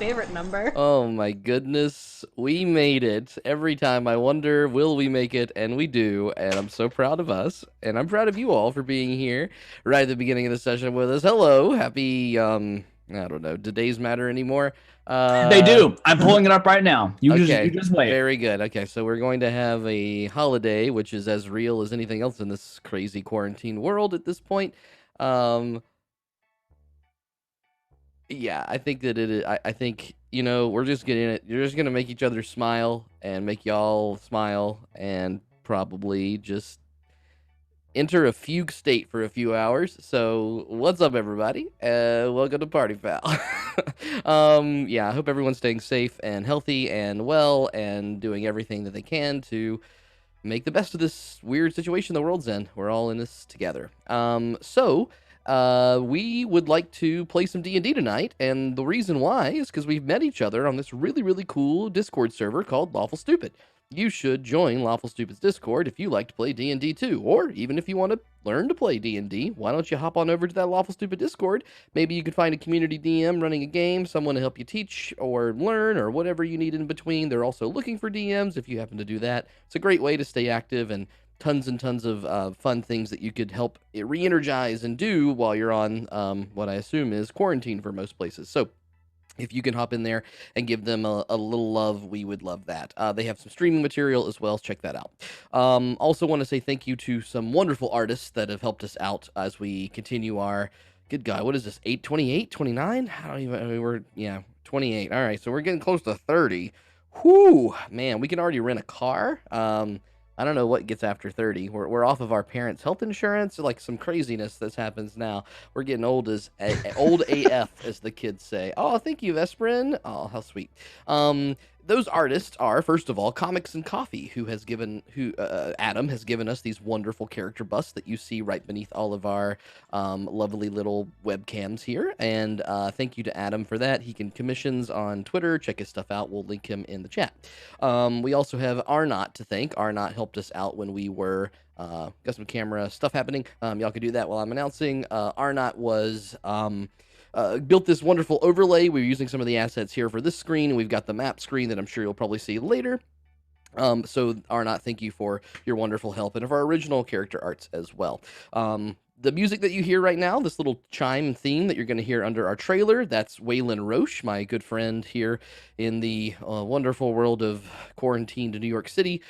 favorite number. Oh my goodness, we made it. Every time I wonder, will we make it? And we do. And I'm so proud of us. And I'm proud of you all for being here right at the beginning of the session with us. Hello, happy, I don't know, do days matter anymore? They do. I'm pulling it up right now. You Okay, just wait. very good. Okay, so we're going to have a holiday, which is as real as anything else in this crazy quarantine world at this point. Um, yeah, I think that it is. I think, we're just getting it. You're just gonna make each other smile and make y'all smile and probably just enter a fugue state for a few hours. So, what's up, everybody? Welcome to Party Foul. Yeah, I hope everyone's staying safe and healthy and well and doing everything that they can to make the best of this weird situation the world's in. We're all in this together. We would like to play some D&D tonight, and the reason why is because we've met each other on this really, really cool Discord server called Lawful Stupid. You should join Lawful Stupid's Discord if you like to play D&D too, or even if you want to learn to play D&D, why don't you hop on over to that Lawful Stupid Discord? Maybe you could find a community DM running a game, someone to help you teach or learn or whatever you need in between. They're also looking for DMs if you happen to do that. It's a great way to stay active and tons of fun things that you could help re-energize and do while you're on what I assume is quarantine for most places. So if you can hop in there and give them a little love, we would love that. They have some streaming material as well. Check that out. Also want to say thank you to some wonderful artists that have helped us out as we continue our, good God, what is this, 828, 29? I don't even, we're, 28. All right, so we're getting close to 30. Whew, man, we can already rent a car. I don't know what gets after 30. We're off of our parents' health insurance, like some craziness that happens now. We're getting old old AF, as the kids say. Oh, thank you, Vesperin. Oh, how sweet. Those artists are, first of all, Comics and Coffee, Adam has given us these wonderful character busts that you see right beneath all of our lovely little webcams here. And thank you to Adam for that. He can commissions on Twitter. Check his stuff out. We'll link him in the chat. We also have Arnott to thank. Arnott helped us out when we were got some camera stuff happening. Y'all can do that while I'm announcing. Arnott was built this wonderful overlay. We're using some of the assets here for this screen. We've got the map screen that I'm sure you'll probably see later. So Arnott, thank you for your wonderful help and of our original character arts as well. The music that you hear right now, this little chime theme that you're going to hear under our trailer, that's Waylon Roche, my good friend here in the wonderful world of quarantine to New York City.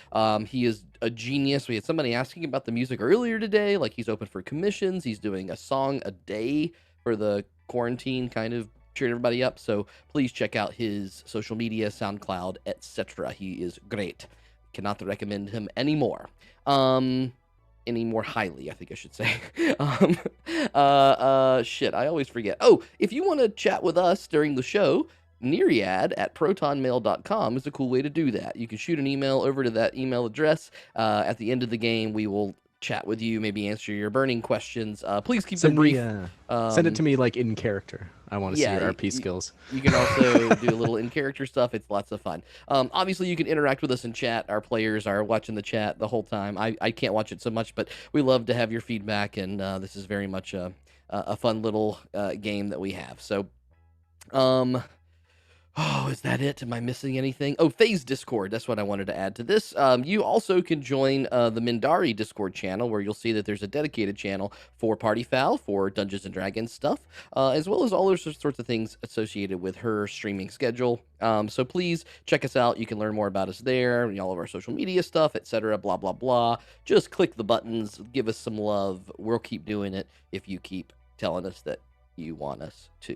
He is a genius. We had somebody asking about the music earlier today, like he's open for commissions. He's doing a song a day for the quarantine, kind of cheering everybody up. So please check out his social media, SoundCloud, etc. He is great. Cannot recommend him anymore. Any more highly, I think I should say. Shit, I always forget. Oh, if you want to chat with us during the show, Neriad at protonmail.com is a cool way to do that. You can shoot an email over to that email address. At the end of the game, we will chat with you, maybe answer your burning questions. Please keep them brief. Send it to me like in character. I want to see your RP skills. You can also do a little in-character stuff. It's lots of fun. Obviously, you can interact with us in chat. Our players are watching the chat the whole time. I can't watch it so much, but we love to have your feedback, and this is very much a fun little game that we have. So, oh, is that it? Am I missing anything? Oh, Phase Discord. That's what I wanted to add to this. You also can join the Mindari Discord channel, where you'll see that there's a dedicated channel for Party Foul, for Dungeons & Dragons stuff, as well as all those sorts of things associated with her streaming schedule. So please check us out. You can learn more about us there, and all of our social media stuff, etc., blah, blah, blah. Just click the buttons. Give us some love. We'll keep doing it if you keep telling us that you want us to.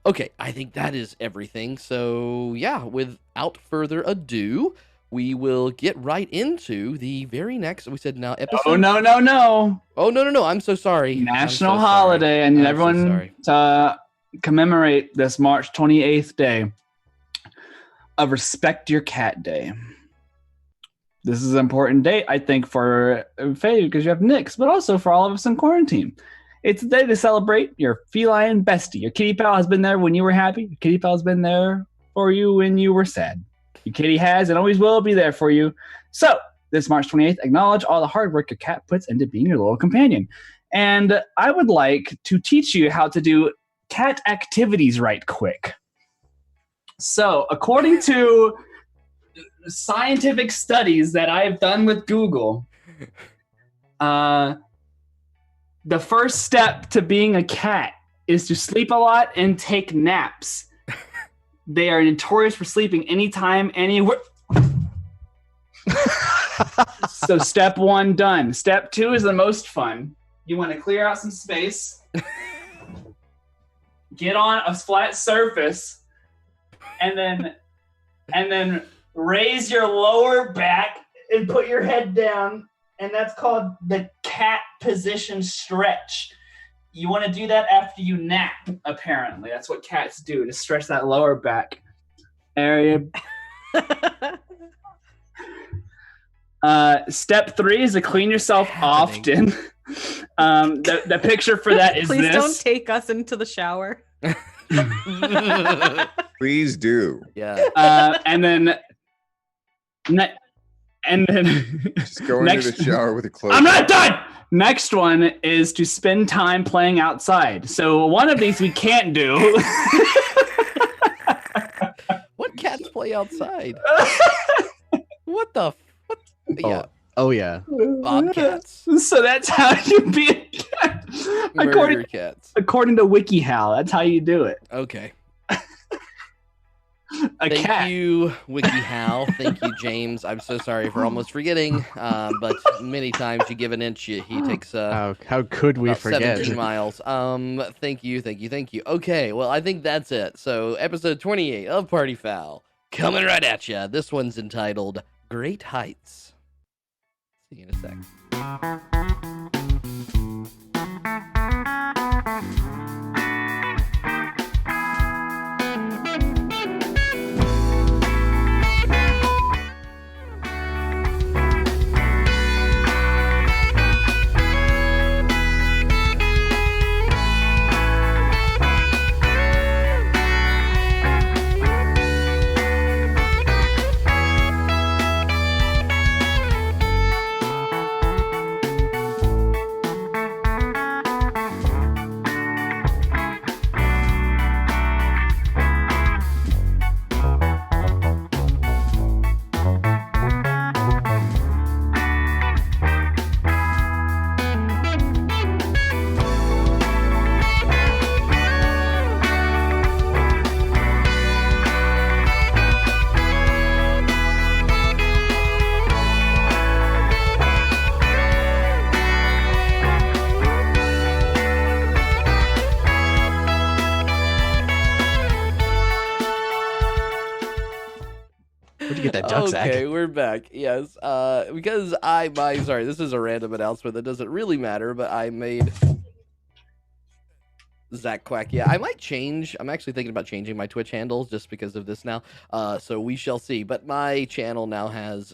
Okay, I think that is everything. So yeah, without further ado, we will get right into the very next, we said now episode. Oh, no. Oh, no. I'm so sorry. National holiday. And everyone to commemorate this March 28th day of Respect Your Cat Day. This is an important date, I think, for Faye, because you have Nix, but also for all of us in quarantine. It's a day to celebrate your feline bestie. Your kitty pal has been there when you were happy. Your kitty pal has been there for you when you were sad. Your kitty has and always will be there for you. So, this March 28th, acknowledge all the hard work your cat puts into being your little companion. And I would like to teach you how to do cat activities right quick. So, according to scientific studies that I've done with Google, the first step to being a cat is to sleep a lot and take naps. They are notorious for sleeping anytime, anywhere. So step 1 done. Step 2 is the most fun. You want to clear out some space, get on a flat surface, and then raise your lower back and put your head down, and that's called the cat position stretch. You want to do that after you nap, apparently. That's what cats do, to stretch that lower back area. Step 3 is to clean yourself often. The picture for that is Please this. don't take us into the shower. Please do. Yeah. And then Just go into the shower with a clothes. I'm not done. Next one is to spend time playing outside. So one of these we can't do. What cats play outside? What the? What? Yeah. Oh yeah. Bobcats. So that's how you be a cat. Murder cats. According to WikiHow, that's how you do it. Okay. Thank Thank you, WikiHow. Thank you, James. I'm so sorry for almost forgetting, but many times you give an inch, he takes How could we about forget? 17 miles. Thank you. Okay, well, I think that's it. So, episode 28 of Party Foul coming right at you. This one's entitled Great Heights. See you in a sec. Where'd you get that duck sack? Okay, we're back. Yes, because sorry, this is a random announcement that doesn't really matter, but I made Zach Quack. Yeah, I might change. I'm actually thinking about changing my Twitch handles just because of this now. So we shall see. But my channel now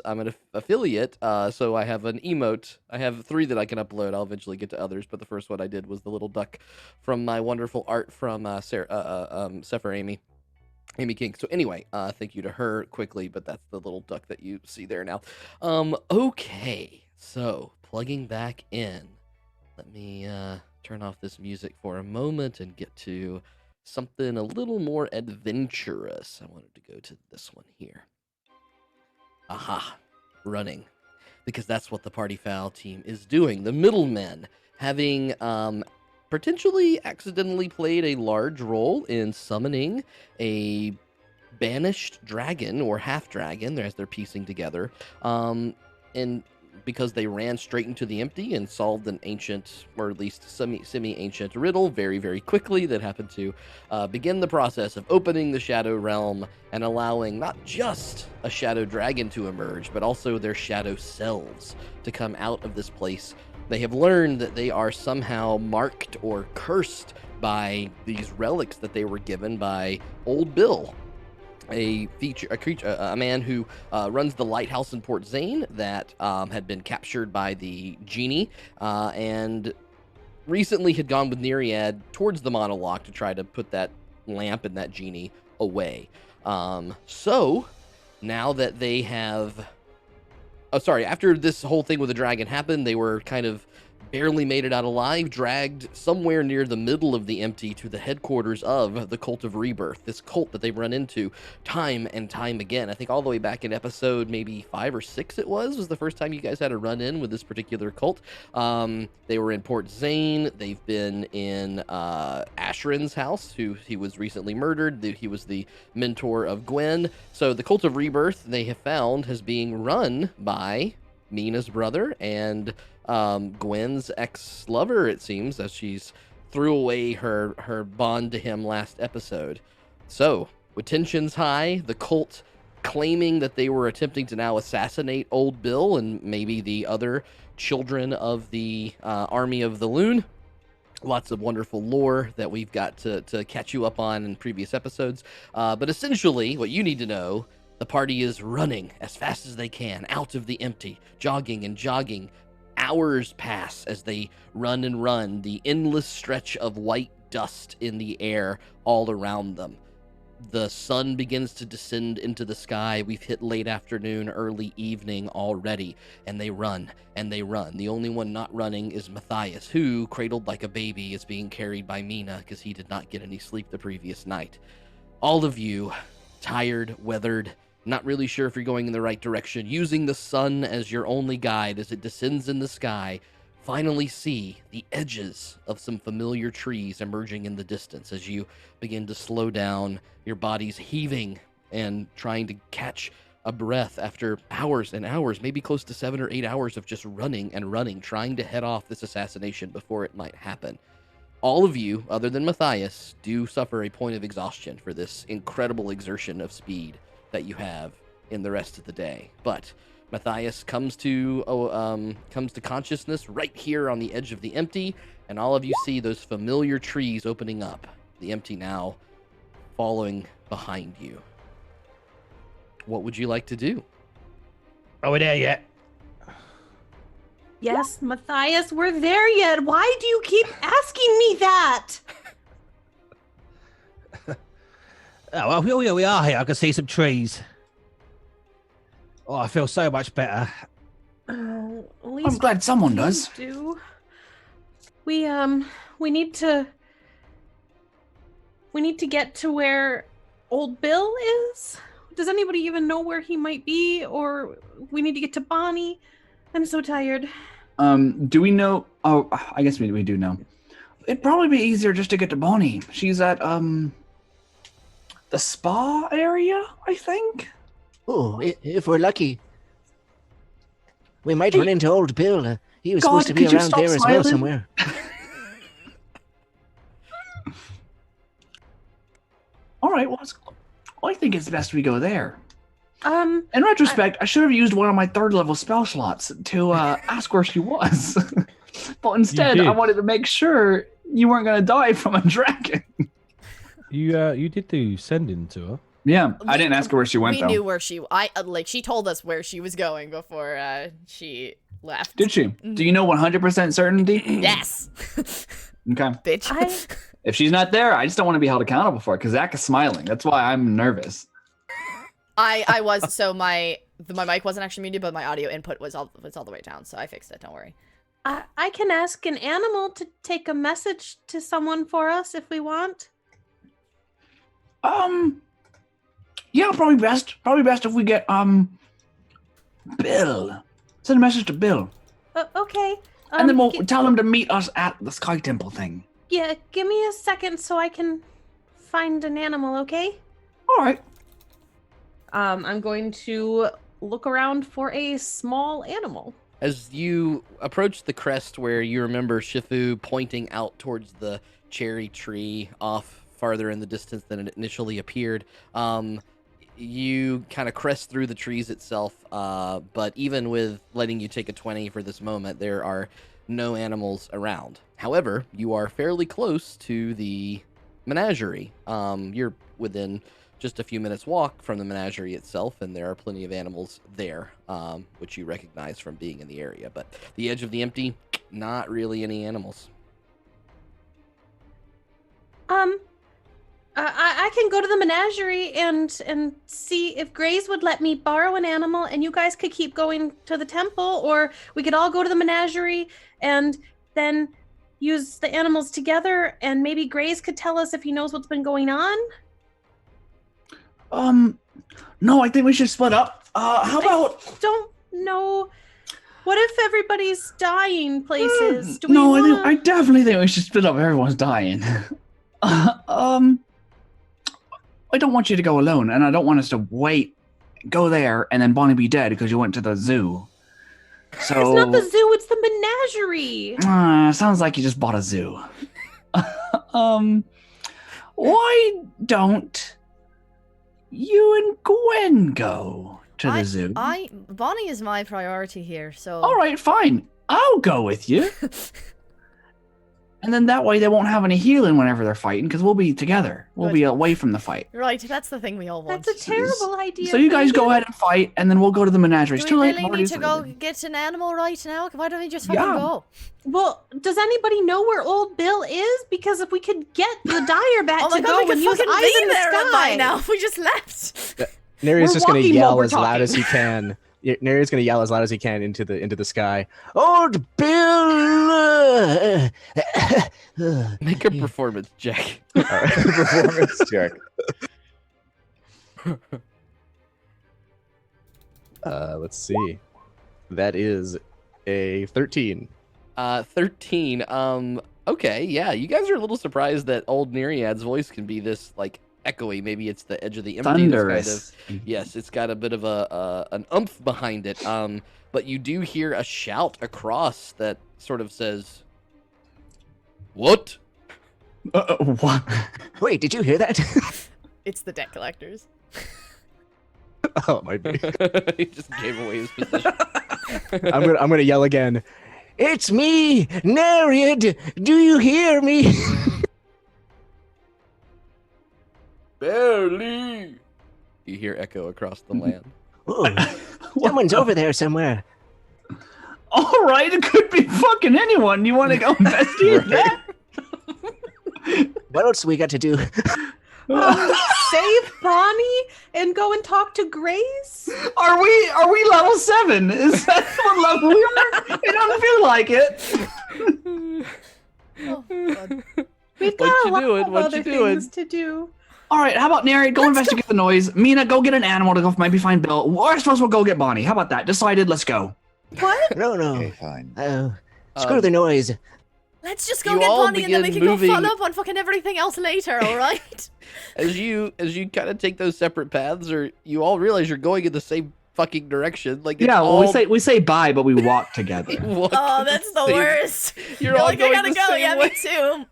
I'm an affiliate. So I have an emote. I have 3 that I can upload. I'll eventually get to others. But the first one I did was the little duck from my wonderful art from Sephora Amy King. So anyway, thank you to her quickly, but that's the little duck that you see there now. Okay, so plugging back in. Let me turn off this music for a moment and get to something a little more adventurous. I wanted to go to this one here. Aha, running. Because that's what the Party Foul team is doing. The middlemen having potentially accidentally played a large role in summoning a banished dragon or half dragon as they're piecing together, and because they ran straight into the empty and solved an ancient, or at least semi-ancient riddle very, very quickly that happened to begin the process of opening the Shadow Realm and allowing not just a Shadow Dragon to emerge, but also their Shadow selves to come out of this place. They have learned that they are somehow marked or cursed by these relics that they were given by Old Bill, a man who runs the lighthouse in Port Zane that had been captured by the genie and recently had gone with Neriad towards the monologue to try to put that lamp and that genie away. So now that they have... after this whole thing with the dragon happened, they were kind of barely made it out alive, dragged somewhere near the middle of the empty to the headquarters of the Cult of Rebirth, this cult that they've run into time and time again. I think all the way back in episode maybe 5 or 6 it was the first time you guys had a run-in with this particular cult. They were in Port Zane. They've been in Ashrin's house, he was recently murdered. He was the mentor of Gwen. So the Cult of Rebirth, they have found, is being run by Meena's brother and Gwen's ex-lover, it seems, as she's threw away her bond to him last episode. So, with tensions high, the cult claiming that they were attempting to now assassinate Old Bill and maybe the other children of the Army of the Loon. Lots of wonderful lore that we've got to catch you up on in previous episodes. But essentially, what you need to know, the party is running as fast as they can out of the empty, jogging and jogging. Hours pass as they run and run, the endless stretch of white dust in the air all around them. The sun begins to descend into the sky. We've hit late afternoon, early evening already, and they run and they run. The only one not running is Matthias, who, cradled like a baby, is being carried by Meena because he did not get any sleep the previous night. All of you, tired, weathered, not really sure if you're going in the right direction, using the sun as your only guide as it descends in the sky, finally see the edges of some familiar trees emerging in the distance as you begin to slow down, your body's heaving and trying to catch a breath after hours and hours, maybe close to 7 or 8 hours of just running and running, trying to head off this assassination before it might happen. All of you, other than Matthias, do suffer a point of exhaustion for this incredible exertion of speed that you have in the rest of the day. But Matthias comes to consciousness right here on the edge of the empty, and all of you see those familiar trees opening up, the empty now following behind you. What would you like to do? Are we there yet? Yes, Matthias, we're there yet. Why do you keep asking me that? Oh, well, here we are here. I can see some trees. Oh, I feel so much better. At least I'm glad someone does. Do. We need to get to where Old Bill is. Does anybody even know where he might be? Or we need to get to Bonnie. I'm so tired. Do we know? Oh, I guess we do know. It'd probably be easier just to get to Bonnie. She's at the spa area, I think. Oh, if we're lucky, we might run into Old Bill. He was supposed to be around there as well somewhere. All right, well, I think it's best we go there. In retrospect, I should have used one of my 3rd level spell slots to ask where she was. But instead, I wanted to make sure you weren't going to die from a dragon. You did do sending to her. Yeah, I didn't ask her where she went, though. We knew where she... she told us where she was going before she left. Did she? Do you know 100% certainty? Yes. Okay. Bitch. If she's not there, I just don't want to be held accountable for it, because Zach is smiling. That's why I'm nervous. I was, so my mic wasn't actually muted, but my audio input was all the way down, so I fixed it, don't worry. I can ask an animal to take a message to someone for us if we want. Yeah, probably best if we get Bill. Send a message to Bill. Okay. And then we'll tell him to meet us at the Sky Temple thing. Yeah, give me a second so I can find an animal, okay? All right. I'm going to look around for a small animal. As you approach the crest where you remember Shifu pointing out towards the cherry tree off farther in the distance than it initially appeared, you kind of crest through the trees itself, but even with letting you take a 20 for this moment, there are no animals around. However, you are fairly close to the menagerie. You're within just a few minutes walk from the menagerie itself, and there are plenty of animals there, which you recognize from being in the area. But the edge of the empty, not really any animals. I can go to the menagerie and see if Grays would let me borrow an animal, and you guys could keep going to the temple, or we could all go to the menagerie and then use the animals together, and maybe Grace could tell us if he knows what's been going on? No, I think we should split up. How about... I don't know. What if everybody's dying places? Do we No, wanna... I definitely think we should split up if everyone's dying. I don't want you to go alone, and I don't want us to go there, and then Bonnie be dead because you went to the zoo. So It's not the zoo, it's the menagerie. Sounds like you just bought a zoo. Why don't you and Gwen go to the zoo? Bonnie is my priority here, so... All right, fine. I'll go with you. And then that way they won't have any healing whenever they're fighting, because we'll be together. We'll be away from the fight. Right, that's the thing we all want. That's a terrible idea. So you guys go ahead and fight, and then we'll go to the menagerie. It's Do too we late. really need to go get an animal right now? Why don't we just fucking go? Well, does anybody know where Old Bill is? Because if we could get the dire bat Oh my to God, go we could and use fucking eyes be in the there sky. by now. If we just left. Neriad's just gonna walking while yell we're as loud talking. as he can. Neriad's gonna yell as loud as he can into the sky. Old Bill! Make a performance check. Performance check. Let's see. That is a 13. 13. Okay, yeah. You guys are a little surprised that old Neriad's voice can be this like echoey. Maybe it's the edge of the empty. Thunderous. Yes, it's got a bit of an oomph behind it. But you do hear a shout across that sort of says, "What?" What? Wait, did you hear that? It's the debt collectors. Oh, it might be. He just gave away his position. I'm gonna yell again. It's me, Neriad. Do you hear me? Barely. You hear echo across the land. Oh, someone's over there somewhere. All right, it could be fucking anyone. You want to go investigate that? What else we got to do? Save Bonnie and go and talk to Grace? Are we level 7? Is that what level we are? It doesn't feel like it. Oh, God. We've got What a you lot doing? of What other you doing? things to do. All right, how about Neriad? Go investigate the noise. Meena, go get an animal to go maybe find Bill. Or I suppose we'll go get Bonnie. How about that? Decided. Let's go. What? No. Okay, fine. Screw the noise. Let's just go You get all Bonnie and then we begin can moving- go follow up on fucking everything else later, alright? As you kind of take those separate paths, or you all realize you're going in the same fucking direction. Like it's Yeah, well, all we say bye, but we walk together. walk Oh, in that's the same- worst. You're all like, I going gotta the go. same Yeah, way. me too.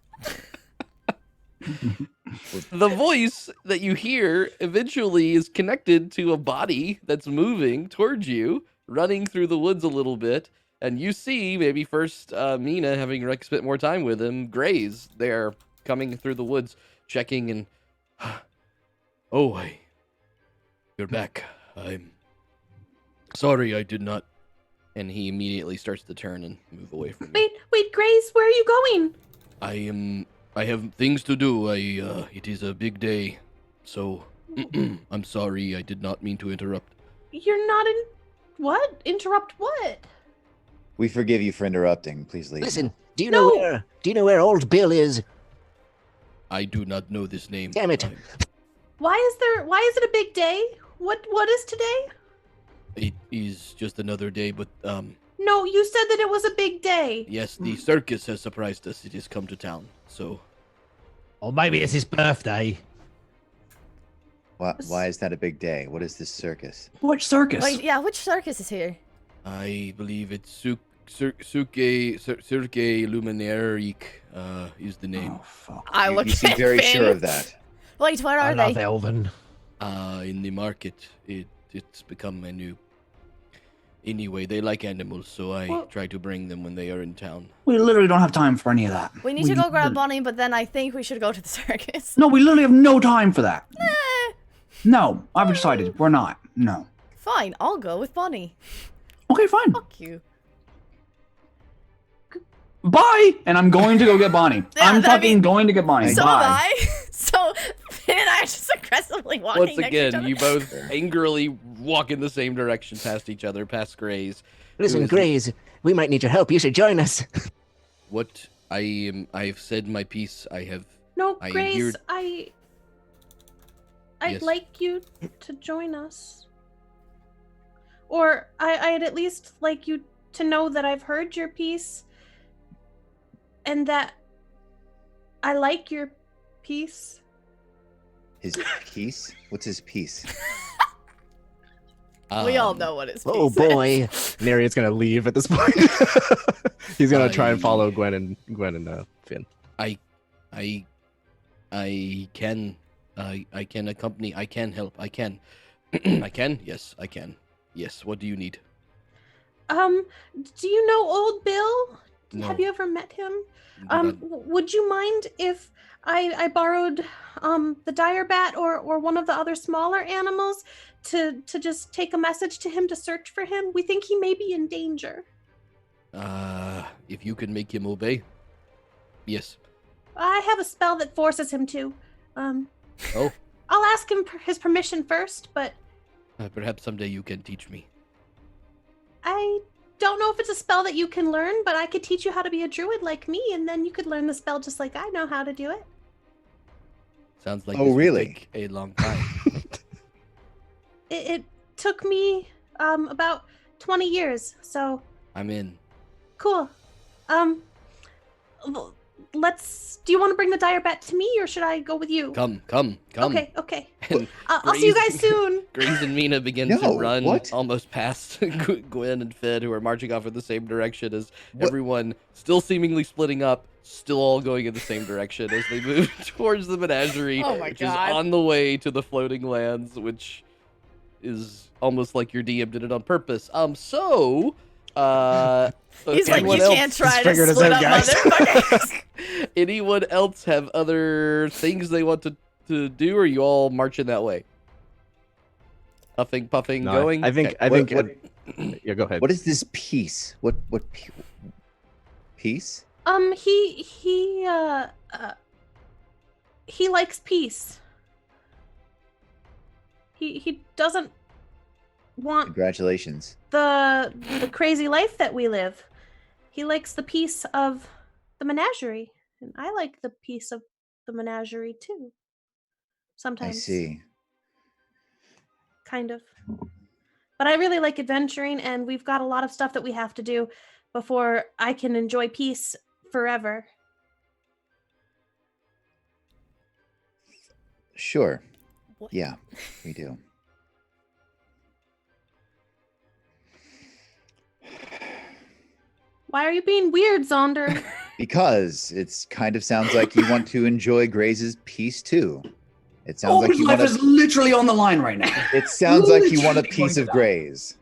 The voice that you hear eventually is connected to a body that's moving towards you, running through the woods a little bit. And you see, maybe first Meena, having spent more time with him, Graze there coming through the woods, checking and... Oh, you're back. I'm sorry I did not... And he immediately starts to turn and move away from you. Wait, Grace, where are you going? I have things to do. It is a big day, so I'm sorry. I did not mean to interrupt. You're not in... What? Interrupt what? We forgive you for interrupting. Please leave. Listen, do you know where Old Bill is? I do not know this name. Damn it. Why is it a big day? What is today? It is just another day, but No, you said that it was a big day. yes, the circus has surprised us. It has come to town, so Or maybe it's his birthday. Why is that a big day? What is this circus? Which circus? Wait, yeah, which circus is here? I believe it's Cirque Luminaire is the name. Oh, fuck. I You look seem very sure of that. Wait, where I are love they? Elven. In the market, it's become a new. Anyway, they like animals, so I try to bring them when they are in town. We literally don't have time for any of that. We need to go grab Bonnie, but then I think we should go to the circus. No, we literally have no time for that. No, I've decided. We're not. No. Fine, I'll go with Bonnie. Okay, fine. Fuck you. Bye! And I'm going to go get Bonnie. Yeah, I'm I fucking mean, going to get Bonnie. So am Bye. I. So Finn and I are just aggressively walking Once next to each again, other. you both angrily walk in the same direction past each other, past Graze. Listen, Graze, we might need your help. You should join us. What I've said my piece. I have. No, I am Grace, here- I'd Yes. like you to join us. Or I'd at least like you to know that I've heard your piece and that I like your piece. His piece? What's his piece? We all know what his Oh piece is. boy. Neriad's gonna leave at this point. He's gonna try and I- follow Gwen and Finn. I can accompany. I can help. I can. I can. Yes, I can. Yes. What do you need? Do you know Old Bill? No. Have you ever met him? Do not- Would you mind if I borrowed the dire bat or one of the other smaller animals to just take a message to him to search for him? We think he may be in danger. If you can make him obey. Yes. I have a spell that forces him to. Oh. I'll ask him his permission first, but Perhaps someday you can teach me. I don't know if it's a spell that you can learn, but I could teach you how to be a druid like me, and then you could learn the spell just like I know how to do it. Sounds like Oh, this will really? take a long time. It took me about 20 years, so I'm in. cool. Do you want to bring the dire bat to me, or should I go with you? Come. Okay. And I'll see you guys soon. Grace and Meena begin No, to run what? almost past Gwen and Fed, who are marching off in the same direction as What? everyone, still seemingly splitting up, still all going in the same direction as they move towards the menagerie, Oh my which God. is on the way to the floating lands, which is almost like your DM did it on purpose. He's like, anyone you else- can't try to figured us split out, up guys. motherfuckers. Anyone else have other things they want to do, or are you all marching that way? Puffing, No, going? I think. Okay. I think. What- Yeah, go ahead. What is this piece? What piece? He likes peace. He doesn't want Congratulations. the crazy life that we live. He likes the peace of the menagerie, and I like the peace of the menagerie too. Sometimes. I see. Kind of. But I really like adventuring, and we've got a lot of stuff that we have to do before I can enjoy peace forever. Sure. What? Yeah, we do. Why are you being weird, Zaunder? Because it's kind of sounds like you want to enjoy Grace's piece too. It sounds like His you life want is to. literally on the line right now. It sounds like you want a Literally piece going of to die. Grace.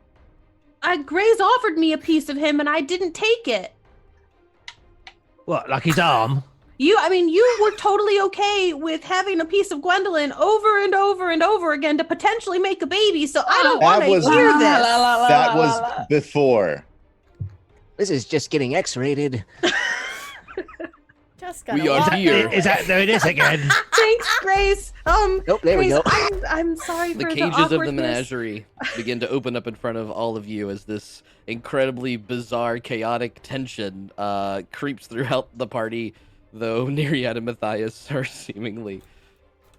Gray's offered me a piece of him, and I didn't take it. What, like his arm? You were totally okay with having a piece of Gwendolyn over and over and over again to potentially make a baby, so I don't That want to was- hear this. That was before. This is just getting X-rated. Just We gonna are walk here. in. Is that there? It is again. Thanks, Grace. Nope, there we Grace, go. I'm sorry The for cages the of the awkwardness. menagerie begin to open up in front of all of you as this incredibly bizarre, chaotic tension creeps throughout the party, though Neriad and Matthias are seemingly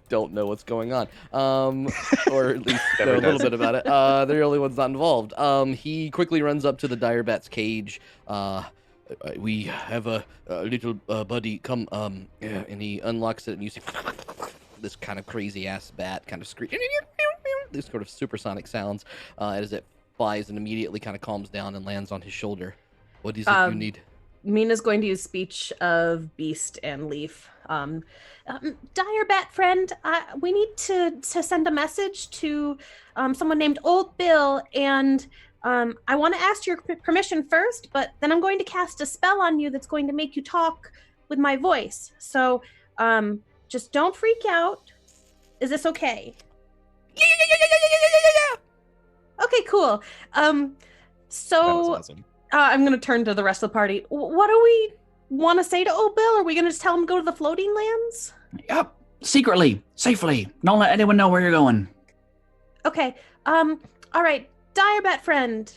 don't know what's going on, or at least know a little bit about it. They're the only ones not involved. He quickly runs up to the dire bat's cage. We have a little buddy come, and he unlocks it, and you see this kind of crazy ass bat kind of scream, these sort of supersonic sounds as it flies and immediately kind of calms down and lands on his shoulder. What is it you need? Mina's going to use speech of Beast and Leaf. Dire Bat friend, we need to send a message to someone named Old Bill, and I want to ask your permission first, but then I'm going to cast a spell on you that's going to make you talk with my voice. So just don't freak out. Is this okay? Yeah. Okay, cool. So awesome. I'm going to turn to the rest of the party. What do we want to say to Old Bill? Are we going to just tell him to go to the floating lands? Yep. Secretly, safely. Don't let anyone know where you're going. Okay. All right. Direbat friend.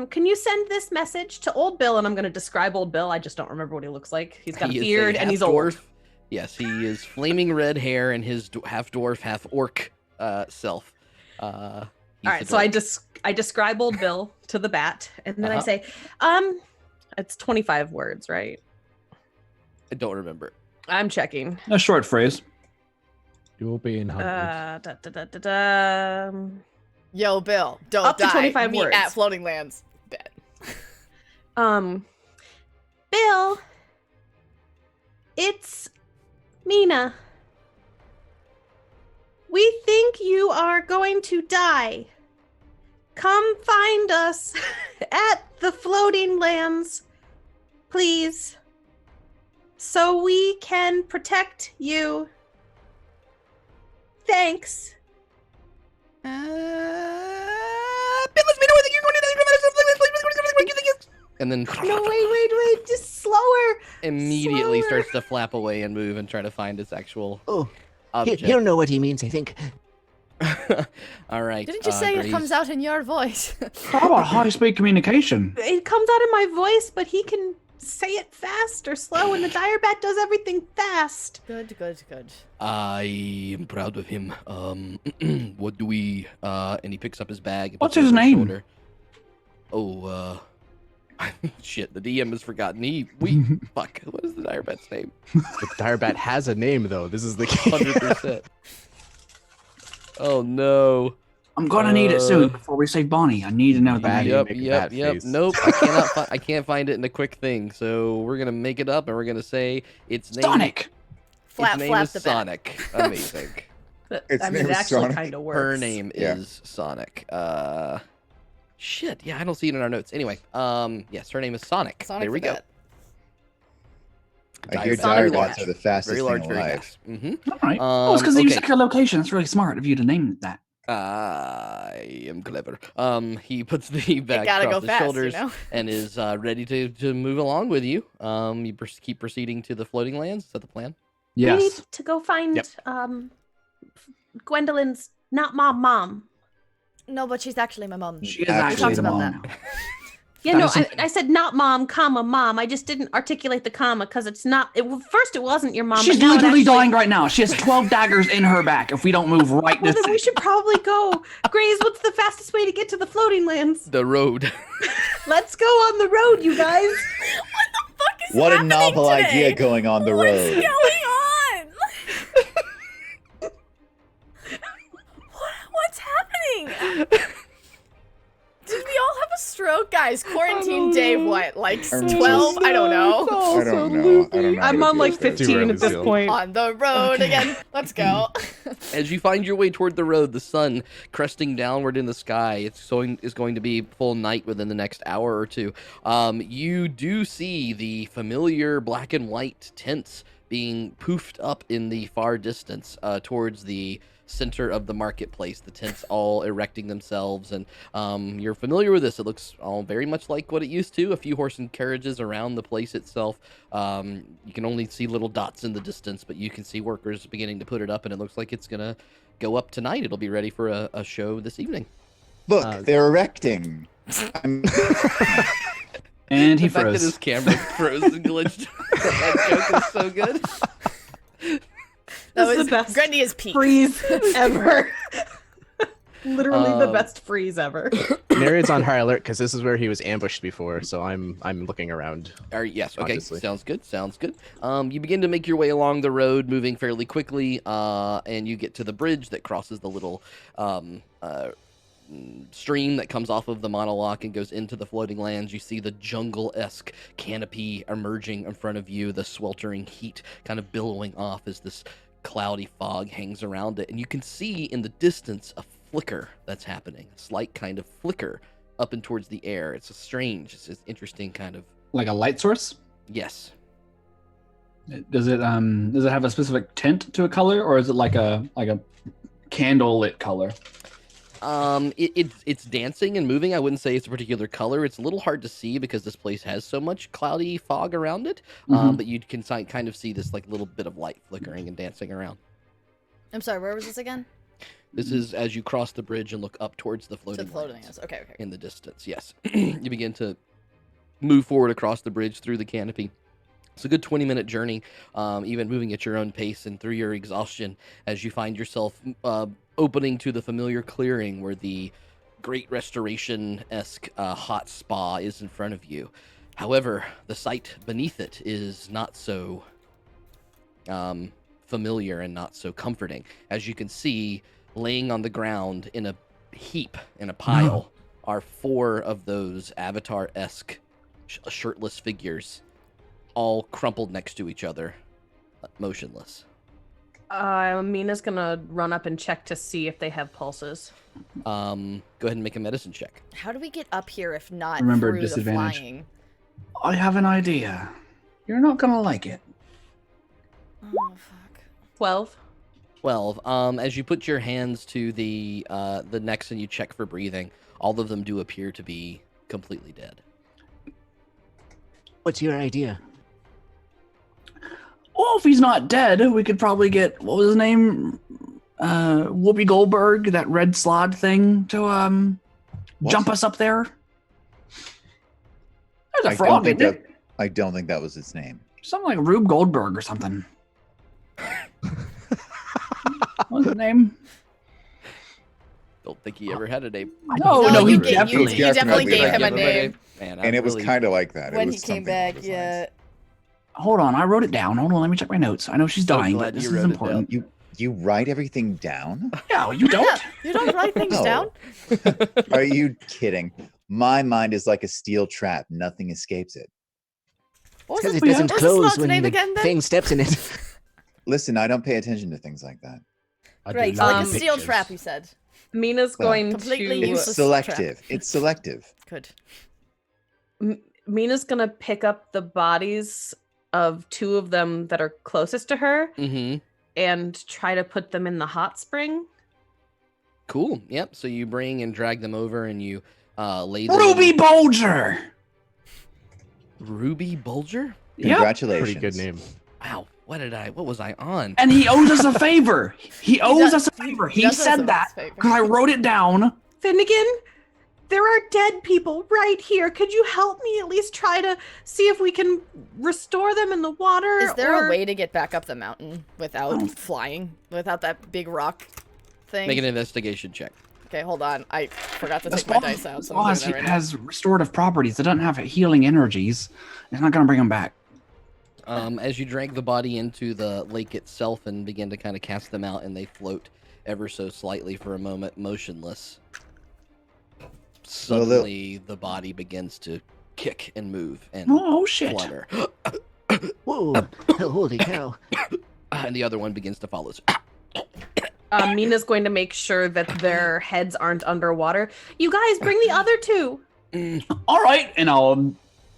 can you send this message to Old Bill? And I'm going to describe Old Bill. I just don't remember what he looks like. He's got a beard and he's old. Yes, he is flaming red hair and his half dwarf, half orc self. All right, so I describe Old Bill to the bat, and then I say, it's 25 words, right? I don't remember. I'm checking. A short phrase. You're being hunted. Yo, Bill, don't Up die. to 25 Meet words. at Floating Lands. Dead. Bill, it's Meena. We think you are going to die. Come find us at the Floating Lands, please, so we can protect you. Thanks. And then No, wait, just slower. immediately Slower. starts to flap away and move and try to find its actual Oh, object. he'll know what he means, I think. All right. Didn't you say Grace. it comes out in your voice? How about high-speed communication? It comes out in my voice, but he can say it fast or slow, and the dire bat does everything fast. Good. I am proud of him. What do we? And he picks up his bag. And What's puts it his over name? shoulder. Oh, shit. The DM has forgotten. Fuck. What is the dire bat's name? The dire bat has a name, though. This is the key. 100%. Oh no. I'm gonna need it soon before we save Bonnie. I need to know the name. Yep. Nope. I can't find it in a quick thing. So we're gonna make it up, and we're gonna say its name. Sonic. Its name is Sonic. Amazing. Its I mean, name it is actually Sonic. kind of works. Her name is Sonic. Shit. Yeah, I don't see it in our notes. Anyway, yes, her name is Sonic. Sonic there we the go. Bat. I hear Sonic dire large. bats are the fastest Very large, thing very alive. nice. Mm-hmm. All right. It's because you okay. stuck your location. It's really smart of you to name it that. I am clever. He puts the bag gotta across go his fast, shoulders you know? and is ready to move along with you. Keep proceeding to the floating lands. Is that the plan? We need Yes. to go find Yep. Gwendolyn's not mom. No, but she's actually my mom. She is Actually, actually talked the about mom that. now. Yeah, no, That is I said not mom, comma, mom. I just didn't articulate the comma because it's not. First, it wasn't your mom. She's but now it literally actually- dying right now. She has 12 daggers in her back. If we don't move right Well, this then we should probably go. Graze, what's the fastest way to get to the floating lands? The road. Let's go on the road, you guys. What a novel idea going on the road. What's going on? What's happening? Did we all have a stroke, guys? Quarantine day, what? Like 12? I don't know. I don't know. I'm how on to like do this. 15 at this Too early point. On the road again. Let's go. As you find your way toward the road, the sun cresting downward in the sky, is going to be full night within the next hour or two. You do see the familiar black and white tents being poofed up in the far distance towards the center of the marketplace. The tents all erecting themselves, and you're familiar with this. It looks all very much like what it used to. A few horse and carriages around the place itself. You can only see little dots in the distance, but you can see workers beginning to put it up, and it looks like it's gonna go up tonight. It'll be ready for a show this evening. Look, they're erecting. And he The fact that froze. his camera froze and glitched. That joke was so good. That This is was the best Grendy is peak. freeze ever. Literally the Um, best freeze ever. Neriad's on high alert because this is where he was ambushed before, so I'm looking around. Yes, okay, Obviously. sounds good. You begin to make your way along the road, moving fairly quickly, and you get to the bridge that crosses the little stream that comes off of the monologue and goes into the floating lands. You see the jungle-esque canopy emerging in front of you, the sweltering heat kind of billowing off as this cloudy fog hangs around it, and you can see in the distance a flicker that's happening, a slight kind of flicker up and towards the air. It's a strange, it's an interesting kind of, Like a light source? yes. Does it have a specific tint to a color, or is it like a candle lit color? It's dancing and moving. I wouldn't say it's a particular color. It's a little hard to see because this place has so much cloudy fog around it. Mhm. But you can kind of see this like little bit of light flickering and dancing around. I'm sorry, where was this again? This is as you cross the bridge and look up towards the floating lands. Okay. in the distance. Yes. You begin to move forward across the bridge through the canopy. It's a good 20-minute journey, even moving at your own pace and through your exhaustion as you find yourself opening to the familiar clearing where the Great Restoration-esque hot spa is in front of you. However, the sight beneath it is not so familiar and not so comforting. As you can see, laying on the ground in a heap, in a pile, are 4 of those Avatar-esque shirtless figures, all crumpled next to each other, motionless. Meena's gonna run up and check to see if they have pulses. Go ahead and make a medicine check. How do we get up here if not Remember, through disadvantage. the flying? I have an idea. You're not gonna like it. Oh, fuck. 12. 12. As you put your hands to the necks and you check for breathing, all of them do appear to be completely dead. What's your idea? Well, if he's not dead, we could probably get, what was his name? Whoopi Goldberg, that red slod thing, to jump us up there. There's a frog in it. I don't think that was its name. Something like Rube Goldberg or something. What's his name? Don't think he ever had a name. No, you he definitely gave him a name. Man, And it was kind of like that. When it he was came something back, along those yeah. lines. Hold on, I wrote it down. Hold on, let me check my notes. I know she's So dying, glad but this you is wrote it important. You write everything down? Yeah, you don't? You don't write things No. down? Are you kidding? My mind is like a steel trap. Nothing escapes it. What was Because it the- doesn't what's the close slot's when name the again, then? thing steps in it. Listen, I don't pay attention to things like that. I do Right, love like a the steel pictures. trap, you said. Mina's Well, going completely to. useless. It's selective. It's selective. Good. Mina's gonna pick up the bodies of 2 of them that are closest to her Mm-hmm. and try to put them in the hot spring. Cool. Yep. So you bring and drag them over and you lay them. Ruby Bolger! Ruby Bulger? Yep. Congratulations. Pretty good name. Wow. What was I on? And he owes us a favor. He owes us a favor. He does owe us said a that favor. because I wrote it down. Finnegan, there are dead people right here. Could you help me at least try to see if we can restore them in the water? Is there or... a way to get back up the mountain without flying? Without that big rock thing? Make an investigation check. Okay, hold on. I forgot to The take my dice out. So I'm has, doing that right now. has restorative properties. It doesn't have healing energies. It's not going to bring them back. As you drag the body into the lake itself and begin to kind of cast them out, and they float ever so slightly for a moment, motionless. Suddenly, the body begins to kick and move and Oh, shit. flutter. Whoa! Holy cow! And the other one begins to follow. Mina's going to make sure that their heads aren't underwater. You guys, bring the other 2. All right. And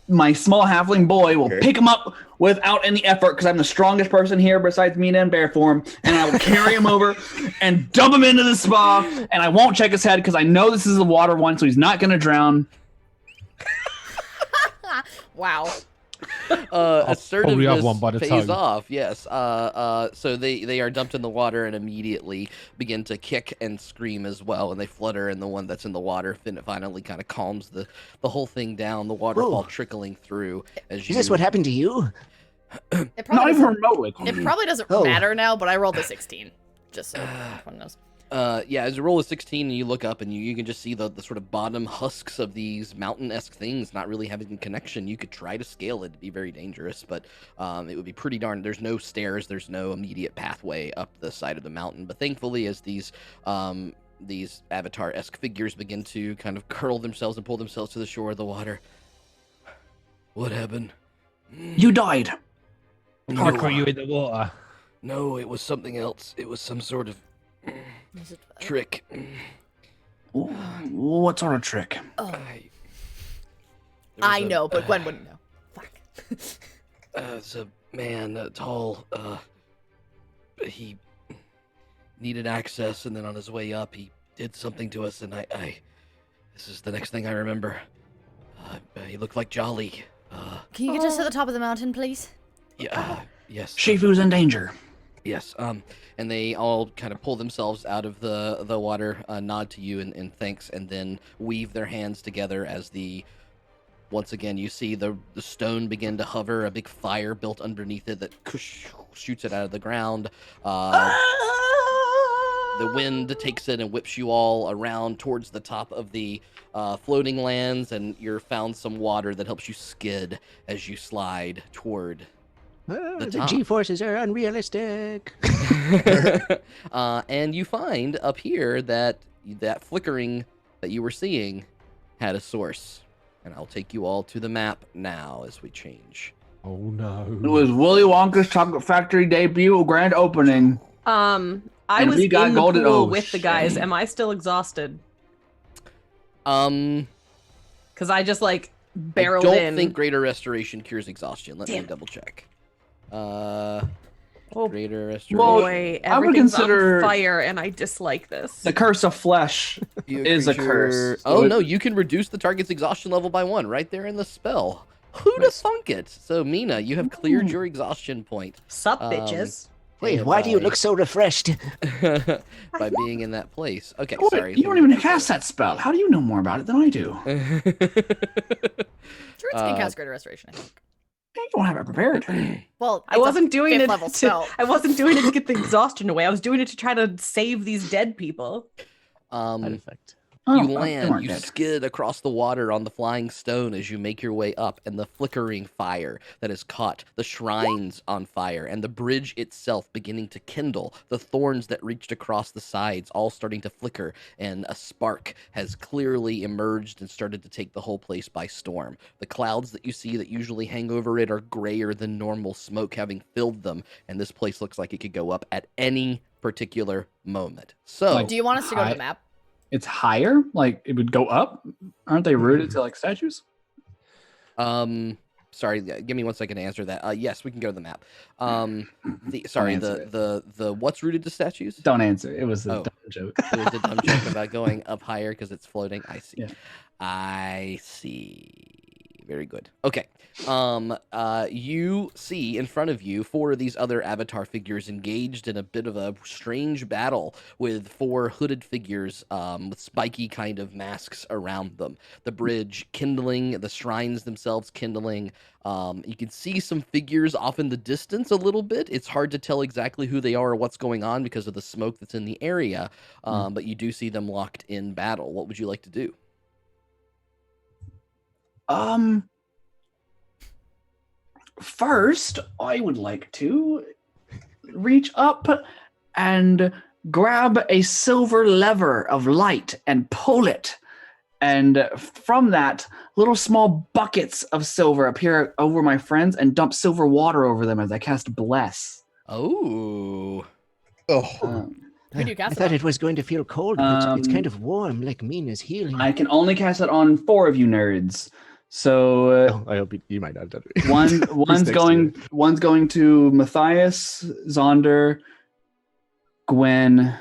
my small halfling boy will Okay. pick him up without any effort because I'm the strongest person here besides Meena in bear form. And I will carry him over and dump him into the spa. And I won't check his head because I know this is a water one, so he's not going to drown. Wow. Assertiveness have one by the pays tongue. off, yes. So they are dumped in the water and immediately begin to kick and scream as well, and they flutter, and the one that's in the water finally kind of calms the whole thing down, the waterfall Whoa. trickling through. As Is this what happened to you? It Not probably even doesn't, remotely. it probably doesn't Oh. matter now, but I rolled a 16. Just so everyone knows. Yeah, as you roll a 16 and you look up and you can just see the sort of bottom husks of these mountain-esque things not really having a connection. You could try to scale it. It'd be very dangerous, but it would be pretty darn... There's no stairs. There's no immediate pathway up the side of the mountain. But thankfully, as these Avatar-esque figures begin to kind of curl themselves and pull themselves to the shore of the water... What happened? You died. I threw you in the water. No, it was something else. It was some sort of Is it- trick. What sort of trick? Oh, There I was a- know, but Gwen wouldn't know. Fuck. It's a man, tall. He needed access, and then on his way up, he did something to us, and I this is the next thing I remember. He looked like Jolly. Can you get us to the top of the mountain, please? Yeah, yes. Shifu's in danger. Yes. And they all kind of pull themselves out of the water, nod to you in thanks, and then weave their hands together as once again, you see the stone begin to hover, a big fire built underneath it that shoots it out of the ground. The wind takes it and whips you all around towards the top of the floating lands, and you're found some water that helps you skid as you slide toward the G-forces are unrealistic. And you find up here that flickering that you were seeing had a source. And I'll take you all to the map now as we change. Oh no. It was Willy Wonka's Chocolate Factory debut grand opening. I was in the pool with the guys. Am I still exhausted? Because I just barreled in. I don't think Greater Restoration cures exhaustion. Let me double check. Greater Restoration. Boy, everything's on fire, and I dislike this. The Curse of Flesh is a curse. Oh no, you can reduce the target's exhaustion level by 1 right there in the spell. Who'd have thunk it? So Meena, you have cleared your exhaustion point. Sup, bitches. Wait, why do you look so refreshed? By being in that place. Okay, wait, sorry. You don't even cast that spell. How do you know more about it than I do? Druids can cast Greater Restoration, I think. You don't have it prepared. Well, I wasn't doing it level spell. I wasn't doing it to get the exhaustion away. I was doing it to try to save these dead people. Side effect. You land, you skid across the water on the flying stone as you make your way up, and the flickering fire that has caught the shrines on fire, and the bridge itself beginning to kindle, the thorns that reached across the sides all starting to flicker, and a spark has clearly emerged and started to take the whole place by storm. The clouds that you see that usually hang over it are grayer than normal, smoke having filled them, and this place looks like it could go up at any particular moment. So, do you want us to go to the map? It's higher? Like, it would go up? Aren't they rooted to, statues? Sorry, give me 1 second to answer that. Yes, we can go to the map. The what's rooted to statues? Don't answer. It was a dumb joke. It was a dumb joke about going up higher because it's floating. I see. Yeah. I see. Very good. Okay. You see in front of you 4 of these other avatar figures engaged in a bit of a strange battle with 4 hooded figures with spiky kind of masks around them. The bridge kindling, the shrines themselves kindling. You can see some figures off in the distance a little bit. It's hard to tell exactly who they are or what's going on because of the smoke that's in the area, but you do see them locked in battle. What would you like to do? First, I would like to reach up and grab a silver lever of light and pull it. And from that, little small buckets of silver appear over my friends and dump silver water over them as I cast Bless. Oh. I thought it was going to feel cold, but it's kind of warm, like Meena's healing. I can only cast it on 4 of you nerds. So I hope you might not have done it. One's going to Matthias, Zaunder, Gwen,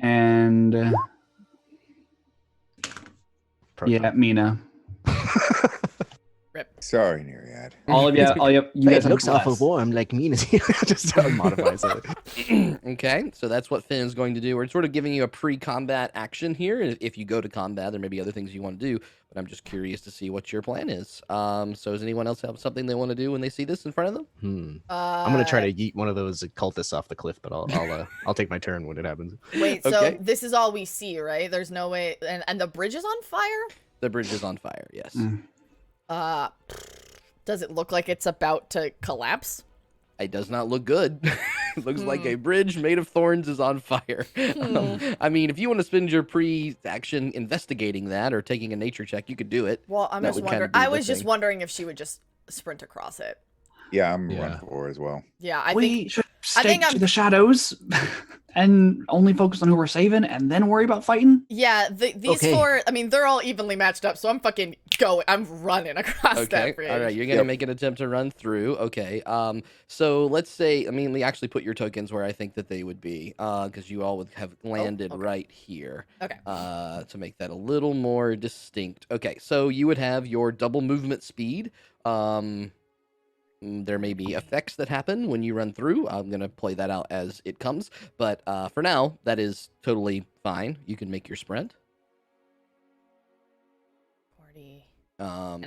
and Meena. Rip. Sorry, Neriad. All of you. You guys it looks awful warm, like Meena's healing. Just modifies it. Okay, so that's what Finn's going to do. We're sort of giving you a pre-combat action here. If you go to combat, there may be other things you want to do, but I'm just curious to see what your plan is. So does anyone else have something they want to do when they see this in front of them? I'm gonna try to yeet one of those cultists off the cliff, but I'll take my turn when it happens. Wait, so Okay. this is all we see, right? There's no way, and the bridge is on fire? The bridge is on fire, yes. Does it look like it's about to collapse? It does not look good. It looks like a bridge made of thorns is on fire. I mean, if you want to spend your pre-action investigating that or taking a nature check, you could do it. Well, I'm just wondering. I was just wondering if she would just sprint across it. Yeah, I'm run for as well. Yeah, I we think should stay to the shadows and only focus on who we're saving and then worry about fighting. Yeah, these 4, I mean, they're all evenly matched up, so I'm fucking going. I'm running across that bridge. All right, you're going to make an attempt to run through. Okay, so let's say, I mean, we actually put your tokens where I think that they would be, because you all would have landed right here. Okay. To make that a little more distinct. Okay, so you would have your double movement speed, There may be effects that happen when you run through. I'm going to play that out as it comes. But for now, that is totally fine. You can make your sprint. 40.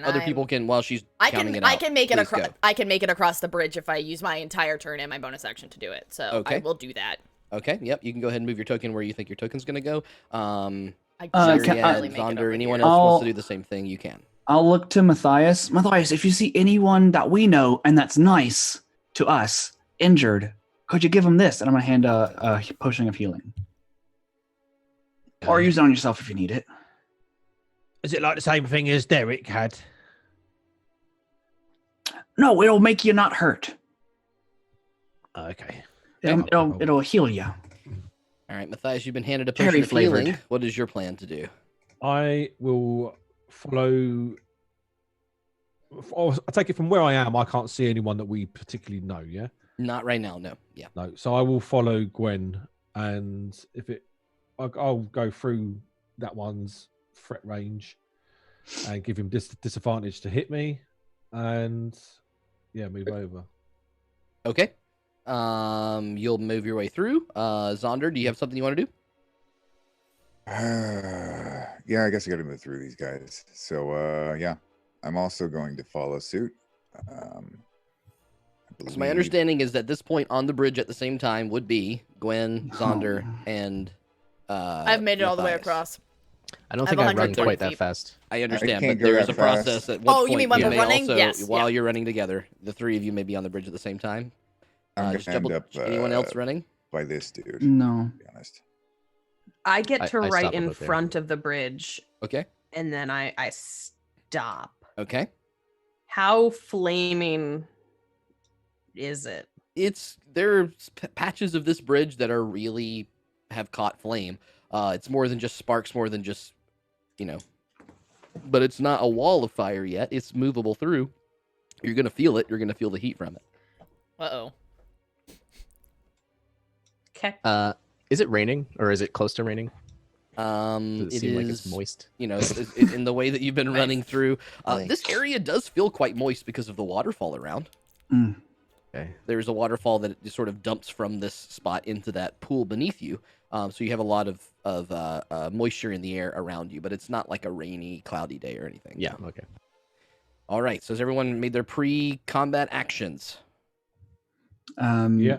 Other people can, while she's counting it out. I can make it please across. go. I can make it across the bridge if I use my entire turn and my bonus action to do it. So Okay. I will do that. Okay, yep. You can go ahead and move your token where you think your token's going to go. I just Neriad, make it Zaunder, over anyone here. else wants to do the same thing, you can. I'll look to Matthias. Matthias, if you see anyone that we know and that's nice to us, injured, could you give them this? And I'm going to hand a potion of healing. Or use it on yourself if you need it. Is it like the same thing as Derek had? No, it'll make you not hurt. Okay. It'll heal you. All right, Matthias, you've been handed a Cherry potion of flavored. healing. What is your plan to do? I will follow. I'll take it from where I am. I can't see anyone that we particularly know. Yeah. Not right now, no. Yeah. No. So I will follow Gwen, and I'll go through that one's threat range, and give him disadvantage to hit me, and move over. Okay. You'll move your way through. Zaunder, do you have something you want to do? Yeah, I guess I got to move through these guys. So, yeah, I'm also going to follow suit. So my understanding is that at this point on the bridge at the same time would be Gwen, Zaunder, and I've made it all the way Matthias. across. I don't I have think I run 130 quite that feet. fast. I understand, can't but go there is that a process fast. at which Oh, you point mean when you we're may running? also, Yes, while yeah. you're running together, the three of you may be on the bridge at the same time. I'm Just going to end double, up anyone else running? by this dude, No. to be honest. I get to I right stop in about there. front of the bridge, Okay. and then I stop. Okay. How flaming is it? There are patches of this bridge that are really have caught flame. It's more than just sparks, more than just, but it's not a wall of fire yet. It's movable through. You're going to feel it. You're going to feel the heat from it. Uh-oh. Okay. Is it raining or is it close to raining? Does it It seem like is, it's moist? in the way that you've been running through. This area does feel quite moist because of the waterfall around. Mm. Okay. There's a waterfall that just sort of dumps from this spot into that pool beneath you. So you have a lot of moisture in the air around you, but it's not like a rainy, cloudy day or anything. Yeah. Okay. All right. So has everyone made their pre-combat actions? Yeah.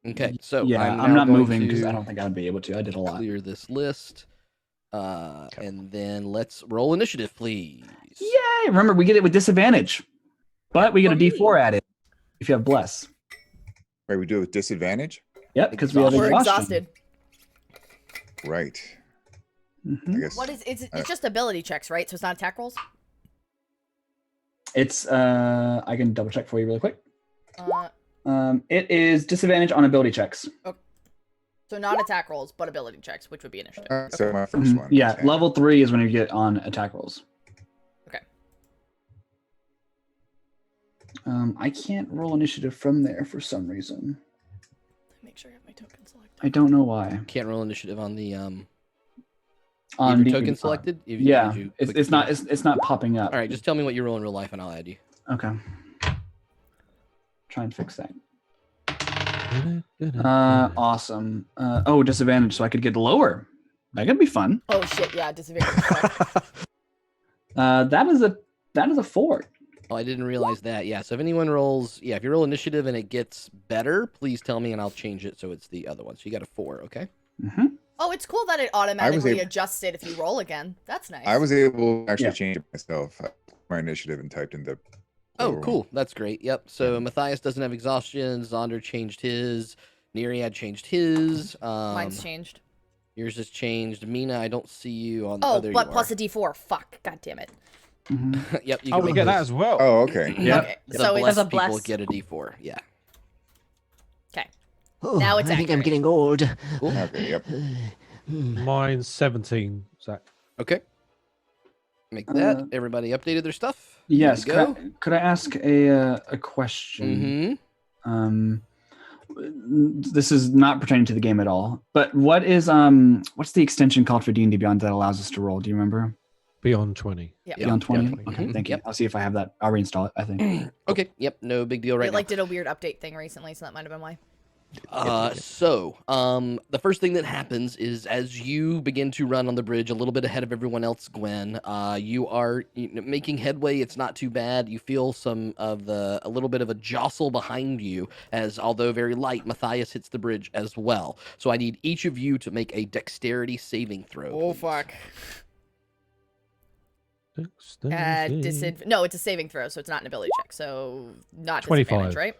Okay. So Yeah, I'm I'm not going moving because to I don't think I'd be able to. I did a lot. clear this list. And then let's roll initiative, please. Yay! Remember, we get it with disadvantage, but we get a D4 added if you have bless. Wait, we do it with disadvantage? Yep, because we have We're exhaustion. exhausted. Right. Mhm. I guess. What is it's just ability checks, right? So it's not attack rolls? It's I can double check for you really quick. Uh, It is disadvantage on ability checks. so not attack rolls, but ability checks, which would be initiative. So my 1st one. Yeah, 10. level 3 is when you get on attack rolls. Okay. I can't roll initiative from there for some reason. Make sure I have my token selected. I don't know why. Can't roll initiative on the On your the token selected. Yeah, Did you it's click not yes? it's not popping up. All right. Just tell me what you roll in real life, and I'll add you. Okay. Try and fix that. Uh, Awesome. Disadvantage, so I could get lower. That could be fun. Oh shit, yeah, disadvantage. That is a 4. Oh, I didn't realize that. Yeah. So if anyone rolls, if you roll initiative and it gets better, please tell me, and I'll change it so it's the other one. So you got a 4. Okay. Mm-hmm. Oh, it's cool that it automatically able- adjusts it if you roll again. That's nice. I was able to actually Yeah. change it myself. I took my initiative and typed in the. Oh, lower cool. one. That's great. Yep. So Matthias doesn't have exhaustion. Zaunder changed his. Neriad changed his. Mine's changed. Yours has changed. Meena, I don't see you on. Oh, there but you plus are. a D4. Fuck. God damn it. Mm-hmm. Yep. You oh, can we make get that those. as well. Oh, okay. Yeah. Okay. The So blessed it's a bless. people get a D4. Yeah. okay. Oh, Now it's I think I'm accurate. getting old. Cool. Okay. Yep. Mine's 17, Zach. Okay. Make that. Uh, Everybody updated their stuff. Yes. Good to go. Could I ask a question? Mm-hmm. This is not pertaining to the game at all. But what's the extension called for D&D Beyond that allows us to roll? Do you remember? Beyond 20. Yeah. Beyond 20? Beyond 20. Okay, thank you. Yep. I'll see if I have that. I'll reinstall it, I think. Okay, yep, no big deal right It now. like did a weird update thing recently, so that might have been why. The first thing that happens is as you begin to run on the bridge a little bit ahead of everyone else, Gwen, you are making headway. It's not too bad. You feel a little bit of a jostle behind you as, although very light, Matthias hits the bridge as well. So I need each of you to make a dexterity saving throw. Oh, please. fuck. Dexterity. No, it's a saving throw, so it's not an ability check. So not 25. disadvantage, right?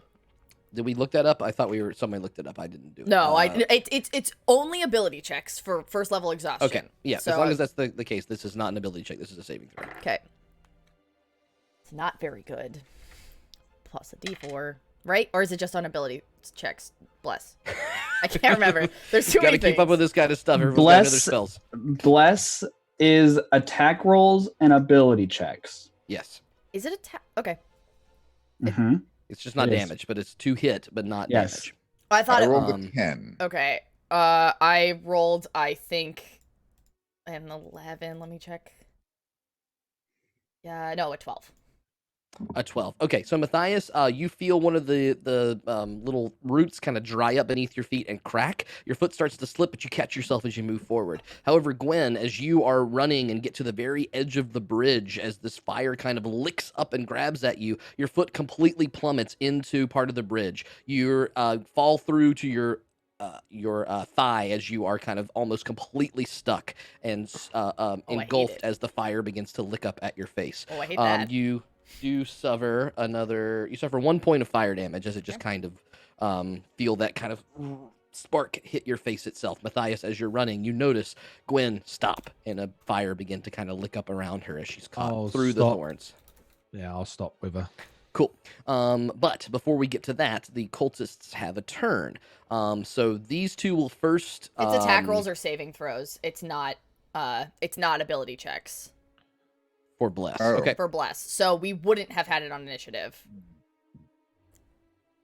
Did we look that up? I thought somebody looked it up. I didn't do it. No, it's only ability checks for first level exhaustion. Okay, yeah, So as long as that's the case, this is not an ability check. This is a saving throw. Okay. It's not very good. Plus a d4, right? Or is it just on ability checks? Bless. I can't remember. There's too many Gotta things. keep up with this kind of stuff. Everyone's got other spells. Bless is attack rolls and ability checks. Yes. Is it attack? Okay. Mm-hmm. It's just not It is. damage, but it's 2 hit, but not Yes. damage. I thought I it. rolled a 10. Okay. I rolled, I think, an 11. Let me check. Yeah, no, a 12. A 12. Okay, so Matthias, you feel one of the little roots kind of dry up beneath your feet and crack. Your foot starts to slip, but you catch yourself as you move forward. However, Gwen, as you are running and get to the very edge of the bridge, as this fire kind of licks up and grabs at you, your foot completely plummets into part of the bridge. You fall through to your thigh as you are kind of almost completely stuck and engulfed as the fire begins to lick up at your face. Oh, I hate that. You suffer 1 point of fire damage as it just kind of feel that kind of spark hit your face itself. Matthias, as you're running, you notice Gwen stop and a fire begin to kind of lick up around her as she's caught through the thorns. Yeah, I'll stop with her. Cool. But before we get to that, the cultists have a turn. So these two will first. It's attack rolls or saving throws. It's not ability checks. For bless. Oh. Okay. For bless. So we wouldn't have had it on initiative.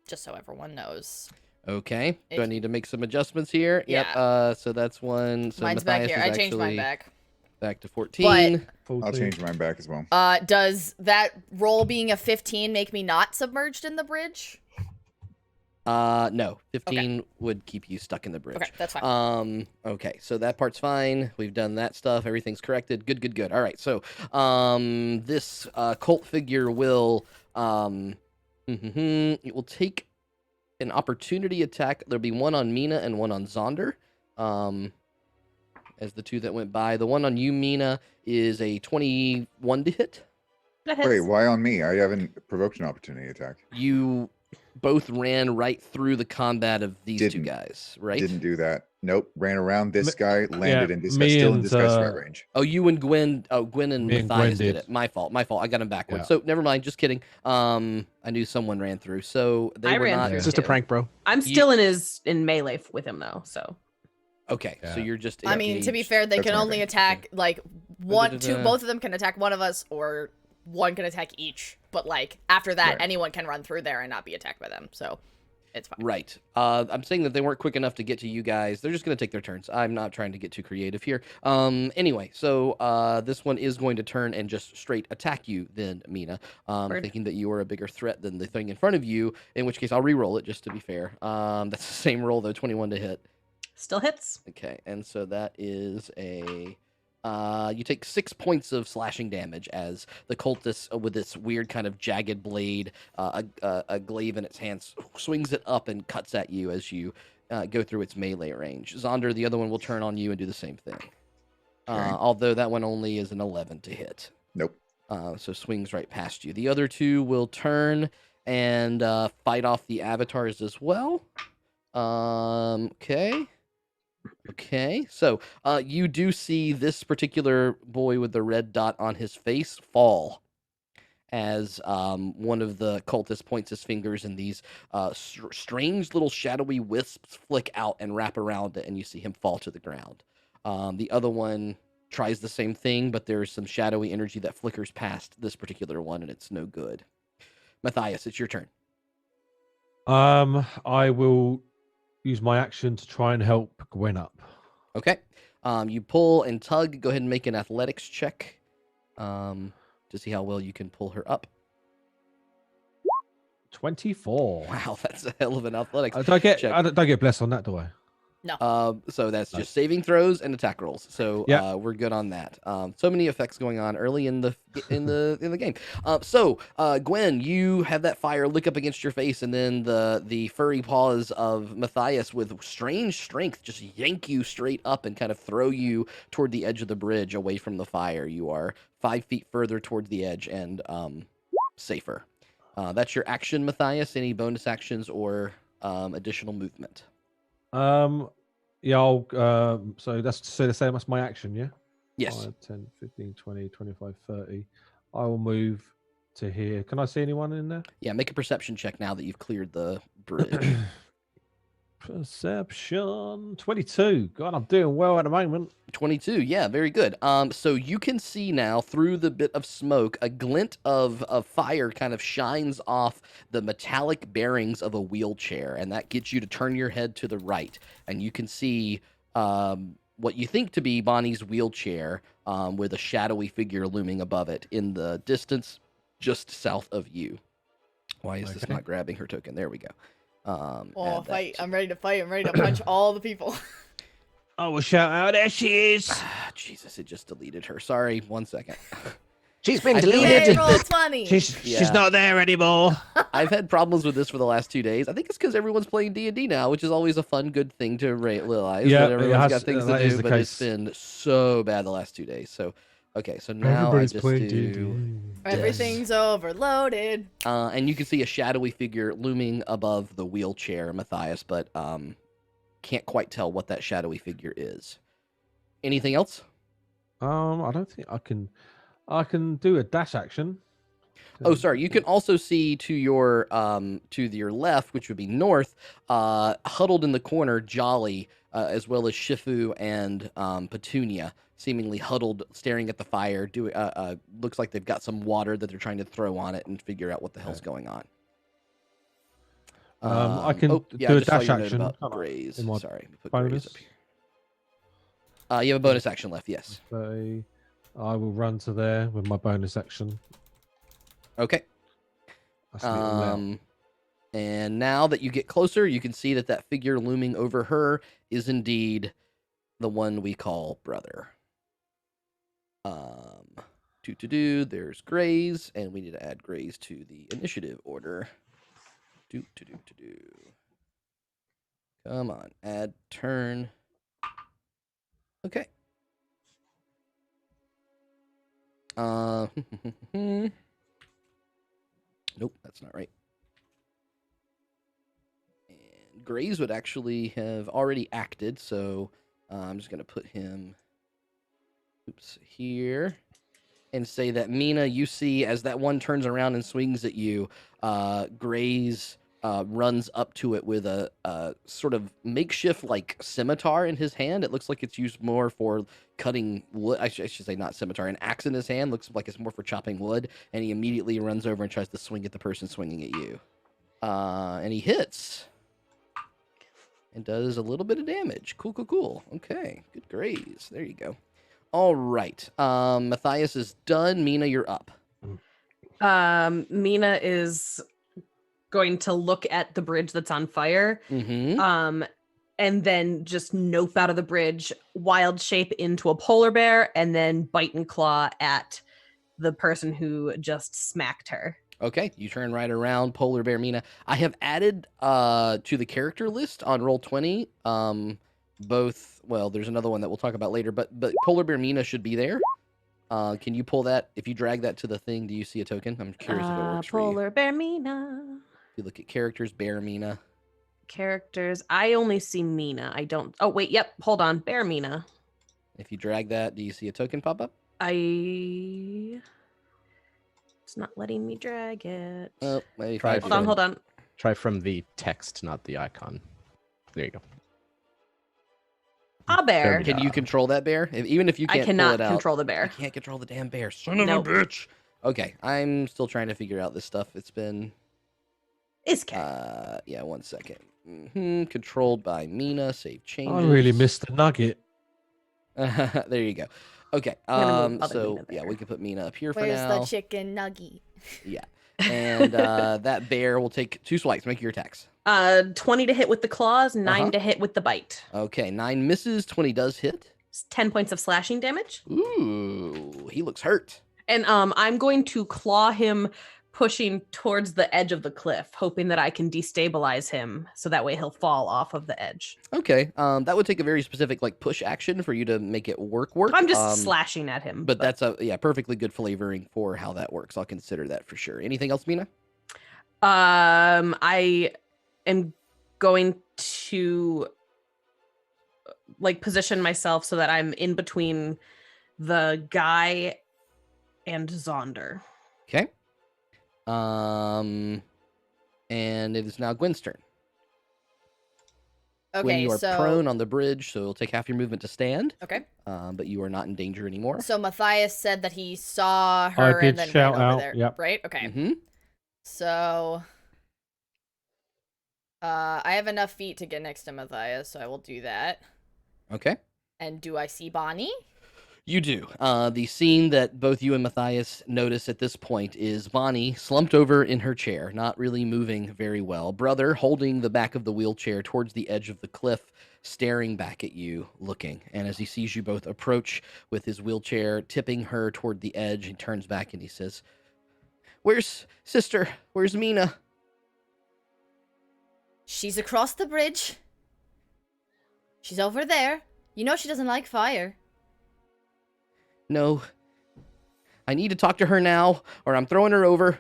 Just so everyone knows. Okay. Do I need to make some adjustments here? Yeah. Yep. So that's one. So Mine's Matthias back here. is I changed mine back. Back to 14. I'll change mine back as well. Does that roll being a 15 make me not submerged in the bridge? No. 15 would keep you stuck in the bridge. Okay, that's fine. Okay, so that part's fine. We've done that stuff. Everything's corrected. Good. All right, so this cult figure will it will take an opportunity attack. There'll be one on Meena and one on Zaunder. As the two that went by. The one on you, Meena, is a 21 to hit. That hits. Wait, why on me? I haven't provoked an opportunity attack. You both ran right through the combat of these two guys, right? Didn't do that. Nope. Ran around this guy, landed in disguise, me still in and, disguise threat range. Oh, you and Gwen. Oh, Gwen and Me and Matthias Gwen did did. it. My fault. I got him backwards. Yeah. So never mind. Just kidding. I knew someone ran through. So they I were ran not. through It's just a too. prank, bro. I'm still in melee with him though, so. Okay, so Yeah. you're just. I mean, to be engaged. fair, they That's can my only thing. attack like one, two. Da-da-da. Both of them can attack one of us, or one can attack each. But like after that, Right. anyone can run through there and not be attacked by them. So it's fine. Right. I'm saying that they weren't quick enough to get to you guys. They're just going to take their turns. I'm not trying to get too creative here. Anyway, so this one is going to turn and just straight attack you then, Meena, Word. thinking that you are a bigger threat than the thing in front of you, in which case I'll re-roll it just to be fair. That's the same roll, though, 21 to hit. Still hits. Okay, and so that is a... you take 6 points of slashing damage as the cultist, with this weird kind of jagged blade, a glaive in its hands, swings it up and cuts at you as you go through its melee range. Zaunder, the other one, will turn on you and do the same thing. Okay. Although that one only is an 11 to hit. Nope. So swings right past you. The other two will turn and fight off the avatars as well. Okay, so you do see this particular boy with the red dot on his face fall as one of the cultists points his fingers and these strange little shadowy wisps flick out and wrap around it, and you see him fall to the ground. The other one tries the same thing, but there's some shadowy energy that flickers past this particular one, and it's no good. Matthias, it's your turn. I will use my action to try and help Gwen up. Okay. You pull and tug. Go ahead and make an athletics check. to see how well you can pull her up. 24. Wow, that's a hell of an athletics. I don't check. get blessed on that, do I? No. So that's just saving throws and attack rolls. So Yeah. we're good on that. So many effects going on early in the game. Gwen, you have that fire lick up against your face, and then the furry paws of Matthias with strange strength just yank you straight up and kind of throw you toward the edge of the bridge away from the fire. You are 5 feet further towards the edge and safer. That's your action, Matthias. Any bonus actions or additional movement? Yeah, I'll, so that's the same as my action, yeah? Yes. 5, 10, 15, 20, 25, 30. I will move to here. Can I see anyone in there? Yeah, make a perception check now that you've cleared the bridge. Perception 22. God, I'm doing well at the moment. 22, yeah, very good. So you can see now through the bit of smoke, a glint of fire kind of shines off the metallic bearings of a wheelchair, and that gets you to turn your head to the right, and you can see what you think to be Bonnie's wheelchair with a shadowy figure looming above it in the distance just south of you. Why is this not grabbing her token? There we go. Fight. I'm ready to fight. I'm ready to punch all the people. I will shout out, there she is. Jesus, it just deleted her. Sorry, 1 second. She's been Yay, deleted. roll 20. She's not there anymore. I've had problems with this for the last 2 days. I think it's because everyone's playing D&D now, which is always a fun, good thing to realize. Yeah, that everyone's got things to do, the but case. it's been so bad the last 2 days. So, okay, so now I just do... Everything's overloaded. And you can see a shadowy figure looming above the wheelchair, Matthias, but can't quite tell what that shadowy figure is. Anything else? I don't think I can. I can do a dash action. Oh, sorry. You can also see to your left, which would be north, huddled in the corner, Jolly, as well as Shifu and Petunia, seemingly huddled, staring at the fire. Looks like they've got some water that they're trying to throw on it and figure out what the hell's going on. I can do I a just saw dash your note action. about Grays. In my Sorry, put Grays bonus. up here. You have a bonus action left. Yes. So I will run to there with my bonus action. Okay. That's a little loud. And now that you get closer, you can see that figure looming over her is indeed the one we call Brother. There's Grays, and we need to add Grays to the initiative order. Come on, add turn. Okay. Nope, that's not right. And Grays would actually have already acted, so I'm just going to put him here and say that Meena, you see as that one turns around and swings at you, Grays runs up to it with a sort of makeshift like scimitar in his hand. It looks like it's used more for cutting wood. I should say not scimitar. An axe in his hand looks like it's more for chopping wood. And he immediately runs over and tries to swing at the person swinging at you. And he hits. And does a little bit of damage. Cool. Okay, good Grays. There you go. All right. Matthias is done. Meena, you're up. Meena is going to look at the bridge that's on fire, and then just nope out of the bridge, wild shape into a polar bear, and then bite and claw at the person who just smacked her. Okay, you turn right around, polar bear Meena. I have added to the character list on Roll20 there's another one that we'll talk about later, but polar bear Meena should be there. Can you pull that? If you drag that to the thing, do you see a token? I'm curious if it works for you. Polar bear Meena. If you look at characters, bear Meena. Characters. I only see Meena. I don't. Oh, wait. Yep. Hold on. Bear Meena. If you drag that, do you see a token pop up? It's not letting me drag it. Oh, Hold on. Try from the text, not the icon. There you go. A bear. Can you control that bear? Even if you can't I cannot pull it out, control the bear. I can't control the damn bear. Son of a bitch. Okay, I'm still trying to figure out this stuff. It's been... It's cat. Yeah, 1 second. Controlled by Meena. Save changes. I really missed the nugget. There you go. Okay. gonna move So Meena yeah, there. we can put Meena up here for Where's now. the chicken nugget? Yeah. And that bear will take 2 swipes. Make your attacks. 20 to hit with the claws, 9 to hit with the bite. Okay, 9 misses, 20 does hit. It's 10 points of slashing damage. Ooh, he looks hurt. And I'm going to claw him, pushing towards the edge of the cliff, hoping that I can destabilize him so that way he'll fall off of the edge. Okay, that would take a very specific like push action for you to make it work. I'm just slashing at him. But that's a perfectly good flavoring for how that works. I'll consider that for sure. Anything else, Meena? I am going to like position myself so that I'm in between the guy and Zaunder. Okay. And it is now Gwen's turn. Okay, Gwen, you are so prone on the bridge, so it'll take half your movement to stand. Okay. But you are not in danger anymore. So Matthias said that he saw her did and then shout ran over out, there. yep. Right? Okay. Mm-hmm. So I have enough feet to get next to Matthias, so I will do that. Okay. And do I see Bonnie? You do. The scene that both you and Matthias notice at this point is Bonnie slumped over in her chair, not really moving very well. Brother holding the back of the wheelchair towards the edge of the cliff, staring back at you, looking. And as he sees you both approach with his wheelchair, tipping her toward the edge, he turns back and he says, "Where's sister? Where's Meena?" She's across the bridge. She's over there. You know she doesn't like fire. No. I need to talk to her now, or I'm throwing her over.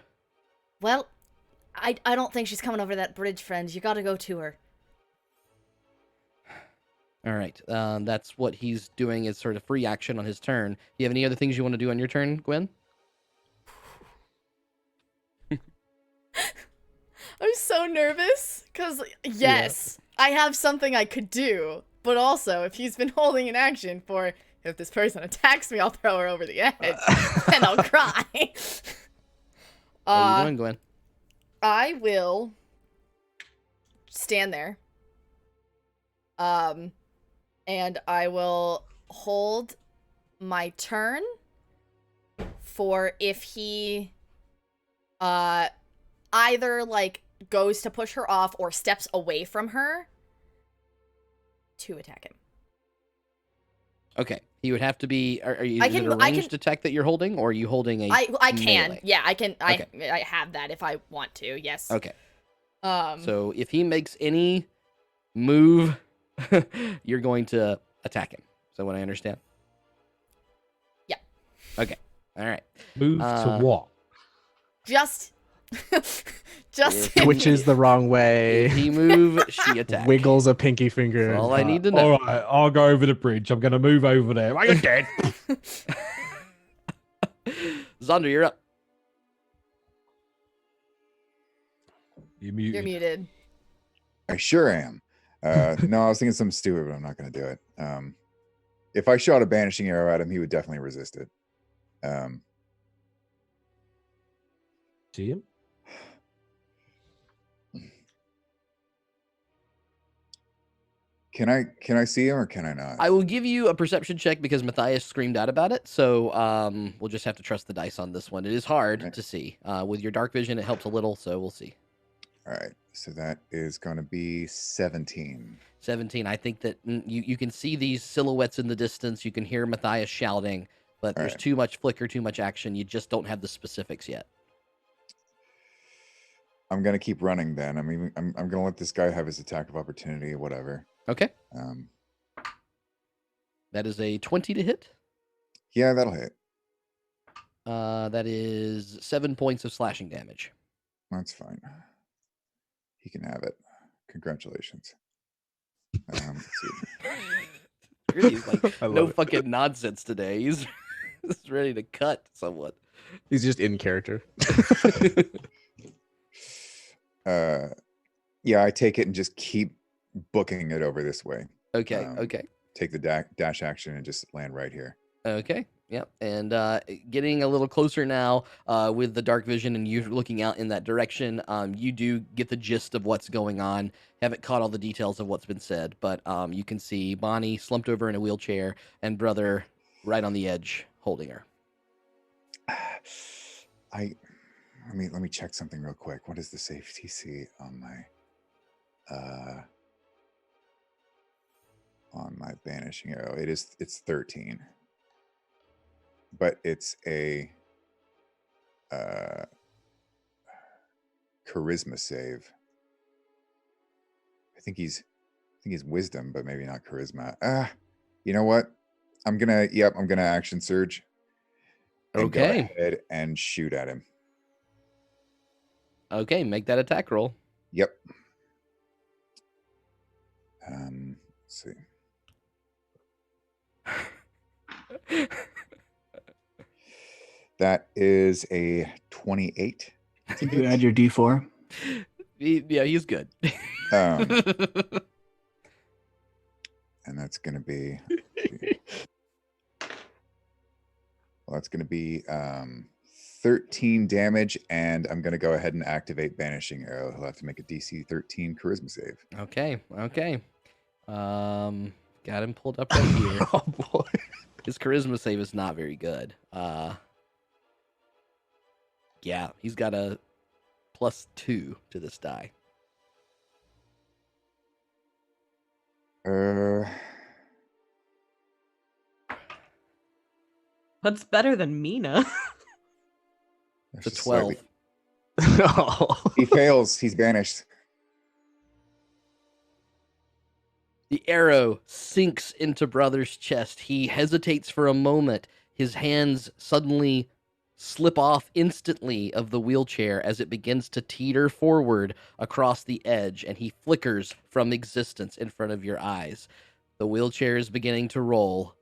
Well, I don't think she's coming over that bridge, friend. You gotta go to her. All right. That's what he's doing as sort of free action on his turn. Do you have any other things you want to do on your turn, Gwen? I'm so nervous, because, yes, I have something I could do, but also, if he's been holding an action for, if this person attacks me, I'll throw her over the edge, and I'll cry. What are you doing, Gwen? I will stand there, and I will hold my turn for if he, either, like, goes to push her off or steps away from her to attack him. Okay. He would have to be. Are you is it a ranged attack that you're holding, or are you holding a? I can. melee? Yeah, I can. Okay. I have that if I want to. Yes. Okay. Um. So if he makes any move, you're going to attack him. Is that what I understand? Yeah. Okay. All right. Move to what? Just. Twitches the wrong way. If he move, she attacks. Wiggles a pinky finger. That's all I need to know. All right, I'll go over the bridge. I'm going to move over there. Are you dead? Zaunder, you're up. You're muted. You're muted. I sure am. No, I was thinking something stupid, but I'm not going to do it. If I shot a banishing arrow at him, he would definitely resist it. See him? Can I see him or can I not? I will give you a perception check because Matthias screamed out about it. So we'll just have to trust the dice on this one. It is hard to see. With your dark vision, it helps a little, so we'll see. All right. So that is going to be 17. 17. I think that you can see these silhouettes in the distance. You can hear Matthias shouting, but there's too much flicker, too much action. You just don't have the specifics yet. I'm going to keep running then. I mean, I'm going to let this guy have his attack of opportunity or whatever. Okay. That is a 20 to hit. Yeah, that'll hit. That is 7 points of slashing damage. That's fine. He can have it. Congratulations. Let's see. Really, like no fucking nonsense today. He's ready to cut somewhat. He's just in character. Yeah, I take it and just keep booking it over this way. Okay. Okay. Take the dash action and just land right here. Okay. Yep. And getting a little closer now with the dark vision and you looking out in that direction, you do get the gist of what's going on. Haven't caught all the details of what's been said, but you can see Bonnie slumped over in a wheelchair and brother right on the edge, holding her. Let me check something real quick. What is the safety C on my banishing arrow? It's 13. But it's a charisma save. I think he's wisdom, but maybe not charisma. You know what? I'm gonna action surge. And go ahead and shoot at him. Okay, make that attack roll. Yep. Let's see. That is a 28. Did you add your D4? Yeah, he's good. And that's going to be... Well, that's going to be 13 damage, and I'm going to go ahead and activate Banishing Arrow. He'll have to make a DC 13 Charisma save. Okay. Got him pulled up right here. Oh, boy. His Charisma save is not very good. Yeah, he's got a +2 to this die. That's better than Meena. It's a 12. He fails. He's banished. The arrow sinks into Brother's chest. He hesitates for a moment. His hands suddenly slip off instantly of the wheelchair as it begins to teeter forward across the edge, and he flickers from existence in front of your eyes. The wheelchair is beginning to roll.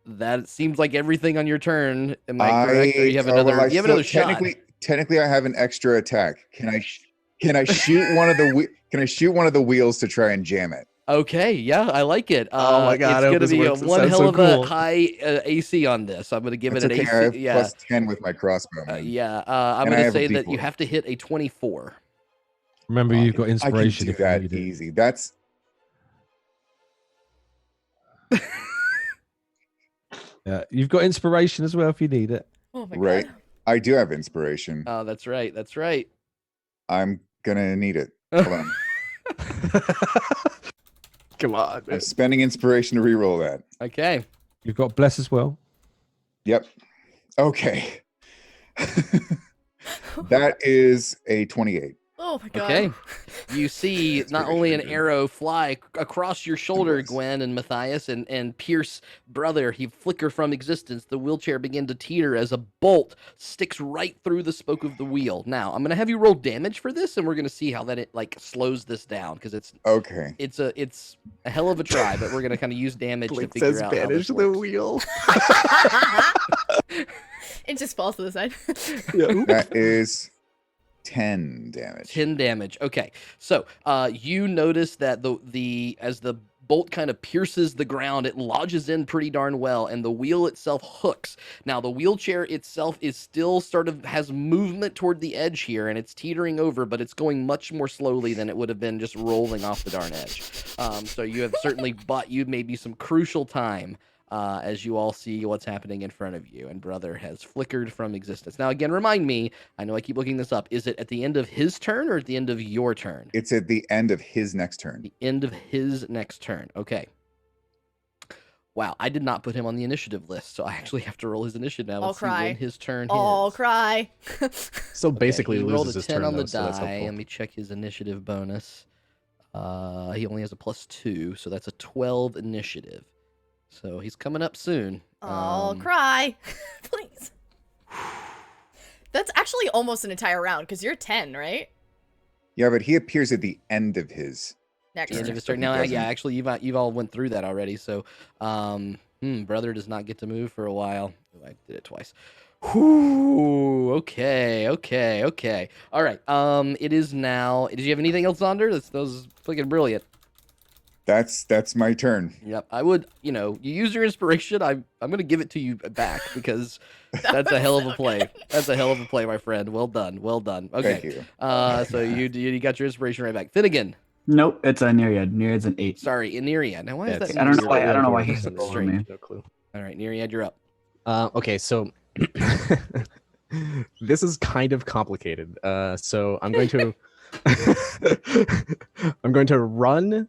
That seems like everything on your turn. Am I correct? Or you have another shot. Technically, I have an extra attack. Can I shoot one of the wheels to try and jam it? Okay, yeah, I like it. Oh my god, it's going to be one hell of a high AC on this. I'm going to give it an AC. I have yeah, +10 with my crossbow. I'm going to say that you have to hit a 24. Remember, you've got inspiration. I can do that easy. That's. Yeah, you've got inspiration as well if you need it. Oh my right. God. I do have inspiration. Oh, that's right. I'm gonna need it. Hold on. Come on, man. I'm spending inspiration to reroll that. Okay. You've got bless as well. Yep. Okay. That is a 28. Oh my God. Okay. You see not only an arrow fly across your shoulder, Gwen and Matthias, and pierce Brother. He flicker from existence. The wheelchair begin to teeter as a bolt sticks right through the spoke of the wheel. Now, I'm going to have you roll damage for this, and we're going to see how that it slows this down, because it's okay. It's a hell of a try, but we're going to kind of use damage Blake to figure says out banish how this the wheel. It just falls to the side. That is 10 damage. 10 damage. Okay. So, you notice that as the bolt kind of pierces the ground, it lodges in pretty darn well, and the wheel itself hooks. Now, the wheelchair itself is still has movement toward the edge here, and it's teetering over, but it's going much more slowly than it would have been just rolling off the darn edge. So you have certainly bought you maybe some crucial time as you all see what's happening in front of you, and Brother has flickered from existence. Now, again, remind me, I know I keep looking this up, is it at the end of his turn or at the end of your turn? It's at the end of his next turn. The end of his next turn. Okay. Wow, I did not put him on the initiative list, so I actually have to roll his initiative now. I'll cry. See when his turn I'll is. cry. So basically, he he rolled loses a his 10 turn on the though, so that's die. helpful. Let me check his initiative bonus. He only has a +2, so that's a 12 initiative. So he's coming up soon. I'll cry. Please. That's actually almost an entire round, because you're 10, right? Yeah, but he appears at the end of his Next the end turn. of his turn. Now, yeah, actually, you've all went through that already. So, Brother does not get to move for a while. Oh, I did it twice. Whew, okay. All right. It is now. Did you have anything else, Zaunder? That was freaking brilliant. That's my turn. Yep. I would, you use your inspiration. I'm going to give it to you back because that's a hell of a play. Good. That's a hell of a play, my friend. Well done. Okay. Thank you. So you got your inspiration right back. Finnegan. Nope, it's a Neriad. Neriad's an 8. Sorry, in Neriad. Now, why is that? I don't know why. I don't know why he's he's strange. No clue. All right, Neriad, you're up. Okay, so this is kind of complicated. So I'm going to run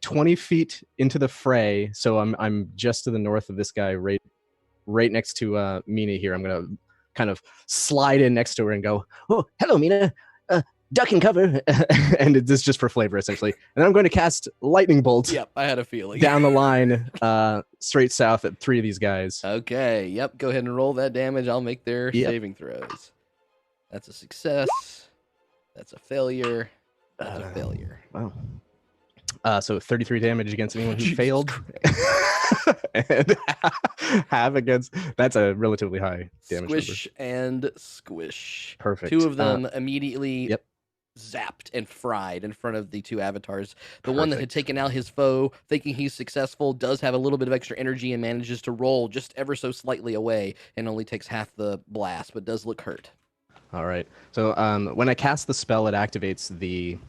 20 feet into the fray. So I'm just to the north of this guy, right next to Meena here. I'm gonna kind of slide in next to her and go, "Oh, hello, Meena. Duck and cover," and it's just for flavor essentially. And then I'm going to cast lightning bolt. Yep, I had a feeling. Down the line, straight south at 3 of these guys. Okay, yep. Go ahead and roll that damage. I'll make their saving throws. That's a success. That's a failure. That's a failure. Wow. So 33 damage against anyone who failed. And half against. That's a relatively high damage. Squish and squish. Perfect. 2 of them immediately zapped and fried in front of the 2 avatars. The one that had taken out his foe, thinking he's successful, does have a little bit of extra energy and manages to roll just ever so slightly away and only takes half the blast, but does look hurt. All right. So when I cast the spell, it activates the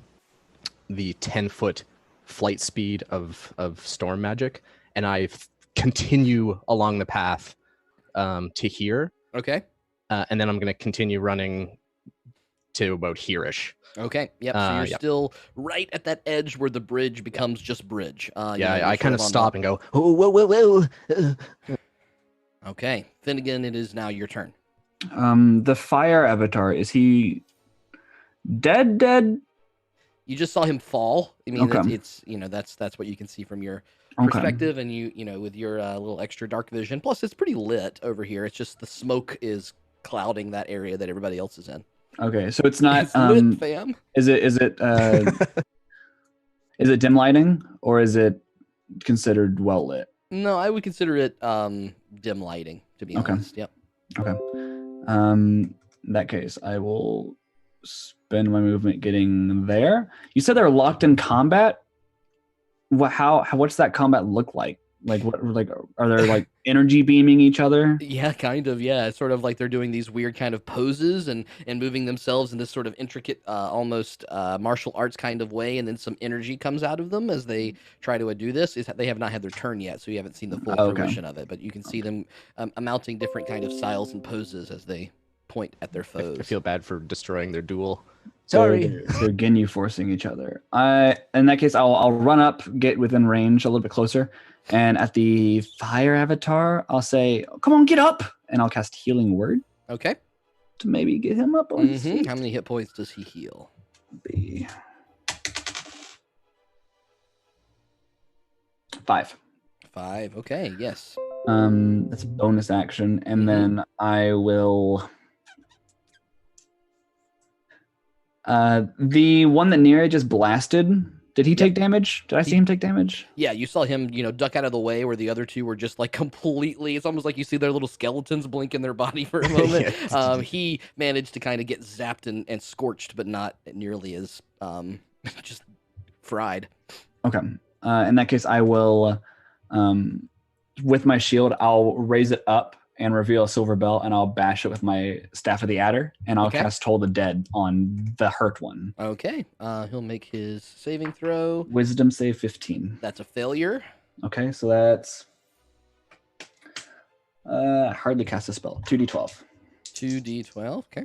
10-foot flight speed of storm magic, and I continue along the path to here. Okay. And then I'm going to continue running to about here-ish. Okay. Yep. So you're still right at that edge where the bridge becomes just bridge. I kind of stop and go, "Oh, whoa, whoa, whoa." Okay. Finnegan, it is now your turn. The fire avatar, is he dead? You just saw him fall. I mean, Okay. it's that's what you can see from your perspective, and you with your little extra dark vision. Plus, it's pretty lit over here. It's just the smoke is clouding that area that everybody else is in. Okay, so it's not It's lit, fam. Is it dim lighting, or is it considered well lit? No, I would consider it dim lighting, to be honest. Yep. Okay. In that case, I will spend my movement getting there. You said they're locked in combat. What's that combat look like? Like what? Like are there like energy beaming each other? Yeah, kind of. Yeah, it's sort of like they're doing these weird kind of poses and moving themselves in this sort of intricate, almost martial arts kind of way, and then some energy comes out of them as they try to do this. They have not had their turn yet, so you haven't seen the full fruition of it. But you can see them mounting different kind of styles and poses as they point at their foes. I feel bad for destroying their duel. Sorry. They're Ginyu forcing each other. In that case, I'll run up, get within range a little bit closer, and at the fire avatar, I'll say, "Come on, get up!" And I'll cast Healing Word. Okay. To maybe get him up on his feet. How many hit points does he heal? Five. 5. Okay. Yes. That's a bonus action, and then I will. The one that Neriad just blasted. Did he take damage? Did I see him take damage? Yeah, you saw him, duck out of the way where the other 2 were just like completely. It's almost like you see their little skeletons blink in their body for a moment. He managed to kind of get zapped and scorched, but not nearly as just fried. Okay. In that case, I will, with my shield, I'll raise it up and reveal a silver bell, and I'll bash it with my Staff of the Adder, and I'll cast Toll the Dead on the hurt one. Okay. He'll make his saving throw. Wisdom save 15. That's a failure. Okay, so that's hardly cast a spell. 2d12. 2d12. Okay.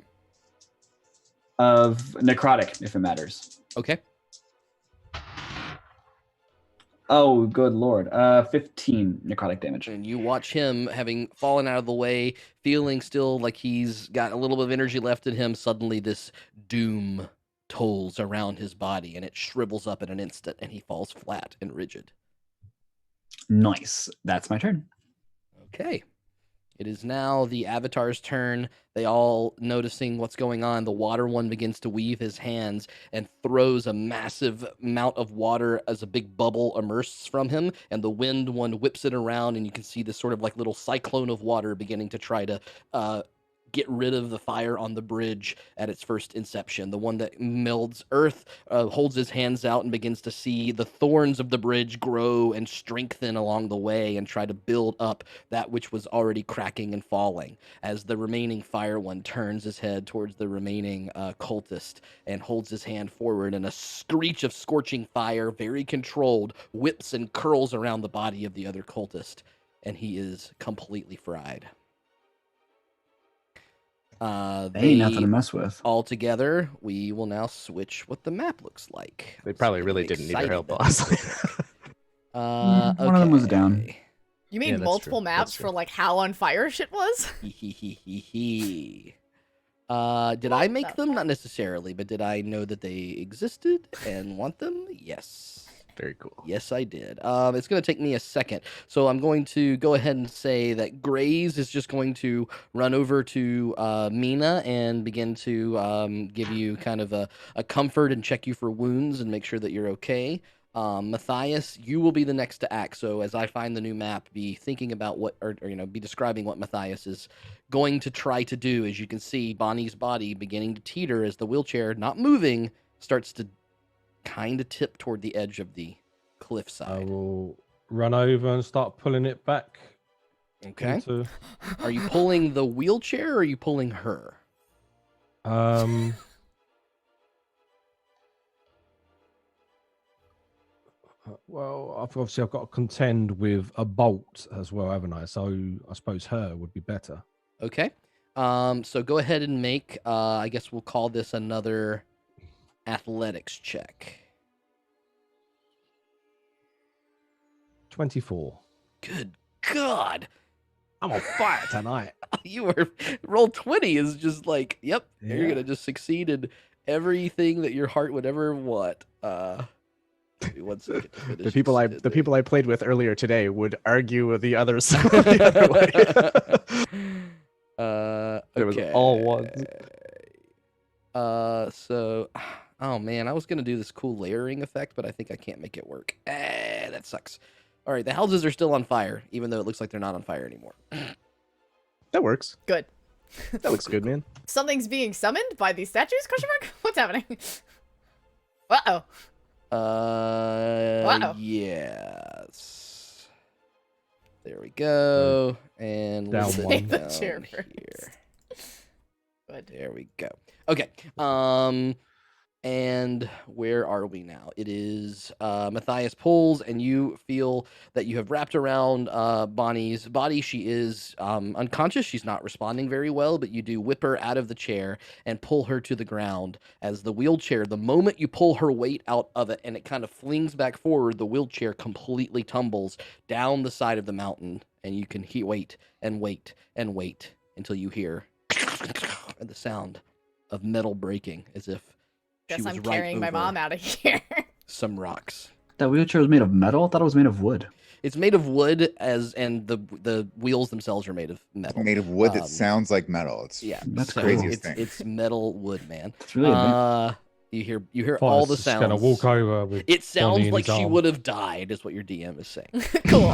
Of necrotic, if it matters. Okay. Oh, good lord. 15 necrotic damage. And you watch him, having fallen out of the way, feeling still like he's got a little bit of energy left in him. Suddenly this doom tolls around his body, and it shrivels up in an instant, and he falls flat and rigid. Nice. That's my turn. Okay. It is now the Avatar's turn. They all noticing what's going on. The water one begins to weave his hands and throws a massive amount of water as a big bubble emerges from him. And the wind one whips it around, and you can see this sort of like little cyclone of water beginning to try to get rid of the fire on the bridge at its first inception. The one that melds earth holds his hands out and begins to see the thorns of the bridge grow and strengthen along the way and try to build up that which was already cracking and falling, as the remaining fire one turns his head towards the remaining cultist and holds his hand forward, and a screech of scorching fire, very controlled, whips and curls around the body of the other cultist, and he is completely fried. Ain't nothing to mess with. All together, we will now switch what the map looks like. They probably really didn't need our help, honestly. One of them was down. You mean multiple maps for like how on fire shit was? Did I make them? Not necessarily, but did I know that they existed and want them? Yes. Very cool. Yes, I did. It's going to take me a second. So I'm going to go ahead and say that Graze is just going to run over to Meena and begin to give you kind of a comfort and check you for wounds and make sure that you're okay. Matthias, you will be the next to act. So as I find the new map, be thinking about what, or be describing what Matthias is going to try to do. As you can see, Bonnie's body beginning to teeter as the wheelchair, not moving, starts to kind of tip toward the edge of the cliffside. I will run over and start pulling it back. Okay. Are you pulling the wheelchair or are you pulling her? Well, I've got to contend with a bolt as well, haven't I? So I suppose her would be better. Okay. So go ahead and make, I guess we'll call this another athletics check. 24. Good God. I'm on fire tonight. You were roll 20 is just like, yep, Yeah. you're gonna just succeed in everything that your heart would ever want. Give me 1 second to finish The people this. the people I played with earlier today would argue with the others the other way. It was all ones. So, oh man, I was gonna do this cool layering effect, but I think I can't make it work. That sucks. All right, the houses are still on fire, even though it looks like they're not on fire anymore. That works. Good. That looks good, man. Something's being summoned by these statues? Question mark? What's happening? Uh-oh. Wow. Yes. There we go. And Down let's one. down Chair here. Good. There we go. Okay. And where are we now? It is Matthias pulls, and you feel that you have wrapped around Bonnie's body. She is unconscious. She's not responding very well, but you do whip her out of the chair and pull her to the ground. As the wheelchair, the moment you pull her weight out of it and it kind of flings back forward, the wheelchair completely tumbles down the side of the mountain, and you can wait and wait and wait until you hear the sound of metal breaking, as if Guess I'm carrying my mom out of here. Some rocks. That wheelchair was made of metal? I thought it was made of wood. It's made of wood, and the wheels themselves are made of metal. It's made of wood that sounds like metal. It's That's craziest cool. thing. It's metal wood, man. It's really you hear all the sounds. Gonna walk over with It sounds Bonnie in like his she arm. would have died, is what your DM is saying. Cool.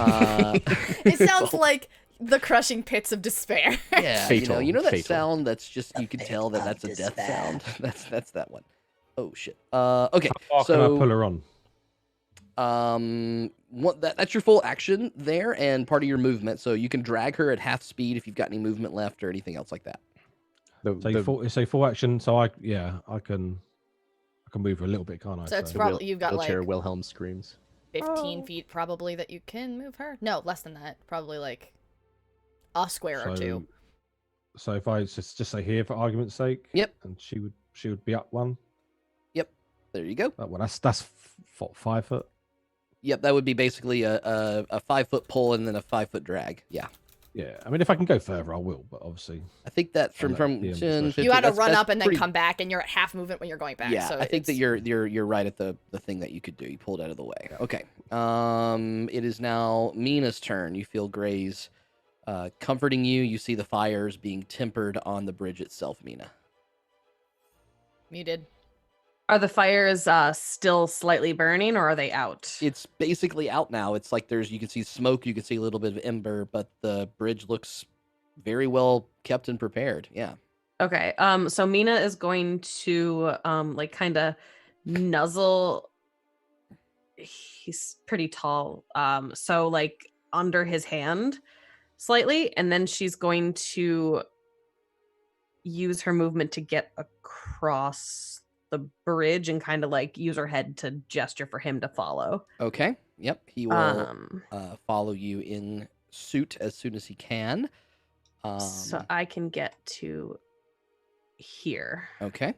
It sounds like the crushing pits of despair. Yeah, Fatal, you know that fatal. sound that's just you can tell that that's a death sound. That's that one. Oh shit. Okay. How far can I pull her on? That's your full action there and part of your movement. So you can drag her at half speed if you've got any movement left or anything else like that. Say full action, so I can move her a little bit, can't I? So it's probably you've got wheelchair like Wilhelm screams. 15 feet probably that you can move her. No, less than that. Probably like a square or two. So if I just say here for argument's sake, Yep. and she would be up one. Yep. There you go. Well, that's 5 foot. Yep, that would be basically a 5 foot pull and then a 5 foot drag. Yeah. Yeah, I mean, if I can go further, I will. But obviously, I think that from Yeah, 10, 15, You had to that's run up and then pretty- come back, and you're at half movement when you're going back. Yeah, so I think that it's- you're right at the thing that you could do. You pulled out of the way. Okay. It is now Meena's turn. You feel Gray's comforting you. You see the fires being tempered on the bridge itself, Meena. muted. Are the fires still slightly burning, or are they out? It's basically out now. It's like you can see smoke, you can see a little bit of ember, but the bridge looks very well kept and prepared. Yeah. Okay. So Meena is going to like kind of nuzzle. He's pretty tall. So like under his hand slightly, and then she's going to use her movement to get across the bridge and kind of like use her head to gesture for him to follow. Okay. Yep. He will follow you in suit as soon as he can. So I can get to here. Okay.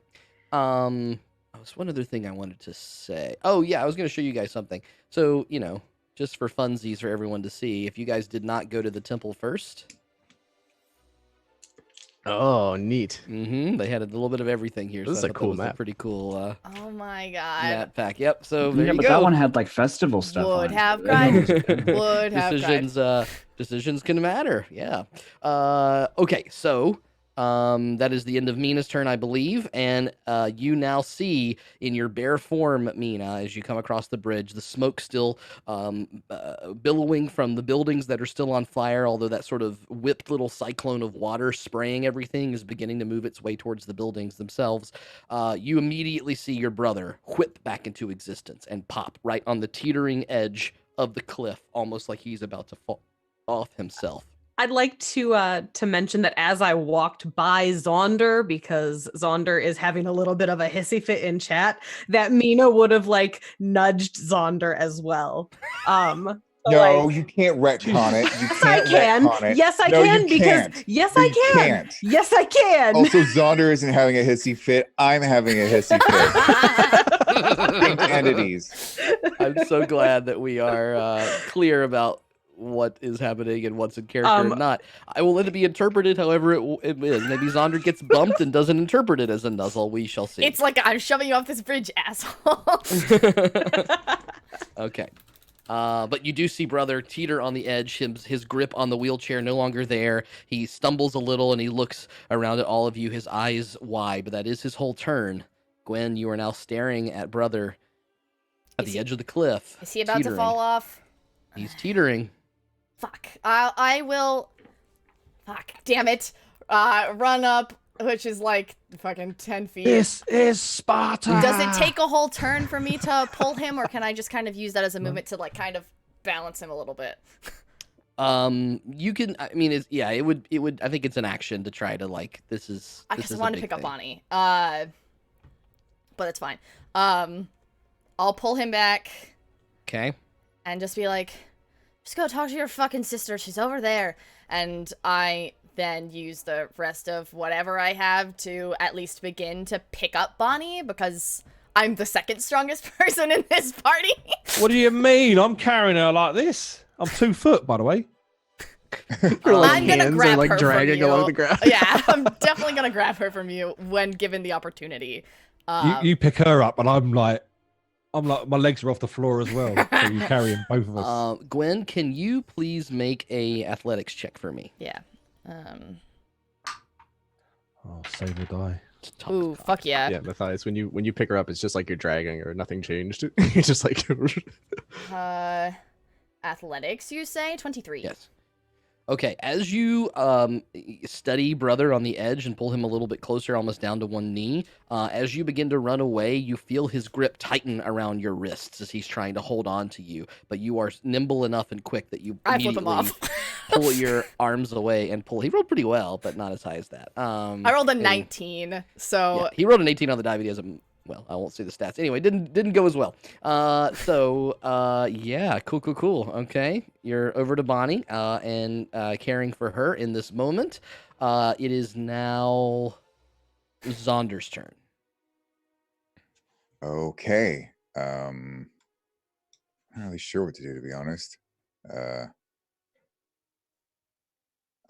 There's one other thing I wanted to say. Oh yeah, I was going to show you guys something. So, you know, just for funsies for everyone to see, if you guys did not go to the temple first. Oh, neat. They had a little bit of everything here. This is a cool map. A pretty cool oh my god. map pack. Yep. So there yeah, you but go. that one had like festival stuff. Would on have it. cried. Would have decisions. cried. Decisions can matter. Yeah. Okay. So. That is the end of Meena's turn, I believe, and you now see in your bare form, Meena, as you come across the bridge, the smoke still billowing from the buildings that are still on fire, although that sort of whipped little cyclone of water spraying everything is beginning to move its way towards the buildings themselves. You immediately see your brother whip back into existence and pop right on the teetering edge of the cliff, almost like he's about to fall off himself. I'd like to mention that as I walked by Zaunder, because Zaunder is having a little bit of a hissy fit in chat, that Meena would have like nudged Zaunder as well. No, like, you can't retcon it. You Yes, I can't can. retcon it. Yes, I No, can you because can't. yes, No, I you can. can't. Yes, I can. Also, Zaunder isn't having a hissy fit. I'm having a hissy fit. Distinct entities. I'm so glad that we are clear about what is happening and what's in character and not. I will let it be interpreted however it is. Maybe Zaunder gets bumped and doesn't interpret it as a nuzzle. We shall see. It's like I'm shoving you off this bridge, asshole. Okay. But you do see brother teeter on the edge, his grip on the wheelchair no longer there. He stumbles a little and he looks around at all of you, his eyes wide, but that is his whole turn. Gwen, you are now staring at brother at the edge of the cliff. Is he about to fall off? He's teetering. Fuck. I will. Fuck. Damn it. Run up, which is like fucking 10 feet. This is Sparta. Does it take a whole turn for me to pull him, or can I just kind of use that as a movement to like kind of balance him a little bit? You can. I mean, it would. I think it's an action to try to like. This is. I just wanted to pick up Bonnie. But it's fine. I'll pull him back. Okay. And just be like, just go talk to your fucking sister. She's over there. And I then use the rest of whatever I have to at least begin to pick up Bonnie, because I'm the second strongest person in this party. What do you mean? I'm carrying her like this. I'm 2 foot, by the way. I'm gonna grab like her dragging from you. along the ground. Yeah, I'm definitely gonna grab her from you when given the opportunity. You pick her up, and I'm like, my legs are off the floor as well. So you carry them, both of us. Gwen, can you please make a athletics check for me? Yeah. Oh, save or die. Ooh, fuck yeah. Yeah, Matthias, when you pick her up, it's just like you're dragging her. Nothing changed. You're just like. Athletics, you say? 23. Yes. Okay, as you study brother on the edge and pull him a little bit closer, almost down to one knee, as you begin to run away, you feel his grip tighten around your wrists as he's trying to hold on to you. But you are nimble enough and quick that you immediately pull your arms away and pull. He rolled pretty well, but not as high as that. I rolled a 19, so... Yeah, he rolled an 18 on the die, but he has well, I won't say the stats. Anyway, didn't go as well. Yeah, cool. Okay, you're over to Bonnie, and caring for her in this moment. It is now Zaunder's turn. Okay. I'm not really sure what to do, to be honest. I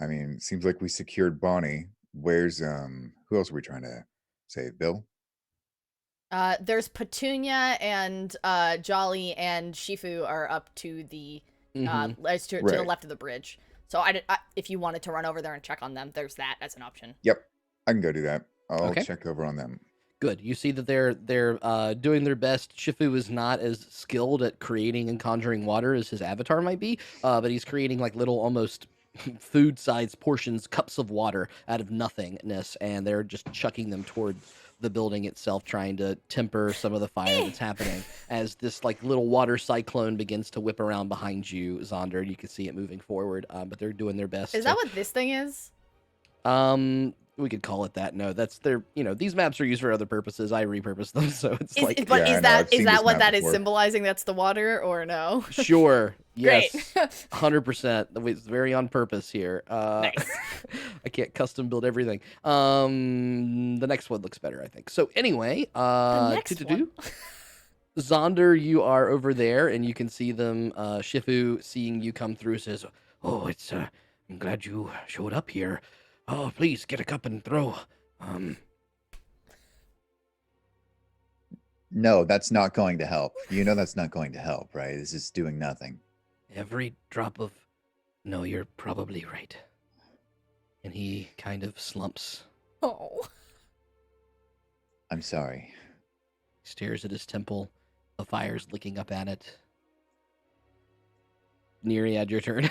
mean, it seems like we secured Bonnie. Where's who else are we trying to save? Bill? There's Petunia and Jolly and Shifu are up to the to the left of the bridge. So if you wanted to run over there and check on them, there's that as an option. Yep, I can go do that. I'll check over on them. Good. You see that they're doing their best. Shifu is not as skilled at creating and conjuring water as his avatar might be, but he's creating like little almost food-sized portions, cups of water out of nothingness, and they're just chucking them toward the building itself, trying to temper some of the fire that's happening. As this like little water cyclone begins to whip around behind you, Zaunder, you can see it moving forward, but they're doing their best. Is that what this thing is? We could call it that. No, that's their. These maps are used for other purposes. I repurpose them, so it's Is that what that is symbolizing? That's the water, or no? Sure. Yes. Great. 100%. It's very on purpose here. Nice. I can't custom build everything. The next one looks better, I think. So anyway, Zaunder, you are over there, and you can see them. Shifu, seeing you come through, says, "Oh, I'm glad you showed up here. Oh, please get a cup and throw." No, that's not going to help. That's not going to help, right? This is doing nothing. Every drop of... No, you're probably right. And he kind of slumps. Oh. I'm sorry. He stares at his temple. The fire's licking up at it. Neriad, your turn.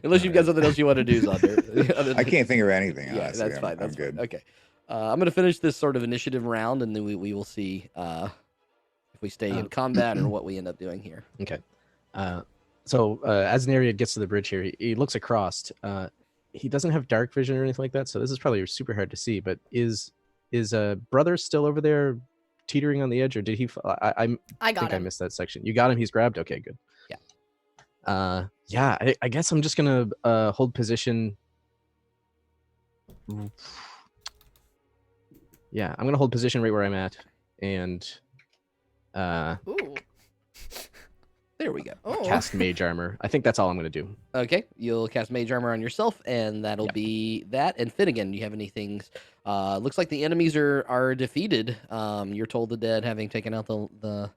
Unless you've got something else you want to do, Zaunder. I can't think of anything, honestly. Yeah, that's fine. That's good. Fine. Okay. I'm going to finish this sort of initiative round, and then we will see if we stay in combat or what we end up doing here. Okay. So as Neriad gets to the bridge here, he looks across. He doesn't have dark vision or anything like that, so this is probably super hard to see. But is brother still over there, teetering on the edge, or did he? I think him. I missed that section. You got him. He's grabbed. Okay, good. Yeah. I guess I'm just gonna hold position. Yeah, I'm gonna hold position right where I'm at, and Ooh. There we go. Cast mage armor. I think that's all I'm gonna do. Okay, you'll cast mage armor on yourself, and that'll be that. And Finnegan, do you have any things? Looks like the enemies are defeated. You're told the dead, having taken out the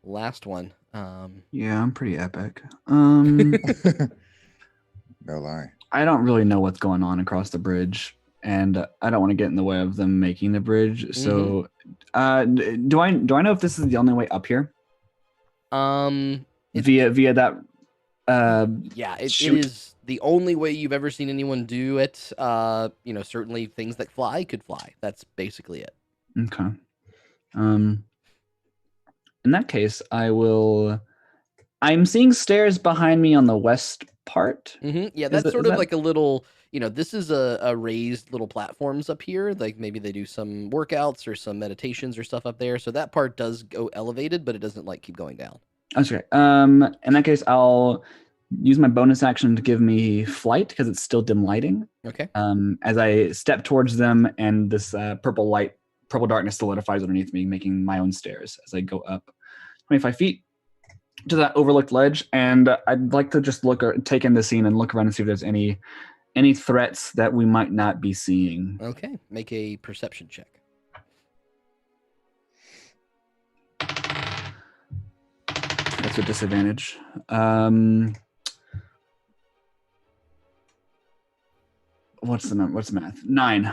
last one. Yeah, I'm pretty epic. No lie. I don't really know what's going on across the bridge, and I don't want to get in the way of them making the bridge. So, do I know if this is the only way up here? Via that. Yeah, it is the only way you've ever seen anyone do it. Certainly things that fly could fly. That's basically it. Okay. In that case, I'm seeing stairs behind me on the west part. Mm-hmm. Yeah, that's sort of like a little, this is a raised little platforms up here. Like maybe they do some workouts or some meditations or stuff up there. So that part does go elevated, but it doesn't keep going down. That's okay. In that case, I'll use my bonus action to give me flight because it's still dim lighting. Okay. As I step towards them, and this purple darkness solidifies underneath me, making my own stairs as I go up 25 feet to that overlooked ledge. And I'd like to just take in the scene and look around and see if there's any threats that we might not be seeing. Okay. Make a perception check. That's a disadvantage. What's the number? What's the math? 9.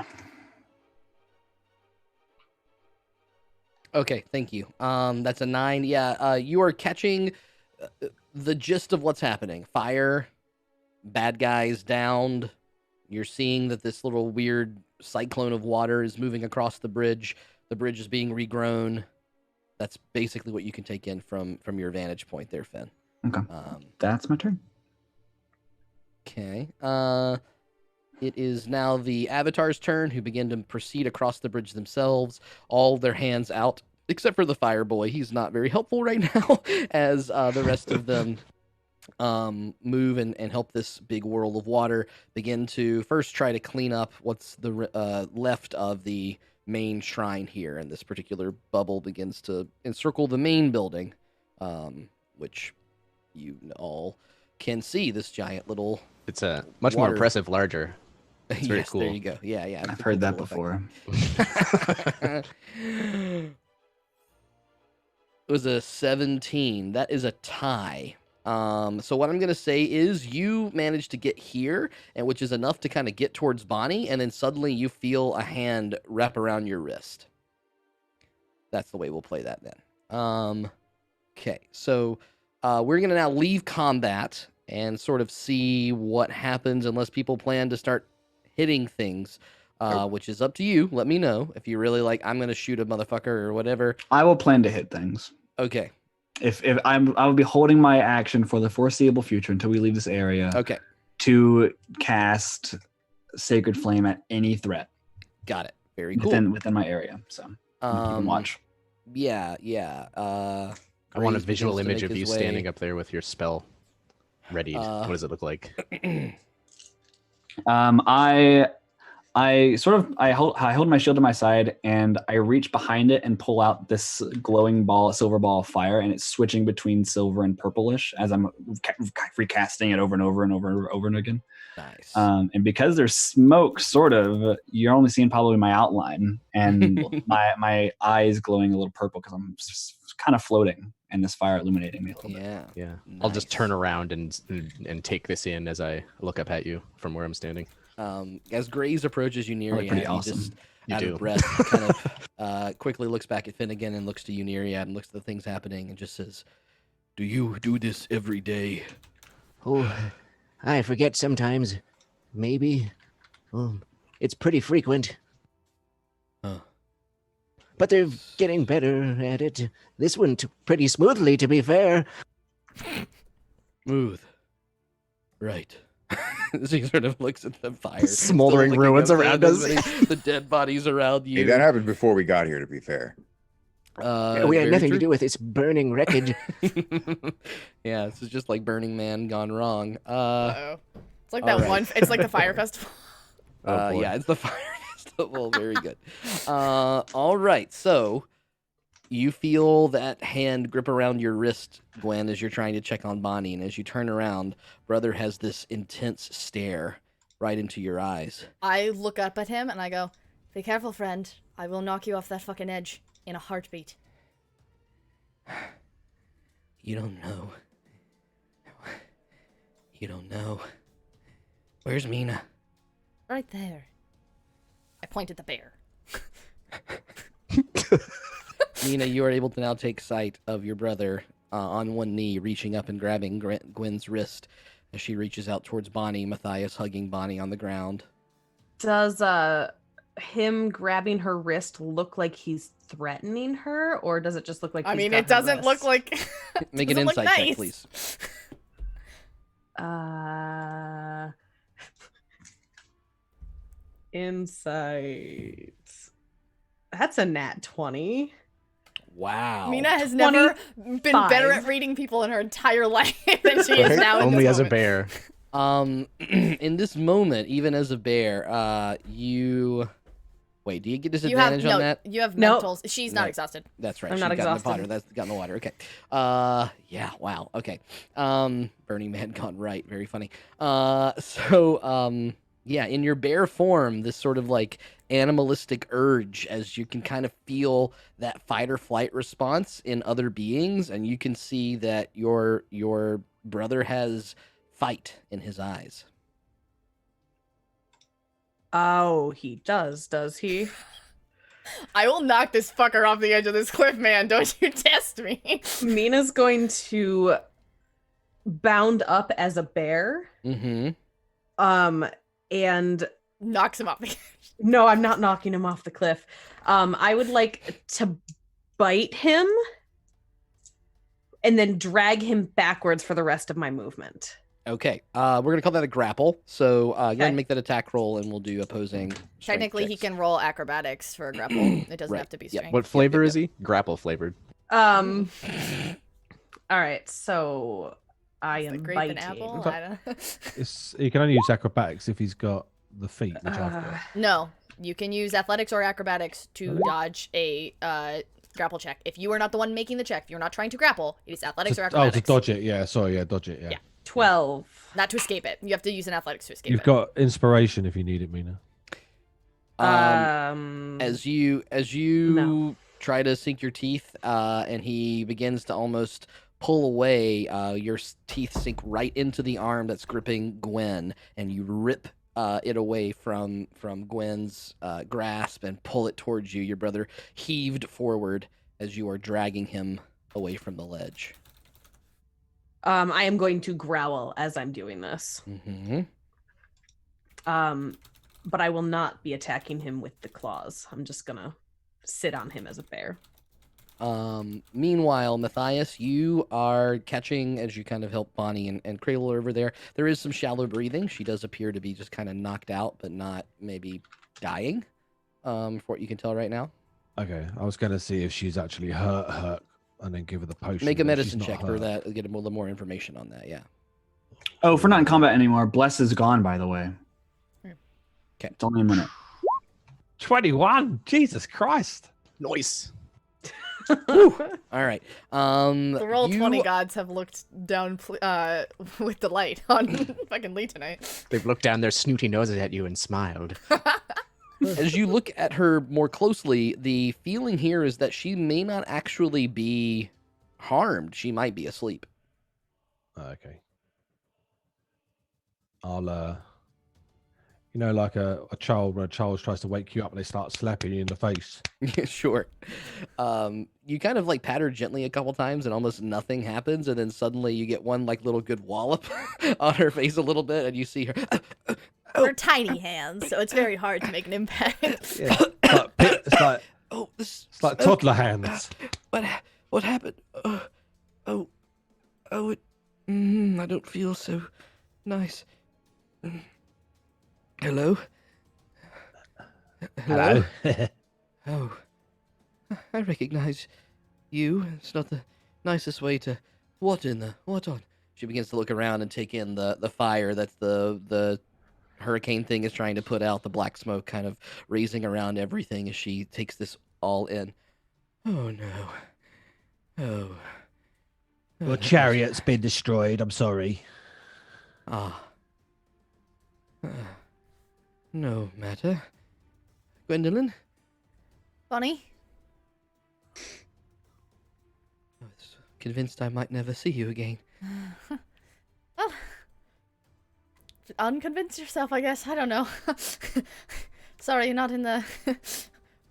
Okay, thank you. That's a 9. Yeah, you are catching the gist of what's happening. Fire, bad guys downed. You're seeing that this little weird cyclone of water is moving across the bridge. The bridge is being regrown. That's basically what you can take in from your vantage point there, Finn. Okay. That's my turn. Okay. It is now the Avatar's turn, who begin to proceed across the bridge themselves, all their hands out, except for the Fire Boy. He's not very helpful right now, as the rest of them move and help this big whirl of water begin to first try to clean up what's the left of the main shrine here. And this particular bubble begins to encircle the main building, which you all can see, this giant little... It's a much more impressive, larger. It's very cool. There you go. Yeah. I've heard that before. It was a 17. That is a tie. So what I'm going to say is you managed to get here, and which is enough to kind of get towards Bonnie, and then suddenly you feel a hand wrap around your wrist. That's the way we'll play that then. Okay, so we're going to now leave combat, and sort of see what happens unless people plan to start hitting things, which is up to you. Let me know if you really like, I'm going to shoot a motherfucker or whatever. I will plan to hit things. Okay. If I will be holding my action for the foreseeable future until we leave this area. Okay. To cast Sacred Flame at any threat. Got it. Very cool. Within my area. So you can watch. Yeah. I want a visual image of you standing up there with your spell readied. What does it look like? I hold my shield to my side and I reach behind it and pull out this glowing silver ball of fire, and it's switching between silver and purplish as I'm recasting it over and over and over and again. Nice. And because there's smoke, sort of, you're only seeing probably my outline and my eyes glowing a little purple because I'm just kind of floating and this fire illuminating me a little bit. Yeah. Nice. I'll just turn around and take this in as I look up at you from where I'm standing. As Graze approaches you, Neriad, pretty awesome. He just, You out do. of breath, kind of quickly looks back at Finnegan and looks to you, Neriad, and looks at the things happening and just says, "Do you do this every day?" Oh, I forget sometimes. Maybe. It's pretty frequent. Huh. But they're getting better at it. This went pretty smoothly, to be fair. Smooth. Right. She sort of looks at the fire. Smoldering ruins around us. The dead bodies around you. Hey, that happened before we got here, to be fair. We had nothing to do with its burning wreckage. Yeah, this is just like Burning Man gone wrong. It's like that one. It's like the fire festival. Yeah, it's the fire festival. Very good. All right, so you feel that hand grip around your wrist, Gwen, as you're trying to check on Bonnie, and as you turn around, brother has this intense stare right into your eyes. I look up at him and I go, "Be careful, friend. I will knock you off that fucking edge in a heartbeat." You don't know. You don't know. Where's Meena? Right there. I point at the bear. Meena, you are able to now take sight of your brother on one knee, reaching up and grabbing Gwen's wrist as she reaches out towards Bonnie, Matthias hugging Bonnie on the ground. Does him grabbing her wrist look like he's threatening her, or does it just look like I he's mean, got it her doesn't wrist? look like... Make an insight check, please. Insight. That's a nat 20. Wow. Meena has never been better at reading people in her entire life than she is now. Only as a moment. bear. In this moment, even as a bear, you... Wait, do you get disadvantage on that? You have Nope. mentals. She's not exhausted. That's right. I'm She's not got in the exhausted. water. That's got in the water. Okay. Yeah. Wow. Okay. Burning Man gone right. Very funny. Yeah, in your bear form, this sort of like animalistic urge, as you can kind of feel that fight or flight response in other beings, and you can see that your brother has fight in his eyes. Oh, he does he? I will knock this fucker off the edge of this cliff, man. Don't you test me. Mina's going to bound up as a bear. Mm-hmm. And knocks him off the edge. No, I'm not knocking him off the cliff. I would like to bite him and then drag him backwards for the rest of my movement. Okay. We're gonna call that a grapple. So go ahead Okay. and make that attack roll, and we'll do opposing. strength Technically, he checks. can roll acrobatics for a grapple. It doesn't Right. have to be Yep. strength. What flavor is he? Grapple flavored. All right, so I It's am like grape biting. and apple. I don't know. He can only use acrobatics if he's got the feet, which I've got. No, you can use athletics or acrobatics to dodge a grapple check. If you are not the one making the check, if you're not trying to grapple, it is athletics or Oh, acrobatics. to dodge it. Yeah, sorry. Yeah, dodge it. Yeah. 12. Not to escape it. You have to use an athletics to escape You've it. got inspiration if you need it, Meena. As you No. try to sink your teeth, and he begins to almost pull away, your teeth sink right into the arm that's gripping Gwen, and you rip it away from Gwen's grasp and pull it towards you. Your brother heaved forward as you are dragging him away from the ledge. I am going to growl as I'm doing this. Mm-hmm. But I will not be attacking him with the claws. I'm just gonna sit on him as a bear. Meanwhile, Matthias, you are catching, as you kind of help Bonnie and Cradle over there, there is some shallow breathing. She does appear to be just kind of knocked out, but not maybe dying, for what you can tell right now. Okay, I was going to see if she's actually hurt, and then give her the potion. Make a but she's medicine not check for hurt. that, get a little more information on that, yeah. Oh, if we're not in combat anymore, Bless is gone, by the way. Okay. It's only a minute. 21. Jesus Christ. Nice. All right. The roll you- 20 gods have looked down with delight on fucking Lee tonight. They've looked down their snooty noses at you and smiled. As you look at her more closely, the feeling here is that she may not actually be harmed. She might be asleep. Okay. I'll, like a child, when a child tries to wake you up and they start slapping you in the face. Yeah, sure. You kind of like pat her gently a couple times and almost nothing happens. And then suddenly you get one like little good wallop on her face a little bit. And you see her. They're tiny hands, so it's very hard to make an impact. Yeah. It's like This. it's like toddler hands. What happened? I don't feel so nice. Hello? Hello. Oh, I recognize you. It's not the nicest way to... What on? She begins to look around and take in the fire that's the hurricane thing is trying to put out, the black smoke kind of raising around everything as she takes this all in. Oh, no. Oh. Your chariot's been destroyed. I'm sorry. No matter. Gwendolyn? Bonnie? I was convinced I might never see you again. Well, unconvince yourself, I guess. I don't know. Sorry, you're not in the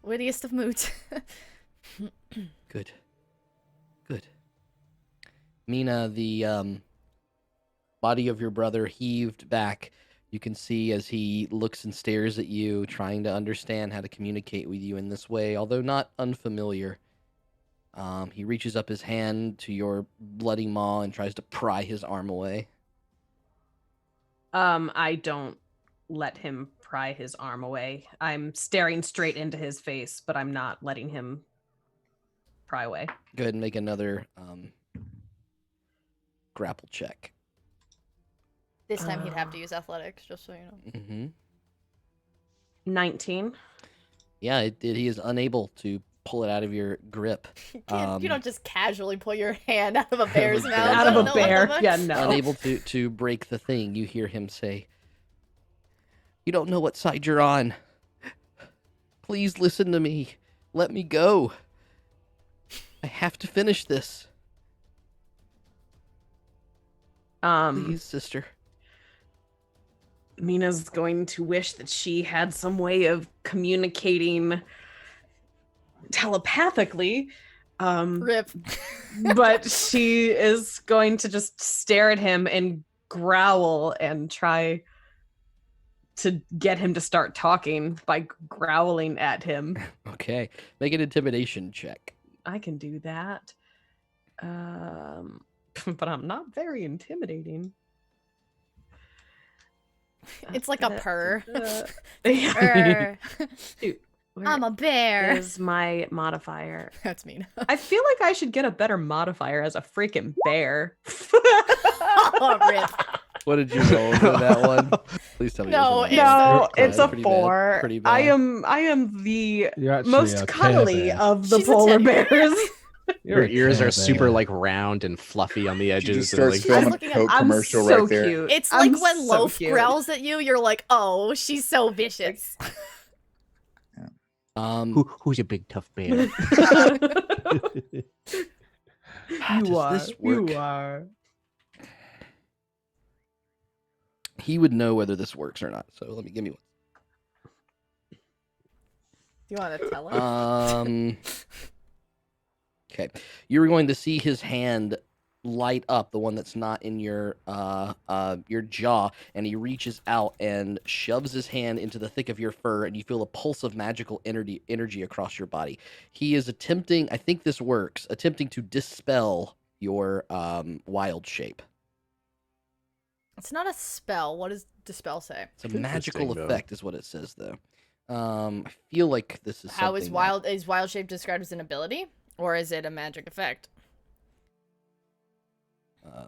wittiest of moods. Good. Meena, the body of your brother heaved back. You can see as he looks and stares at you, trying to understand how to communicate with you in this way, although not unfamiliar. He reaches up his hand to your bloody maw and tries to pry his arm away. I don't let him pry his arm away. I'm staring straight into his face, but I'm not letting him pry away. Go ahead and make another grapple check. This time he'd have to use athletics, just so you know. Mm-hmm. 19. Yeah, he is unable to pull it out of your grip. You don't just casually pull your hand out of a bear's mouth. Out of a bear. Yeah, no. Unable to break the thing. You hear him say, "You don't know what side you're on. Please listen to me. Let me go. I have to finish this. Please, sister." Mina's going to wish that she had some way of communicating telepathically. Rip. But she is going to just stare at him and growl and try to get him to start talking by growling at him. Okay. Make an intimidation check. I can do that. But I'm not very intimidating. It's like a purr. Yeah. Shoot, I'm a bear. Is my modifier. That's mean. I feel like I should get a better modifier as a freaking bear. Oh, rip. What did you roll for that one? Please tell me. No, It's a pretty 4. Bad. Pretty bad. I am the You're actually most a cuddly Care Bear. of the She's a polar teddy bear. bears. Your ears Care are super Bear. like round and fluffy on the She edges. just And, starts like, filming looking a at- Coke I'm commercial so right there. cute. It's I'm like when so Loaf cute. growls at you, you're like, oh, she's so vicious. Who's your big tough bear? Does this work? You are. He would know whether this works or not. So give me one. Do you want to tell her? Okay. You were going to see his hand light up, the one that's not in your jaw, and he reaches out and shoves his hand into the thick of your fur, and you feel a pulse of magical energy across your body. He is attempting, I think this works, attempting to dispel your wild shape. It's not a spell. What does dispel say? It's a magical effect is what it says, though. I feel like this is how is wild shape described as an ability, or is it a magic effect?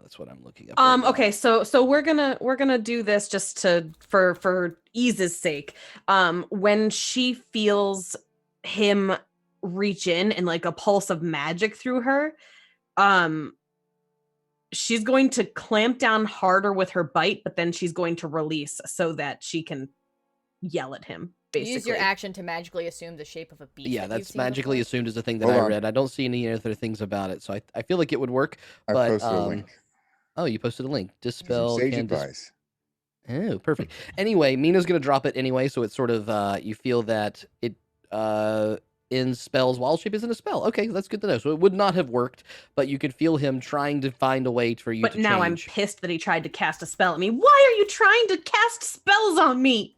That's what I'm looking up. Right okay, so we're gonna do this just for ease's sake. When she feels him reach in and like a pulse of magic through her, she's going to clamp down harder with her bite, but then she's going to release so that she can yell at him. Basically. Use your action to magically assume the shape of a beast. Yeah, that's magically assumed as a thing that I read. I don't see any other things about it, so I feel like it would work. I posted a link. Oh, you posted a link. Dispel. Sage advice. Oh, perfect. Anyway, Meena's going to drop it anyway, so it's sort of, you feel that it in spells, wild shape isn't a spell. Okay, that's good to know. So it would not have worked, but you could feel him trying to find a way for you to change. But now I'm pissed that he tried to cast a spell at me. Why are you trying to cast spells on me?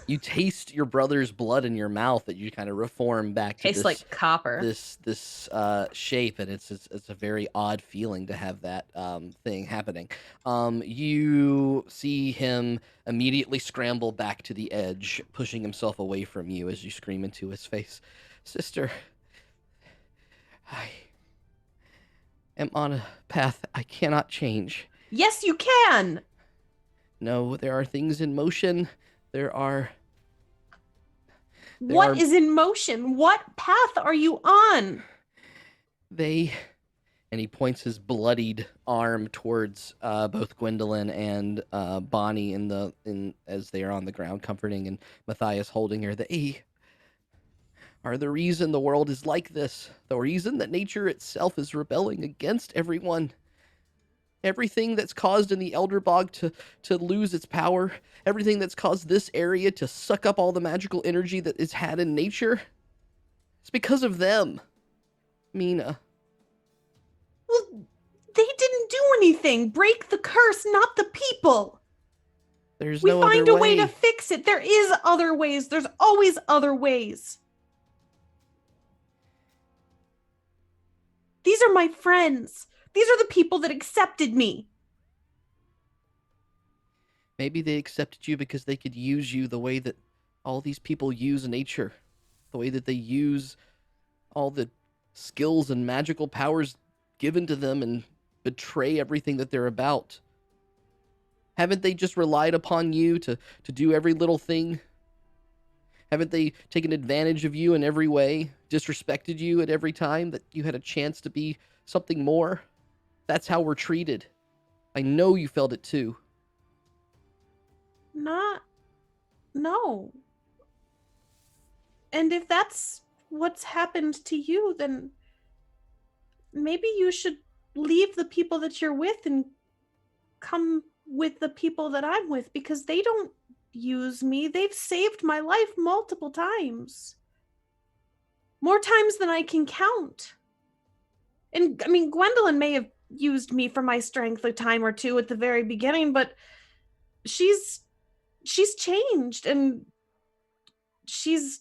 You taste your brother's blood in your mouth that you kind of reform back to tastes like copper. This shape, and it's a very odd feeling to have that thing happening. You see him immediately scramble back to the edge, pushing himself away from you as you scream into his face, "Sister, I am on a path I cannot change." Yes, you can. No, there are things in motion. What is in motion? What path are you on? And he points his bloodied arm towards both Gwendolyn and Bonnie as they are on the ground comforting, and Matthias holding her. They are the reason the world is like this. The reason that nature itself is rebelling against everyone. Everything that's caused in the Elder Bog to lose its power, everything that's caused this area to suck up all the magical energy that is had in nature, it's because of them, Meena. Well, they didn't do anything. Break the curse, not the people. We find a way to fix it. There is other ways. There's always other ways. These are my friends. These are the people that accepted me. Maybe they accepted you because they could use you the way that all these people use nature. The way that they use all the skills and magical powers given to them and betray everything that they're about. Haven't they just relied upon you to do every little thing? Haven't they taken advantage of you in every way, disrespected you at every time that you had a chance to be something more? That's how we're treated. I know you felt it too. No. And if that's what's happened to you, then maybe you should leave the people that you're with and come with the people that I'm with, because they don't use me. They've saved my life multiple times. More times than I can count. And I mean, Gwendolyn may have used me for my strength a time or two at the very beginning, but she's changed, and she's,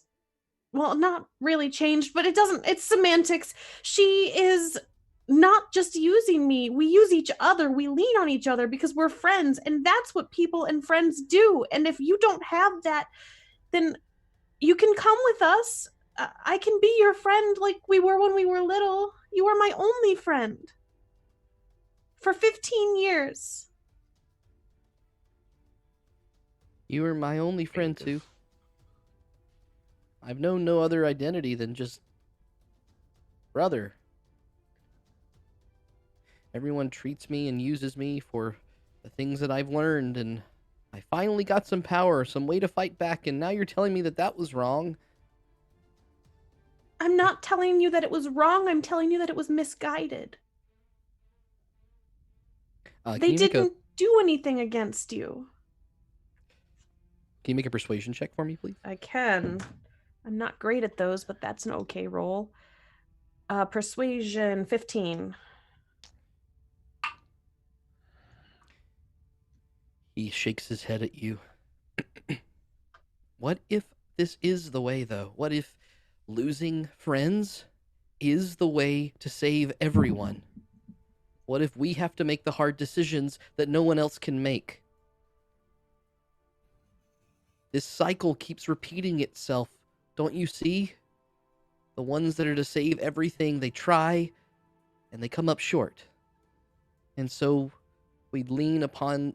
well, not really changed, but it's semantics. She is not just using me. We use each other. We lean on each other because we're friends, and that's what people and friends do. And if you don't have that, then you can come with us. I can be your friend like we were when we were little. You were my only friend for 15 years. You were my only friend, too. I've known no other identity than just brother. Everyone treats me and uses me for the things that I've learned, and I finally got some power, some way to fight back, and now you're telling me that that was wrong? I'm not telling you that it was wrong. I'm telling you that it was misguided. They didn't do anything against you. Can you make a persuasion check for me, please? I can. I'm not great at those, but that's an okay roll. Persuasion, 15. He shakes his head at you. What if this is the way, though? What if losing friends is the way to save everyone? What if we have to make the hard decisions that no one else can make? This cycle keeps repeating itself. Don't you see? The ones that are to save everything, they try, and they come up short. And so we lean upon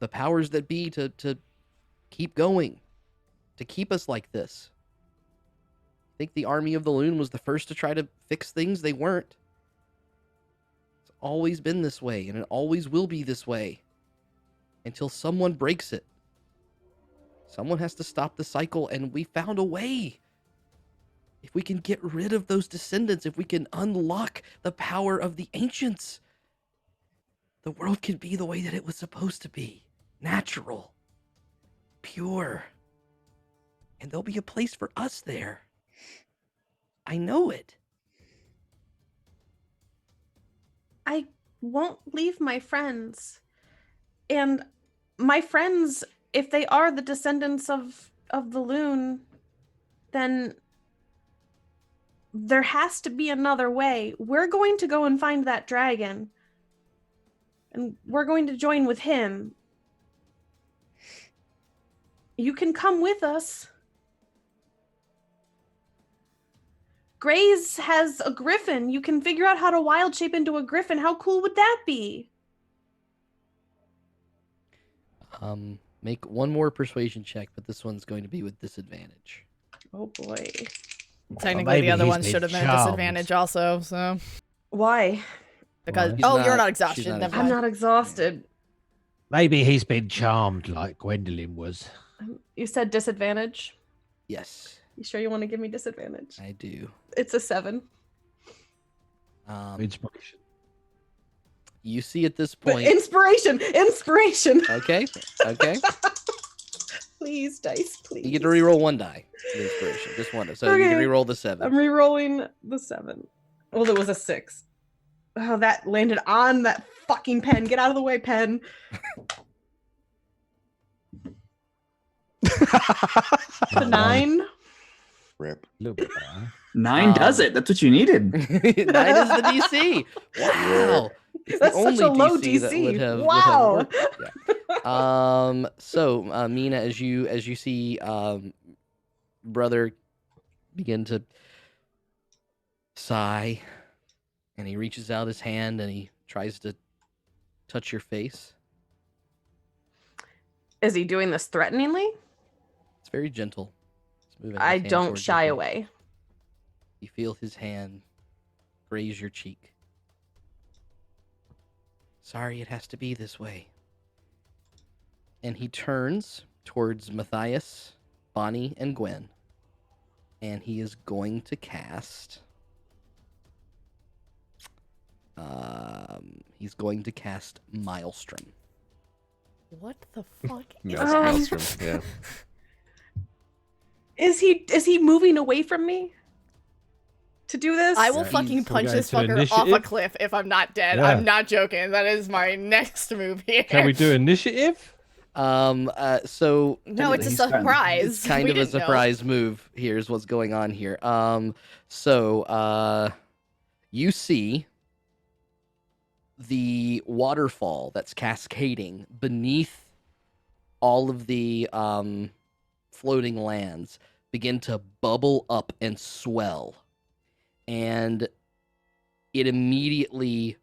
the powers that be to keep going, to keep us like this. I think the Army of the Loon was the first to try to fix things. They weren't. It's always been this way, and it always will be this way until someone breaks it. Someone has to stop the cycle, and we found a way. If we can get rid of those descendants, if we can unlock the power of the ancients, the world can be the way that it was supposed to be. Natural. Pure. And there'll be a place for us there. I know it. I won't leave my friends. And my friends, if they are the descendants of the loon, then there has to be another way. We're going to go and find that dragon. And we're going to join with him. You can come with us. Grays has a griffin. You can figure out how to wild shape into a griffin. How cool would that be? Make one more persuasion check, but this one's going to be with disadvantage. Oh boy. Technically, the other one should have been a disadvantage also, so. Why? Because, Why? you're not exhausted. Never I'm mind. not exhausted. Maybe he's been charmed like Gwendolyn was. You said disadvantage? Yes, You sure you want to give me disadvantage? I do. It's a 7. Inspiration. You see at this But point. inspiration! Okay. Please, dice, please. You get to reroll one die. The inspiration, just one. So you can Okay. reroll the 7. I'm re-rolling the 7. Well, it was a 6. Oh, that landed on that fucking pen. Get out of the way, pen. The 9. Rip. A little bit better. 9 does it. That's what you needed. 9 is the DC. Wow. It's That's the such only a low DC that DC. would have Wow. worked. Yeah. So Meena, as you see brother begin to sigh, and he reaches out his hand and he tries to touch your face. Is he doing this threateningly? It's very gentle. It's moving his I hand don't towards shy your face. away. You feel his hand graze your cheek. Sorry, it has to be this way. And he turns towards Matthias, Bonnie, and Gwen. And he is going to cast... he's going to cast Maelstrom. What the fuck? Maelstrom, yeah. Is he moving away from me to do this? I will Yeah. fucking Can we punch go this into fucker off a initiative? cliff if I'm not dead. Yeah. I'm not joking. That is my next move here. Can we do initiative? So No, it's a He's surprise. it's kind We of a didn't know. surprise move. Here's what's going on here. You see the waterfall that's cascading beneath all of the floating lands begin to bubble up and swell, and it immediately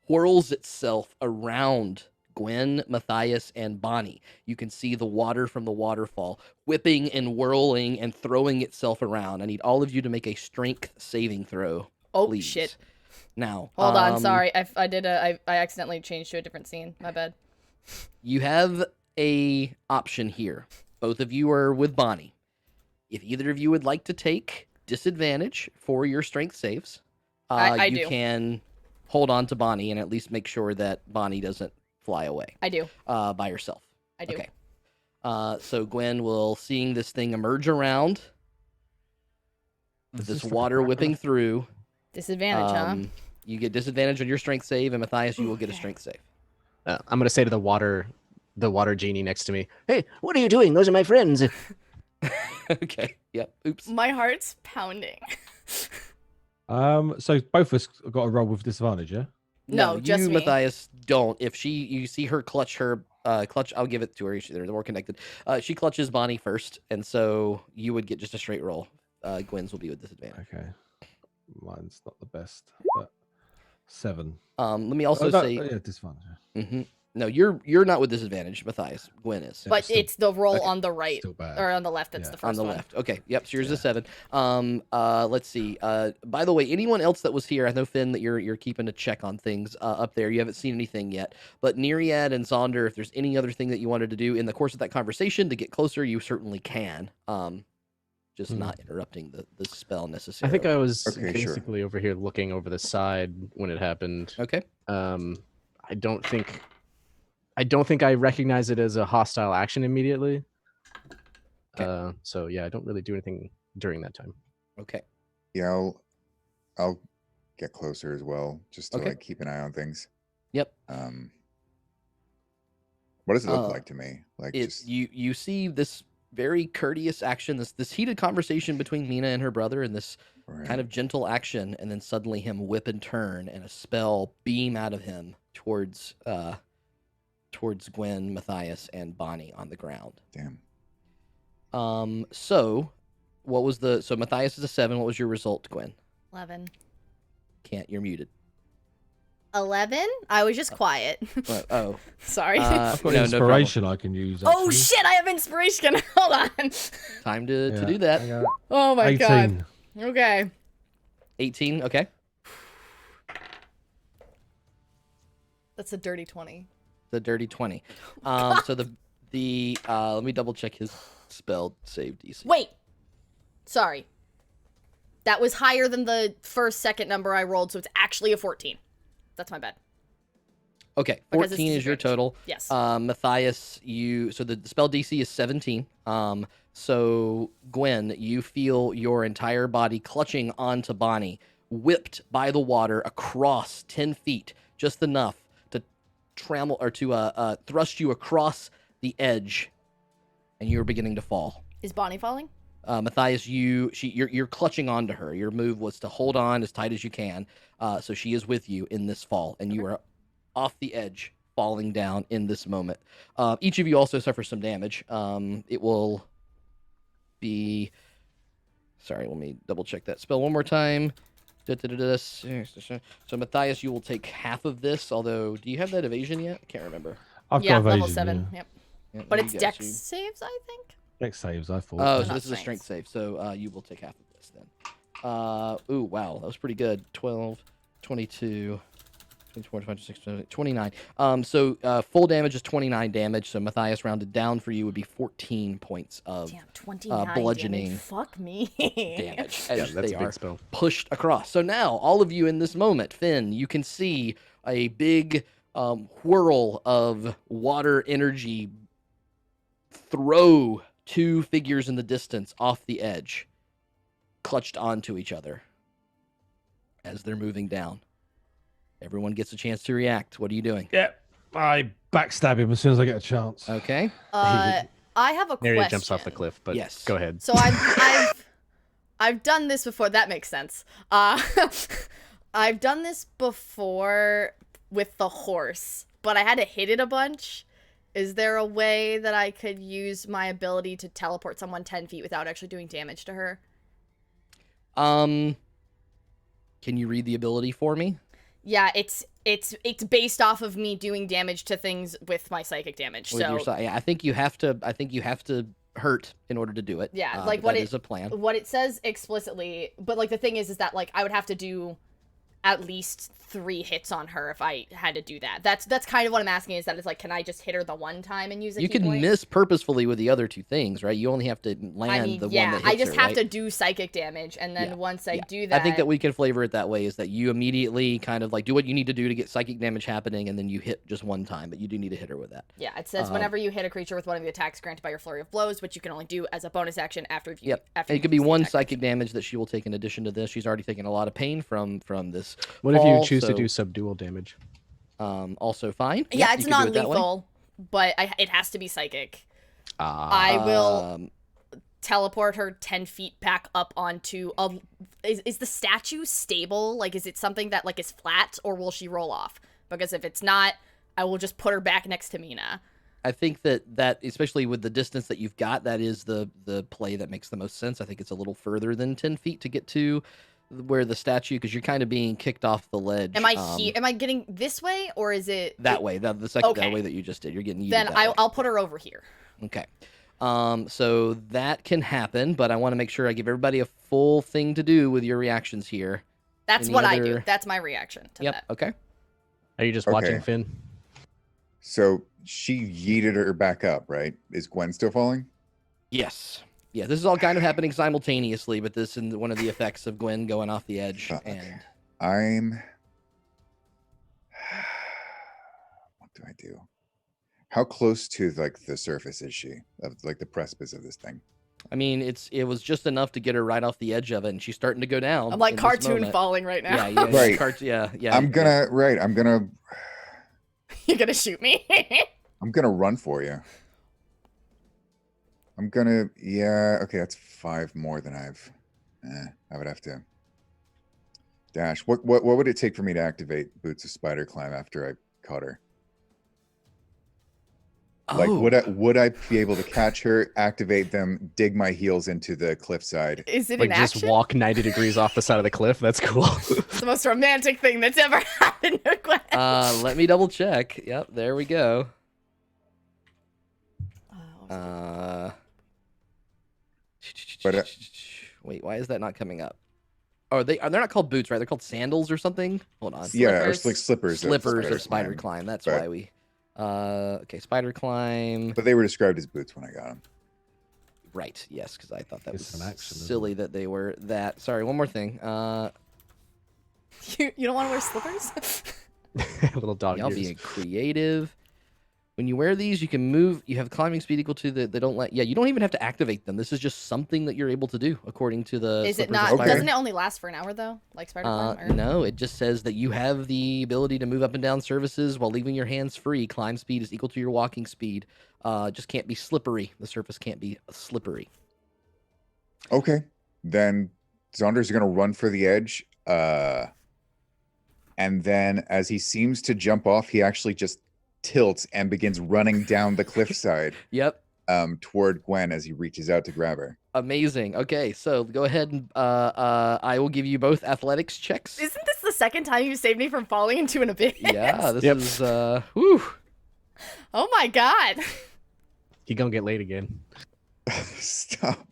whirls itself around Gwen, Matthias, and Bonnie. You can see the water from the waterfall whipping and whirling and throwing itself around. I need all of you to make a strength saving throw. Oh, Please. shit. Now, Hold on, sorry. I accidentally changed to a different scene. My bad. You have a option here. Both of you are with Bonnie. If either of you would like to take disadvantage for your strength saves, I you do. can hold on to Bonnie and at least make sure that Bonnie doesn't fly away I do. by herself. I do. Okay. So Gwen will, seeing this thing emerge around, Is this this the water crap? whipping through. Disadvantage, huh? You get disadvantage on your strength save, and Matthias, you will get a strength save. I'm gonna say to the water genie next to me. Hey, what are you doing? Those are my friends. Okay. Yep. Oops. My heart's pounding. So both of us got a roll with disadvantage, yeah? No, just you, me. Matthias, don't. If you see her clutch her clutch, I'll give it to her. They're more connected. She clutches Bonnie first, and so you would get just a straight roll. Gwen's will be with disadvantage. Okay. Mine's not the best, but 7. Let me also say, yeah, disadvantage. Mm-hmm. No, you're not with disadvantage, Matthias. Gwen is. But still, it's the roll okay. on the right or on the left. That's Yeah. the first On the one. left. Okay. Yep. So yours is 7. Let's see. By the way, anyone else that was here, I know Finn that you're keeping a check on things up there. You haven't seen anything yet, but Neriad and Zaunder, if there's any other thing that you wanted to do in the course of that conversation to get closer, you certainly can. Just not interrupting the spell necessarily. I think I was Okay, basically over here looking over the side when it happened. Okay. I don't think I recognize it as a hostile action immediately. Okay. So yeah, I don't really do anything during that time. Okay. Yeah, I'll get closer as well, just to Okay. like keep an eye on things. Yep. What does it look like to me? Like It's just you see this very courteous action, this heated conversation between Meena and her brother, and this kind of gentle action, and then suddenly him whip and turn, and a spell beam out of him towards Gwen, Matthias, and Bonnie on the ground. damn. So Matthias is a 7. What was your result, Gwen? 11. You're muted. 11? I was just quiet. Oh. Sorry. I've got No, no inspiration I can use. Oh actually. shit, I have inspiration. Hold on. Time to Yeah, do that. hang on. Oh my 18. god. Okay. 18, okay. That's a dirty 20. The dirty 20. So the let me double check his spell save DC. Wait. Sorry. That was higher than the second number I rolled, so it's actually a 14. That's my bad. Okay, Because 14 is your total. Yes. Matthias, so the spell DC is 17. So Gwen, you feel your entire body clutching onto Bonnie, whipped by the water across 10 feet, just enough to thrust you across the edge, and you're beginning to fall. Is Bonnie falling? Matthias, you're clutching onto her. Your move was to hold on as tight as you can. So she is with you in this fall, and you are off the edge, falling down in this moment. Each of you also suffer some damage. It will be. Sorry, let me double check that spell one more time. So Matthias, you will take half of this. Although, do you have that evasion yet? I can't remember. I've Yeah, got evasion, level 7. yeah. Yep. Yeah, But you it's got dex you. saves, I think. Dex saves, I thought. Oh, so not this is a strength. strength save. So you will take half of this then. Ooh, wow, that was pretty good. 12, 22, 24, 26, 29. So full damage is 29 damage. So Matthias, rounded down for you, would be 14 points of Damn, 29 bludgeoning damage. Fuck me. damage Yeah, as that's they a are big spell. pushed across. So now, all of you in this moment, Finn, you can see a big whirl of water energy throw 2 figures in the distance off the edge, clutched onto each other as they're moving down. Everyone gets a chance to react. What are you doing? Yeah, I backstab him as soon as I get a chance. Okay. I have a question. Neriad jumps off the cliff, but Yes. go ahead. So I've done this before. That makes sense. I've done this before with the horse, but I had to hit it a bunch. Is there a way that I could use my ability to teleport someone 10 feet without actually doing damage to her? Can you read the ability for me? Yeah, it's based off of me doing damage to things with my psychic damage. With your So yeah, I think you have to hurt in order to do it. yeah, but that is a plan. What it says explicitly, but like the thing is that like I would have to do at least 3 hits on her if I had to do that. That's kind of what I'm asking, is that it's like, can I just hit her the one time and use a You key can point? miss purposefully with the other 2 things, right? You only have to land the one that hits I just her, have right? to do psychic damage, and then Yeah, once I yeah. do that, I think that we can flavor it that way, is that you immediately kind of like do what you need to do to get psychic damage happening, and then you hit just one time, but you do need to hit her with that. yeah, it says whenever you hit a creature with one of the attacks granted by your flurry of blows, which you can only do as a bonus action after you. Yep. After And you it could be use the 1 attack. psychic damage that she will take in addition to this. She's already taken a lot of pain from this. What if you fall, choose to so- do subdual damage? Also fine. Yeah, Yep, it's you can do it that way. non-lethal, but it has to be psychic. I will teleport her 10 feet back up onto a... Is the statue stable? Like, is it something that, like, is flat, or will she roll off? Because if it's not, I will just put her back next to Meena. I think that especially with the distance that you've got, that is the play that makes the most sense. I think it's a little further than 10 feet to get to where the statue, because you're kind of being kicked off the ledge. Am I Am I getting this way, or is it that way? The second that way that you just did, you're getting. Then I'll put her over here. Okay. So that can happen, but I want to make sure I give everybody a full thing to do with your reactions here. That's what I do. That's my reaction to that. Okay. Are you just watching Finn? So she yeeted her back up, right? Is Gwen still falling? Yes. Yeah, this is all kind of happening simultaneously, but this is one of the effects of Gwen going off the edge. And what do I do? How close to like the surface is she of like the precipice of this thing? I mean, it was just enough to get her right off the edge of it, and she's starting to go down. I'm like cartoon falling right now. Yeah, right. Yeah. I'm gonna. You're gonna shoot me? I'm gonna run for you. I'm gonna. Yeah. Okay, that's 5 more than I've. I would have to dash. What would it take for me to activate Boots of Spider Climb after I caught her? Like, would I be able to catch her, activate them, dig my heels into the cliffside? Is it like an just action? walk 90 degrees off the side of the cliff? That's cool. It's the most romantic thing that's ever happened to Gwen. Let me double check. Yep, there we go. Wait, why is that not coming up? Oh, they're not called boots, right? They're called sandals or something. Hold on. Yeah, it's like slippers. Slippers or spider climb. That's why we. Okay, spider climb. But they were described as boots when I got them. Right. Yes, because I thought that was an action, silly that they were that. Sorry. One more thing. You don't want to wear slippers? Little dog Y'all ears. being creative. When you wear these, you can move. You have climbing speed equal to they don't let. Yeah, you don't even have to activate them. This is just something that you're able to do according to the. Is it not? Doesn't it only last for an hour though, like spider climb? Or? No, it just says that you have the ability to move up and down surfaces while leaving your hands free. Climb speed is equal to your walking speed. Just can't be slippery. The surface can't be slippery. Okay, then Zaunder's gonna run for the edge. And then as he seems to jump off, he actually just tilts and begins running down the cliffside. Yep. Toward Gwen as he reaches out to grab her. Amazing. Okay, so go ahead and I will give you both athletics checks. Isn't this the second time you saved me from falling into an abyss? Yeah, this is whew. Oh my god. He gonna get late again. Stop.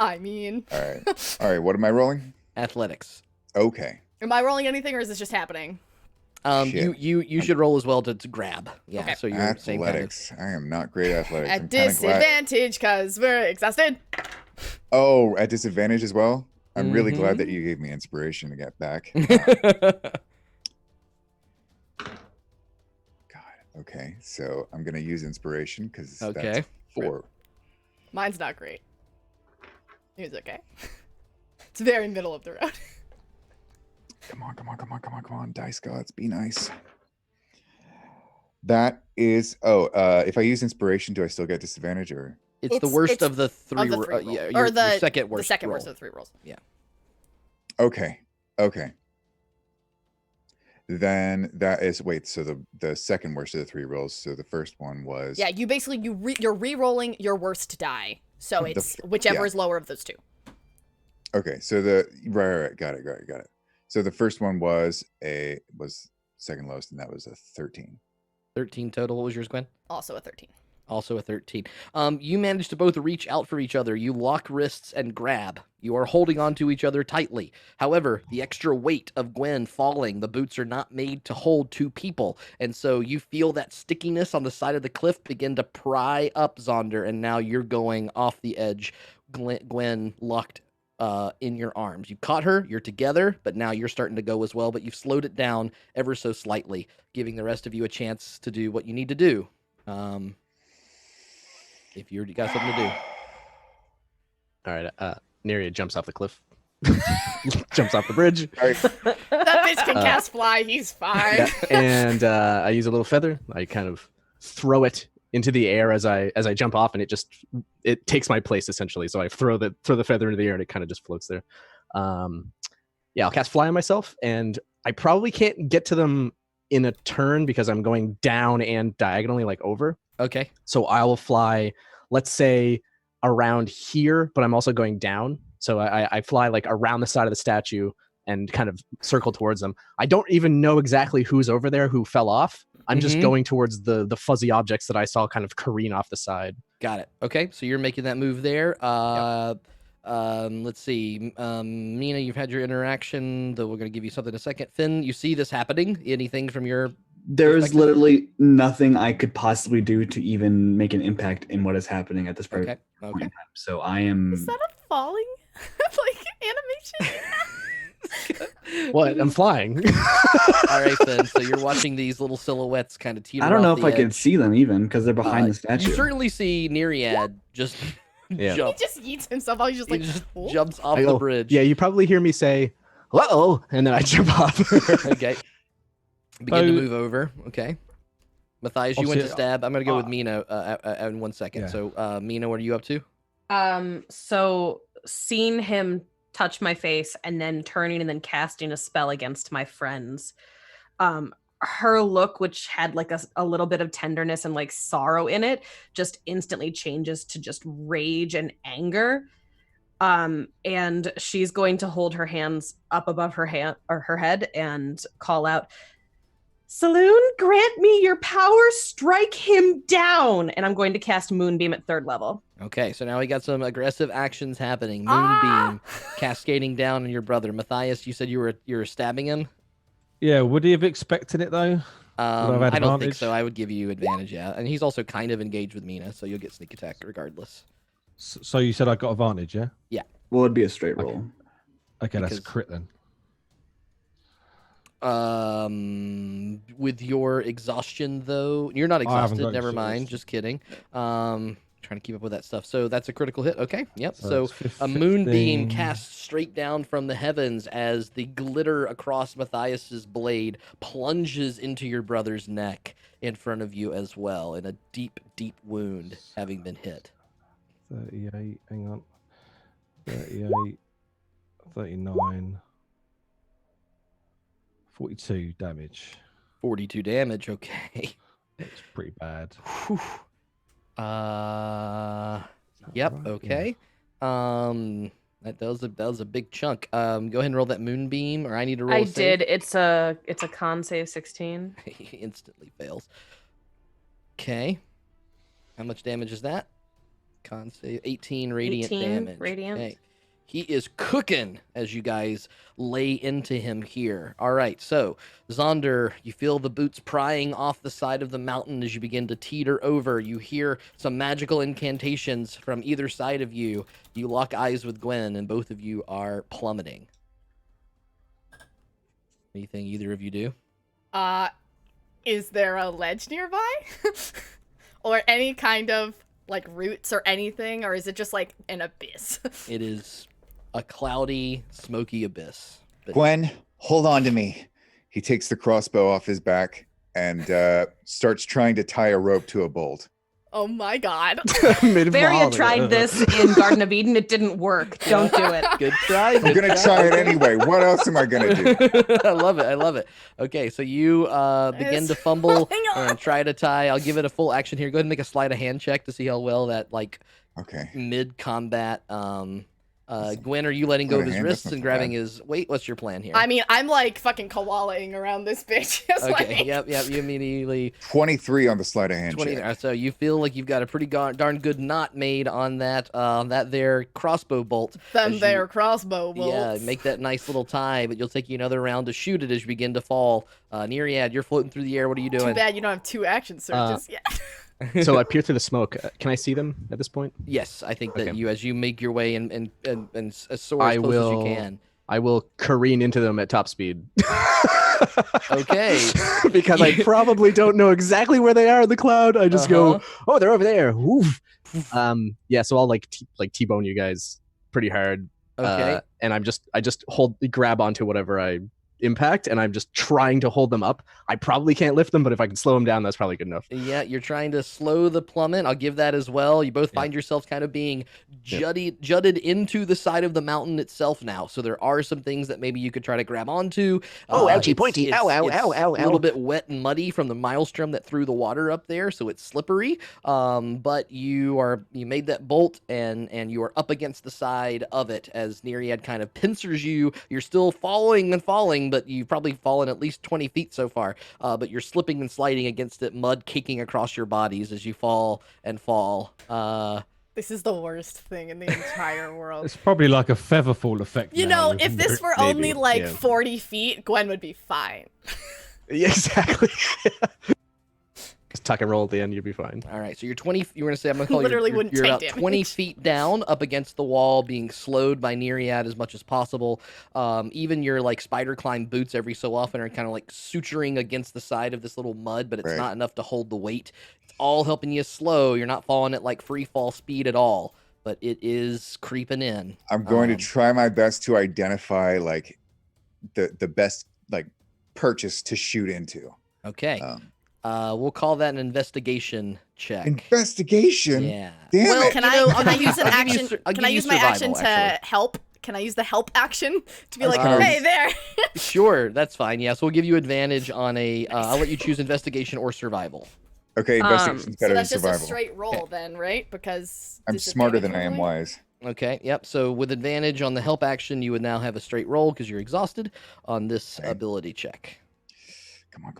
I mean. All right. What am I rolling? Athletics. Okay. Am I rolling anything, or is this just happening? You should roll as well to grab. Yeah. Okay. So you're athletics. I am not great at athletics. At disadvantage because we're exhausted. Oh, at disadvantage as well. I'm really glad that you gave me inspiration to get back. God. Okay, so I'm gonna use inspiration because that's 4. Mine's not great. It's okay. It's very middle of the road. Come on, dice gods, be nice. That is if I use inspiration, do I still get disadvantage or? It's the worst of the three. Your second worst. The second worst of the 3 rolls. Yeah. Okay. Then that is so the second worst of the 3 rolls. So the first one was you basically you're re-rolling your worst die. So it's whichever is lower of those 2. Okay, so the right, got it. So the first one was second lowest, and that was a 13. 13 total. What was yours, Gwen? Also a 13. Also a 13. You managed to both reach out for each other. You lock wrists and grab. You are holding on to each other tightly. However, the extra weight of Gwen falling, the boots are not made to hold 2 people. And so you feel that stickiness on the side of the cliff begin to pry up Zaunder, and now you're going off the edge. Gwen locked in your arms. You caught her, you're together, but now you're starting to go as well, but you've slowed it down ever so slightly, giving the rest of you a chance to do what you need to do. If you got something to do. All right, Neriad jumps off the cliff. Jumps off the bridge. That bitch can cast fly. He's fine. Yeah, and I use a little feather. I kind of throw it into the air as I jump off, and it takes my place essentially. So I throw the feather into the air, and it kind of just floats there. Yeah, I'll cast fly on myself, and I probably can't get to them in a turn because I'm going down and diagonally, like over. Okay. So I will fly, let's say, around here, but I'm also going down. So I fly like around the side of the statue and kind of circle towards them. I don't even know exactly who's over there who fell off. I'm just going towards the fuzzy objects that I saw kind of careen off the side. Got it. Okay, so you're making that move there. Yep. Let's see. Meena, you've had your interaction, though we're going to give you something in a second. Finn, you see this happening? Anything from your There's literally nothing I could possibly do to even make an impact in what is happening at this point. Okay. In time. So I am. Is that a falling like animation? What? I'm flying. All right, Finn. So you're watching these little silhouettes kind of teeter. I don't know off if the I can edge. see them even because they're behind the statue. You certainly see Neriad just Yeah. jump. He just yeets himself. He's just like, He just "Oh." jumps off I the go, bridge. Yeah, you probably hear me say, "Uh-oh," and then I jump off. Okay. Begin to So- move over. Okay. Matthias, you went to Obviously, stab. I'm going to go with Meena in 1 second. Yeah. So, Meena, what are you up to? So seeing him touch my face and then turning and then casting a spell against my friends. Her look, which had like a little bit of tenderness and like sorrow in it, just instantly changes to just rage and anger. And she's going to hold her hands up above her head and call out, "Saloon, grant me your power, strike him down." And I'm going to cast Moonbeam at 3rd level. Okay, so now we got some aggressive actions happening. Moonbeam cascading down on your brother. Matthias, you said you were stabbing him? Yeah, would he have expected it though? I have don't think advantage? so. I would give you advantage, yeah. And he's also kind of engaged with Meena, so you'll get sneak attack regardless. So you said I got advantage, yeah? Well, it'd be a straight roll. Okay, that's Because- a crit then. With your exhaustion though, you're not I haven't exhausted. got Never mind. exhaustion. Just kidding. Trying to keep up with that stuff. So that's a critical hit. Okay. Yep. So it's a moonbeam 15. casts straight down from the heavens as the glitter across Matthias's blade plunges into your brother's neck in front of you as well, in a deep, deep wound having been hit. 38, hang on. 38, 39, 42 damage. 42 damage. Okay. That's pretty bad. Whew. Is that Yep. right? Okay. That was a big chunk. Go ahead and roll that moonbeam, or I need to roll. I a save. did. It's a con save 16. He instantly fails. Okay. How much damage is that? Con save 18 radiant 18 damage. radiant. Okay. He is cooking as you guys lay into him here. All right, so Zaunder, you feel the boots prying off the side of the mountain as you begin to teeter over. You hear some magical incantations from either side of you. You lock eyes with Gwen, and both of you are plummeting. Anything either of you do? Is there a ledge nearby? Or any kind of like roots or anything? Or is it just like an abyss? It is a cloudy, smoky abyss. But Gwen, hold on to me. He takes the crossbow off his back and starts trying to tie a rope to a bolt. Oh my god. Varia tried this in Garden of Eden. It didn't work. Don't do it. good try. I'm going to try it anyway. What else am I going to do? I love it. I love it. Okay, so you begin to fumble Hang on. and try to tie. I'll give it a full action here. Go ahead and make a sleight of hand check to see how well that like Okay. mid combat. Gwen, are you letting go Sleight of of his hand, wrists that's and not grabbing bad. his? Wait, what's your plan here? I mean, I'm like fucking koalaing around this bitch. Just okay. like... Yep. You immediately 23 on the sleight of hand 20 check. there. So you feel like you've got a pretty darn good knot made on that there crossbow bolt. Them as there you- crossbow bolts. Yeah, make that nice little tie, but you'll take you another round to shoot it as you begin to fall. Neriad, you're floating through the air. What are you Too doing? bad you don't have 2 action surges yet. So I peer through the smoke. Can I see them at this point? Yes, I think that Okay. you, as you make your way and soar I as close as will- you can. I will careen into them at top speed. Okay. Because I probably don't know exactly where they are in the cloud. I just go, oh, they're over there. Woof. Yeah, so I'll like T-bone you guys pretty hard. Okay. And I just grab onto whatever I impact, and I'm just trying to hold them up. I probably can't lift them, but if I can slow them down, that's probably good enough. Yeah, you're trying to slow the plummet. I'll give that as well. You both find yourselves kind of being jutted into the side of the mountain itself now. So there are some things that maybe you could try to grab onto. Oh, ouchie pointy. Ow, ow, it's ow, ow, a little ow. bit wet and muddy from the maelstrom that threw the water up there, so it's slippery. But you made that bolt, and you are up against the side of it as Neriad kind of pincers you. You're still falling, but you've probably fallen at least 20 feet so far. But you're slipping and sliding against it, mud caking across your bodies as you fall and fall. This is the worst thing in the entire world. It's probably like a feather fall effect. You now, know, if this were Maybe, only like yeah. 40 feet, Gwen would be fine. Yeah, exactly. Just tuck and roll at the end, you'll be fine. All right, so you're 20. You were gonna say I'm gonna call Literally you're wouldn't you're take about 20 damage. feet down, up against the wall, being slowed by Neriad as much as possible. Even your like spider climb boots every so often are kind of like suturing against the side of this little mud, but it's not enough to hold the weight. It's all helping you slow. You're not falling at like free fall speed at all, but it is creeping in. I'm going to try my best to identify like the best like purchase to shoot into. Okay. We'll call that an investigation check. Investigation? Yeah. Damn Well, it. can I use an I'll give you action? I'll Can give I you use my action survival, to actually. help? Can I use the help action to be like, Um, hey there? Sure, that's fine. Yeah, so we'll give you advantage on a. I'll let you choose investigation or survival. Okay, investigation's So better than that's just a survival. straight roll then, right? Because I'm smarter than I am disadvantage wise. Okay, yep. So with advantage on the help action, you would now have a straight roll because you're exhausted on this ability check. Come on.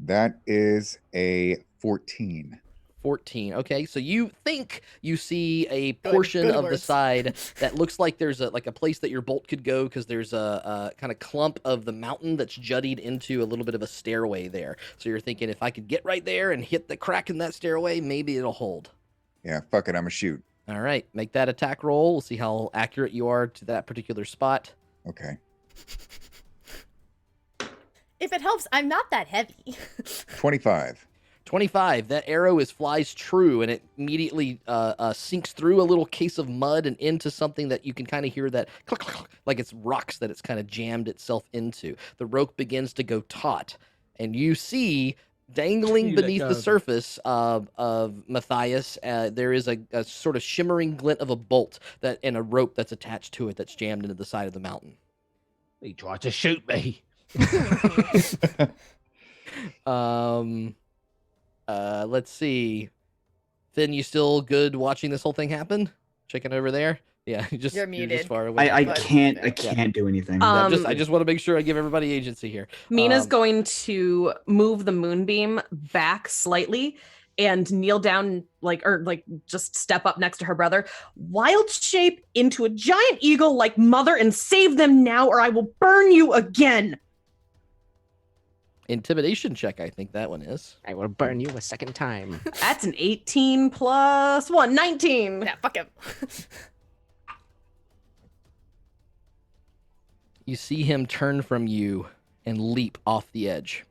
That is a 14. 14. Okay, so you think you see a portion good of the words. side that looks like there's a place that your bolt could go because there's a kind of clump of the mountain that's jutted into a little bit of a stairway there. So you're thinking if I could get right there and hit the crack in that stairway, maybe it'll hold. Yeah, fuck it, I'm a shoot. All right, make that attack roll. We'll see how accurate you are to that particular spot. Okay. If it helps, I'm not that heavy. 25. 25. That arrow flies true, and it immediately sinks through a little case of mud and into something that you can kind of hear that click, click, click, like it's rocks that it's kind of jammed itself into. The rope begins to go taut, and you see dangling You let beneath go the of it. surface of Matthias, there is a sort of shimmering glint of a bolt that and a rope that's attached to it that's jammed into the side of the mountain. He tried to shoot me. Let's see. Finn, you still good watching this whole thing happen? Checking over there? Yeah, You're just muted. far away. I But- can't yeah. do anything. I just want to make sure I give everybody agency here. Mina's going to move the moonbeam back slightly and kneel down, just step up next to her brother. Wild shape into a giant eagle like mother and save them now, or I will burn you again. Intimidation check, I think that one is. I will burn you a second time. That's an 18 plus 1, 19. Yeah, fuck him. You see him turn from you and leap off the edge.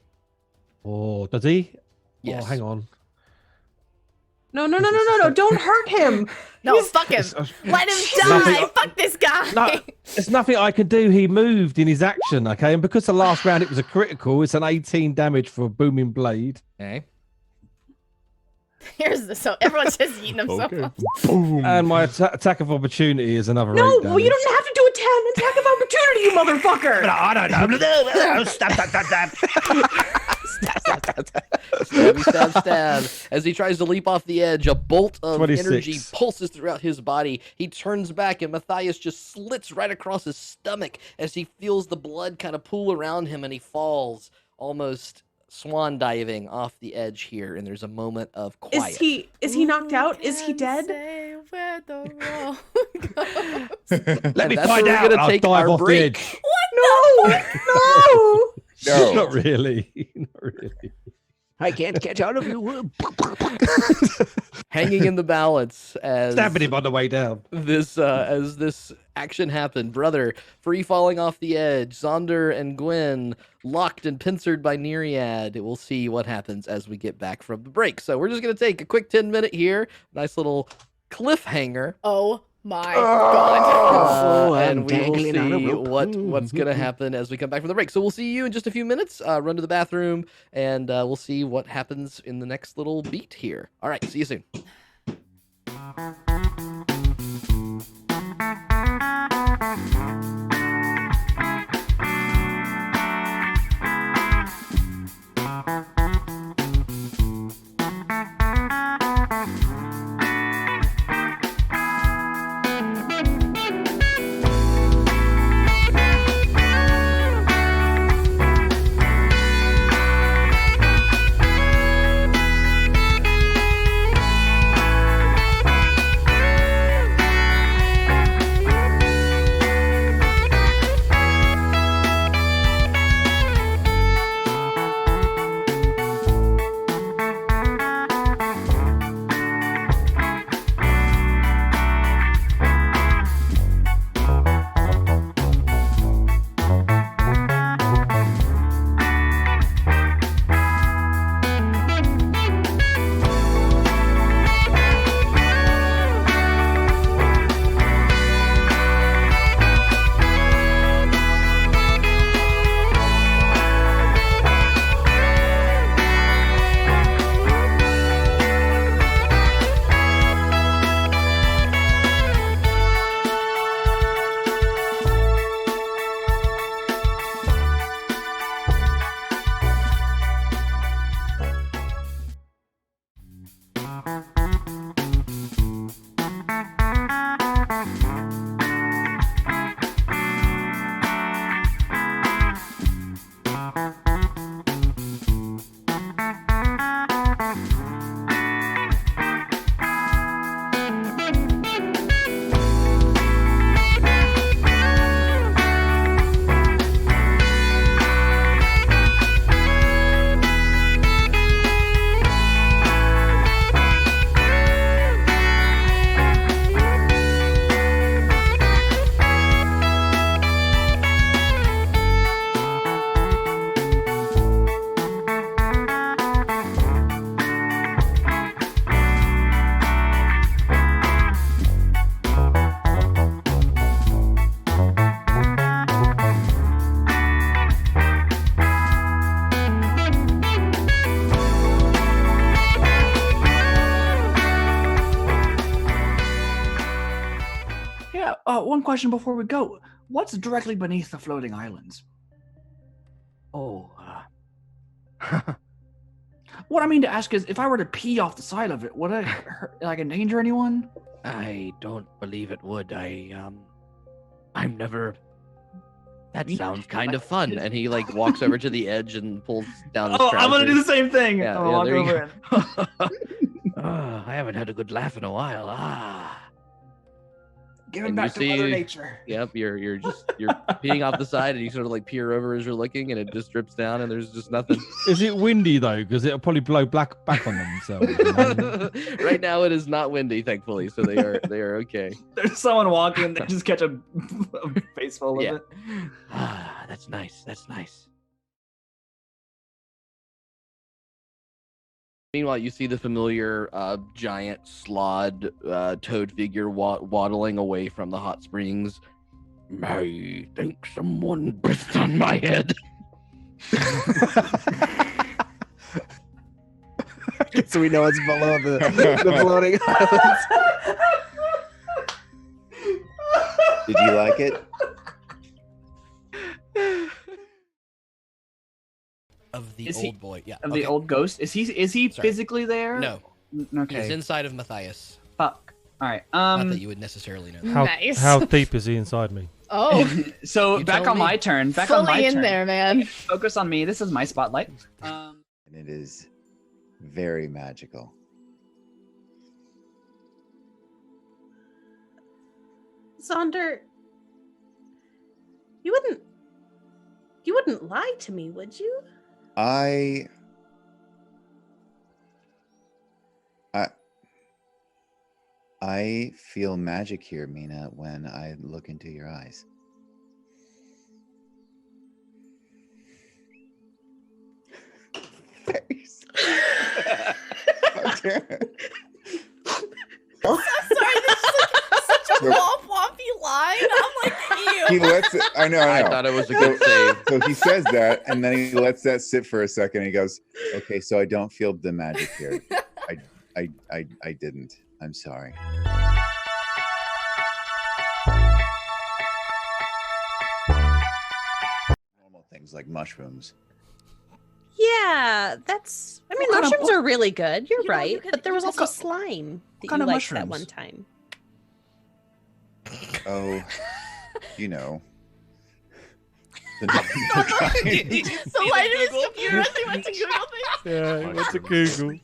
Oh, does he? Yes. Oh, hang on. No, don't hurt him. No, fuck him. Let him die. Fuck this guy. No, there's nothing I can do. He moved in his action, okay? And because the last round it was a critical, it's an 18 damage for a booming blade. Okay. Here's the so everyone's just eating himself Okay. up. Boom. And my attack of opportunity is another 8 No, damage. well, you don't have to do a 10 attack of opportunity, you motherfucker. I don't know. Stab. Stab. As he tries to leap off the edge, a bolt of 26. energy pulses throughout his body. He turns back, and Matthias just slits right across his stomach as he feels the blood kind of pool around him, and he falls almost swan diving off the edge here. And there's a moment of quiet. Is he knocked out? Is he dead? Say where the road goes. Let me that's find where out. we're gonna I'll take dive our off break. the edge. No. No. Not really. Not really. I can't catch out of you. Hanging in the balance as Stabbing him on the way down. this as this action happened. Brother free falling off the edge. Zaunder and Gwen locked and pincered by Neriad. We'll see what happens as we get back from the break. So we're just gonna take a quick 10-minute here. Nice little cliffhanger. Oh my god. And we will see what's going to happen as we come back from the break. So we'll see you in just a few minutes. Run to the bathroom, and we'll see what happens in the next little beat here. All right, see you soon. One question before we go. What's directly beneath the floating islands? Oh, what I mean to ask is, if I were to pee off the side of it, would it endanger anyone? I don't believe it would. I'm never. That sounds kind of fun. And he walks over to the edge and pulls down his trousers. I'm gonna do the same thing. Yeah, I'll walk over I haven't had a good laugh in a while. Give him back to Mother Nature. Yep, you're peeing off the side, and you sort of peer over as you're looking, and it just drips down, and there's just nothing. Is it windy though? Because it'll probably blow back on themselves. Right now, it is not windy, thankfully, so they are okay. There's someone walking, they just catch a face full of it. That's nice. That's nice. Meanwhile, you see the familiar giant slod toad figure waddling away from the hot springs. I think someone breathed on my head. So we know it's below the floating islands. Did you like it? Of the old boy, yeah. Of the old ghost. Is he physically there? No. Okay. He's inside of Matthias. Fuck. All right. Not that you would necessarily know. Nice. How deep is he inside me? Oh. So back on my turn. Fully in there, man. Focus on me. This is my spotlight. And it is very magical. Zaunder, you wouldn't lie to me, would you? I feel magic here, Meena, when I look into your eyes. I'm sorry, that's just like such a womp-wompy line. I'm like, ew. He lets it. I know. I thought it was a good save. So he says that, and then he lets that sit for a second. And he goes, "Okay, so I don't feel the magic here. I didn't. I'm sorry." Normal things like mushrooms. Yeah, that's. I mean, mushrooms are really good. You're right, but there was also slime that you liked that one time. Oh, you know. The So light in his computer as he went to Google things. Yeah, he went to Google.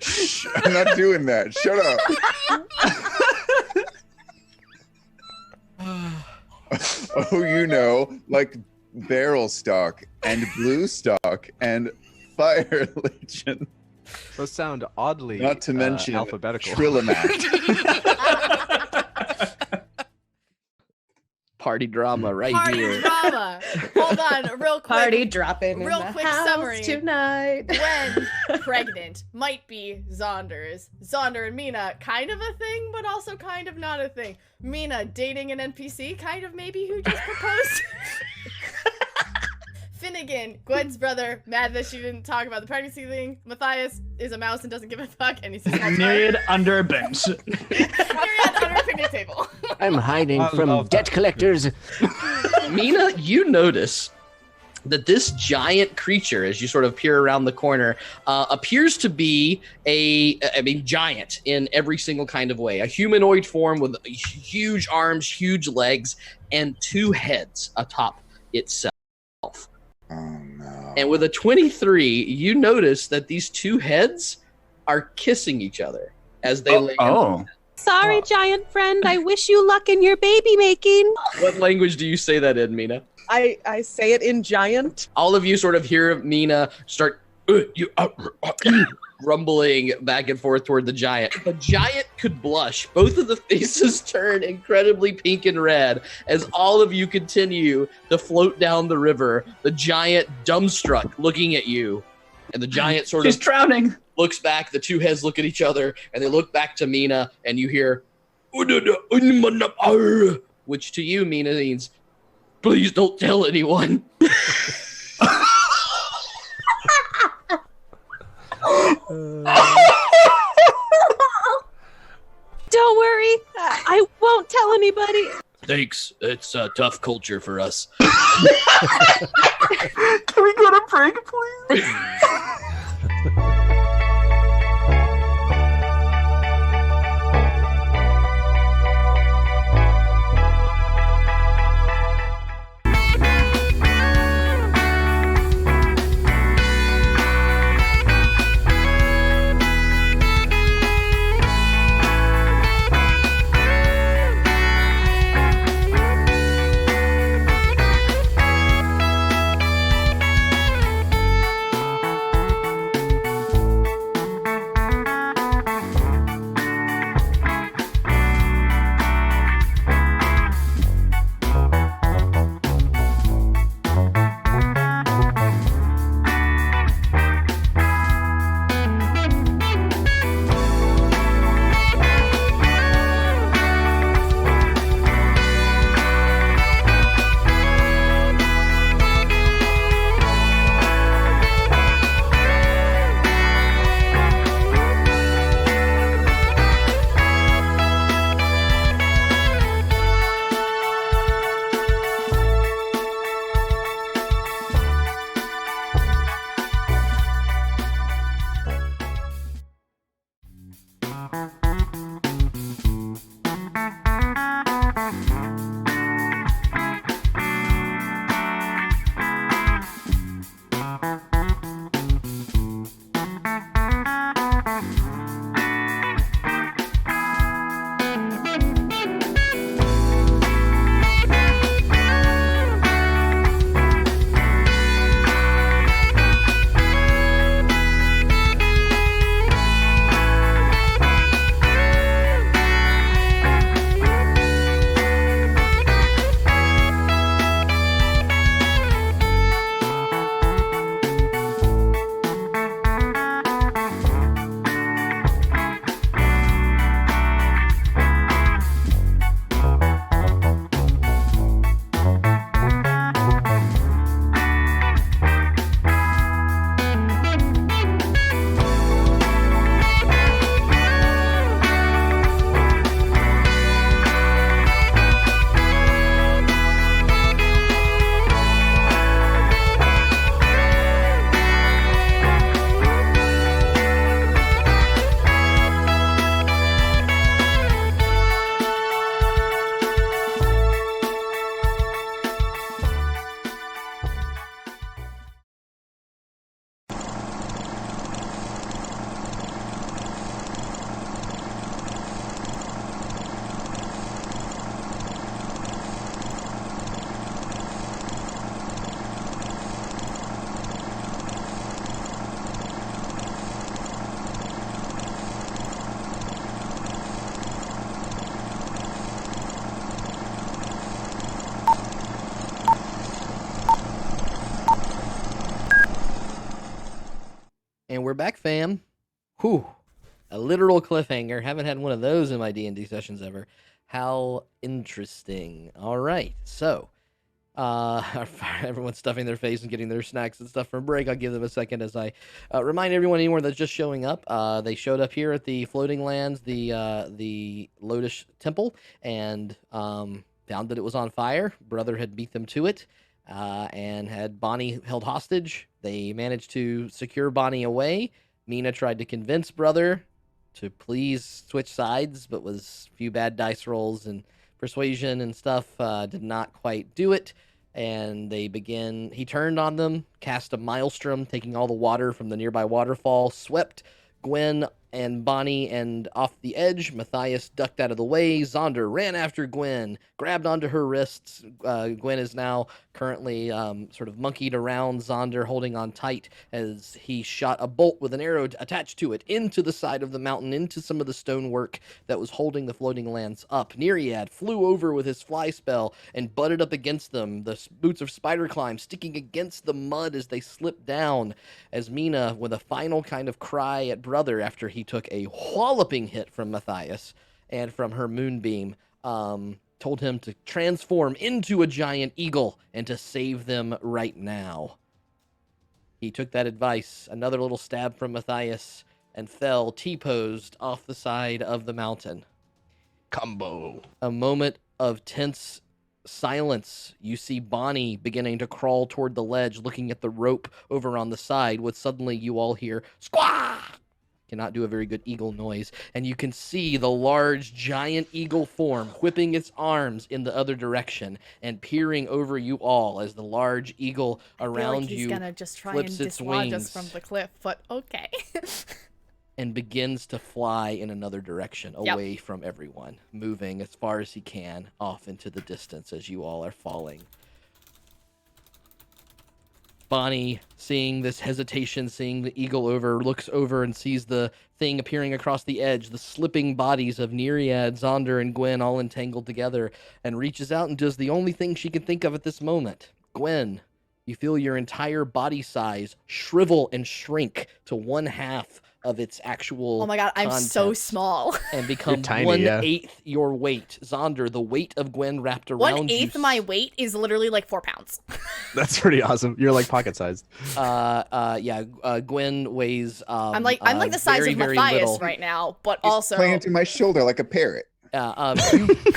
Shh, I'm not doing that. Shut up. Oh, you know, like barrel stock and blue stock and fire legion. Those sound oddly Not to mention alphabetical. Trilomac. Party drama right Party here. drama. Hold on, real quick. Party dropping Real in the quick house summary. tonight. Gwen, pregnant, might be Zaunder's. Zaunder and Meena, kind of a thing, but also kind of not a thing. Meena dating an NPC, kind of maybe who just proposed. Finnegan, Gwen's brother, mad that she didn't talk about the pregnancy thing. Matthias is a mouse and doesn't give a fuck, and he's just Neriad under a bench. Neriad under a picnic table. I'm hiding I from love debt that. collectors. Meena, you notice that this giant creature, as you sort of peer around the corner, appears to be giant in every single kind of way. A humanoid form with huge arms, huge legs, and 2 heads atop itself. Oh no. And with a 23, you notice that these 2 heads are kissing each other as they lay. Sorry, giant friend. I wish you luck in your baby making. What language do you say that in, Meena? I say it in giant. All of you sort of hear Meena start rumbling back and forth toward the giant. The giant could blush. Both of the faces turn incredibly pink and red as all of you continue to float down the river. The giant dumbstruck looking at you. And the giant sort She's of drowning. looks back. The 2 heads look at each other and they look back to Meena and you hear, which to you, Meena, means, please don't tell anyone. Don't worry. I won't tell anybody. Thanks. It's a tough culture for us. Can we go to break, please? And we're back, fam. Whew. A literal cliffhanger. Haven't had one of those in my D&D sessions ever. How interesting. All right. So, everyone's stuffing their face and getting their snacks and stuff from break. I'll give them a second as I remind anyone that's just showing up. They showed up here at the Floating Lands, the Lotus Temple, and found that it was on fire. Brother had beat them to it. And had Bonnie held hostage. They managed to secure Bonnie away. Meena tried to convince Brother to please switch sides, but was a few bad dice rolls and persuasion and stuff. Did not quite do it. And he turned on them, cast a maelstrom, taking all the water from the nearby waterfall, swept Gwen and Bonnie and off the edge. Matthias ducked out of the way. Zaunder ran after Gwen, grabbed onto her wrists. Gwen is now currently sort of monkeyed around Zaunder, holding on tight as he shot a bolt with an arrow attached to it into the side of the mountain, into some of the stonework that was holding the Floating Lands up. Neriad flew over with his fly spell and butted up against them, the boots of spider climb sticking against the mud as they slipped down, as Meena, with a final kind of cry at Brother after he took a walloping hit from Matthias and from her moonbeam, told him to transform into a giant eagle and to save them right now. He took that advice, another little stab from Matthias, and fell T-posed off the side of the mountain. Combo. A moment of tense silence. You see Bonnie beginning to crawl toward the ledge, looking at the rope over on the side, with suddenly you all hear squawk. Cannot do a very good eagle noise, and you can see the large giant eagle form whipping its arms in the other direction and peering over you all as the large eagle around he's you gonna just try flips and its dislodge wings us from the cliff, but okay. and begins to fly in another direction, away from everyone, moving as far as he can off into the distance as you all are falling. Bonnie, seeing this hesitation, seeing the eagle looks over and sees the thing appearing across the edge, the slipping bodies of Neriad, Zaunder, and Gwen all entangled together, and reaches out and does the only thing she can think of at this moment. Gwen, you feel your entire body size shrivel and shrink to 1/2 of its actual Oh my god, I'm so contents small. and become tiny, 1/8 your weight. Zaunder, the weight of Gwen wrapped around you. 1/8 my weight is literally like 4 pounds. That's pretty awesome. You're like pocket sized. Gwen weighs I'm like the size very, of very Matthias little. right now, but He's also playing to my shoulder like a parrot.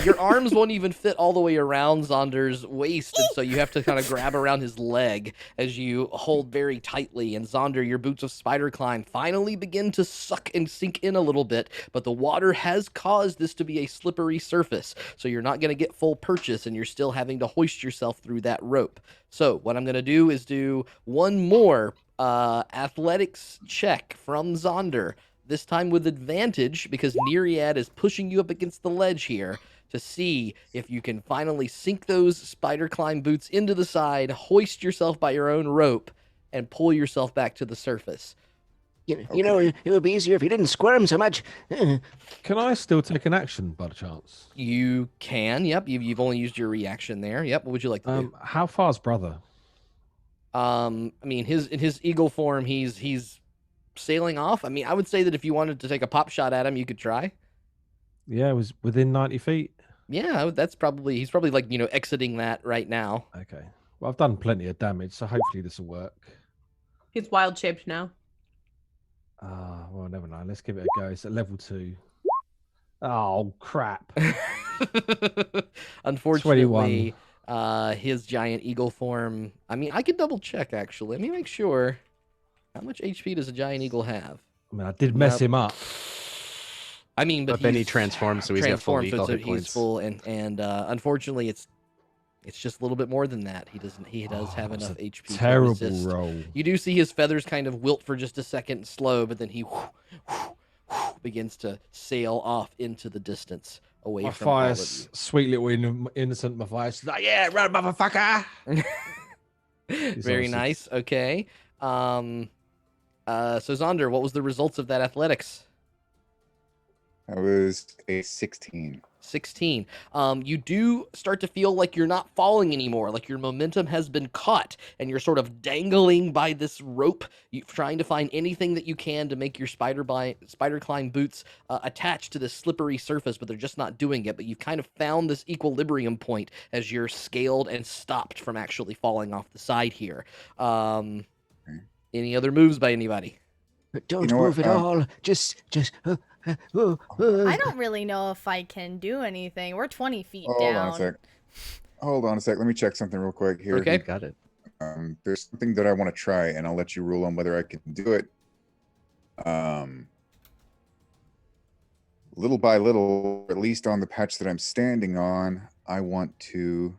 Your arms won't even fit all the way around Zonder's waist, and so you have to kind of grab around his leg as you hold very tightly. And Zaunder, your boots of spider climb finally begin to suck and sink in a little bit, but the water has caused this to be a slippery surface, so you're not going to get full purchase, and you're still having to hoist yourself through that rope. So what I'm going to do is do one more athletics check from Zaunder, this time with advantage because Neriad is pushing you up against the ledge here, to see if you can finally sink those spider climb boots into the side, hoist yourself by your own rope, and pull yourself back to the surface. You know, it would be easier if you didn't squirm so much. Can I still take an action by the chance? You can, yep. You've only used your reaction there. Yep, what would you like to do? How far's Brother? I mean, in his eagle form, he's sailing off. I mean, I would say that if you wanted to take a pop shot at him, you could try. Yeah, it was within 90 feet. Yeah, he's probably like, exiting that right now. Okay. Well, I've done plenty of damage, so hopefully this will work. He's wild shaped now. Well, never mind. Let's give it a go. It's at level 2. Oh, crap. Unfortunately, his giant eagle form, I mean, I could double check actually. Let me make sure. How much HP does a giant eagle have? I mean, I did mess him up. I mean, but then he transforms, so he's got full eagle hit he's points. full, and unfortunately, it's just a little bit more than that. He does have enough HP. Terrible to resist. roll. You do see his feathers kind of wilt for just a second, slow, but then he begins to sail off into the distance away from all of you. Sweet little innocent Matthias, like, yeah, run, motherfucker. Very awesome. nice. Okay. So Zaunder, what was the results of that athletics? That was a 16. 16. You do start to feel like you're not falling anymore, like your momentum has been caught, and you're sort of dangling by this rope, trying to find anything that you can to make your spider climb boots attached to this slippery surface, but they're just not doing it. But you've kind of found this equilibrium point as you're scaled and stopped from actually falling off the side here. Any other moves by anybody? Don't move at all. Just. I don't really know if I can do anything. We're 20 feet down. Hold on a sec. Let me check something real quick here. Okay, got it. There's something that I want to try, and I'll let you rule on whether I can do it. Little by little, at least on the patch that I'm standing on, I want to.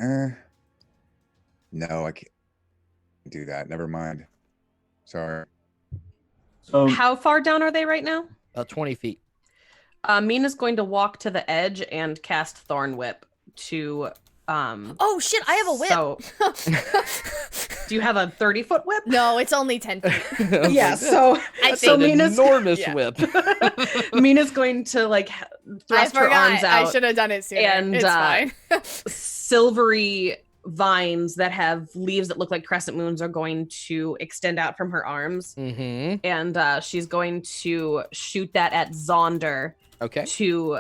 No, I can't do that. Never mind. Sorry. So How far down are they right now? 20 feet. Mina's going to walk to the edge and cast Thorn Whip to. Oh shit! I have a whip. So, do you have a 30-foot whip? No, it's only 10 feet. Yeah. So an enormous whip. Mina's going to thrust her arms out. I should have done it sooner. And it's fine. Silvery vines that have leaves that look like crescent moons are going to extend out from her arms. Mm-hmm. And she's going to shoot that at Zaunder. Okay. To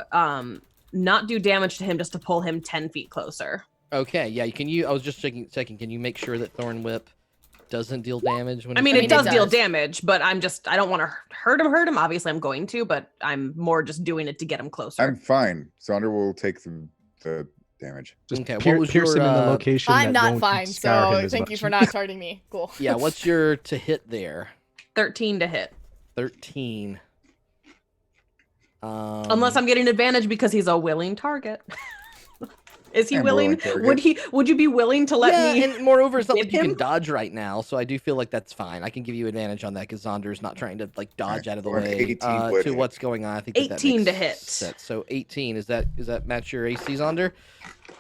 not do damage to him, just to pull him 10 feet closer. Okay, yeah, I was just checking, can you make sure that Thorn Whip doesn't deal damage? When it does deal damage, but I don't want to hurt him. Obviously, I'm going to, but I'm more just doing it to get him closer. I'm fine. Zaunder will take the damage. Just okay, what was pierce him in the location. I'm that not won't fine, scar him so as thank much. you for not targeting me. Cool. Yeah, what's your to hit there? 13 to hit. 13. Unless I'm getting advantage because he's a willing target. Is he I'm willing? willing Would you be willing to let me? And moreover, it's not like you him? can dodge right now, so I do feel like that's fine. I can give you advantage on that because Zonder's not trying to dodge out of the Or way 18 to hit. what's going on. I think 18 that to hit. sense. So 18 is that match your AC, Zaunder?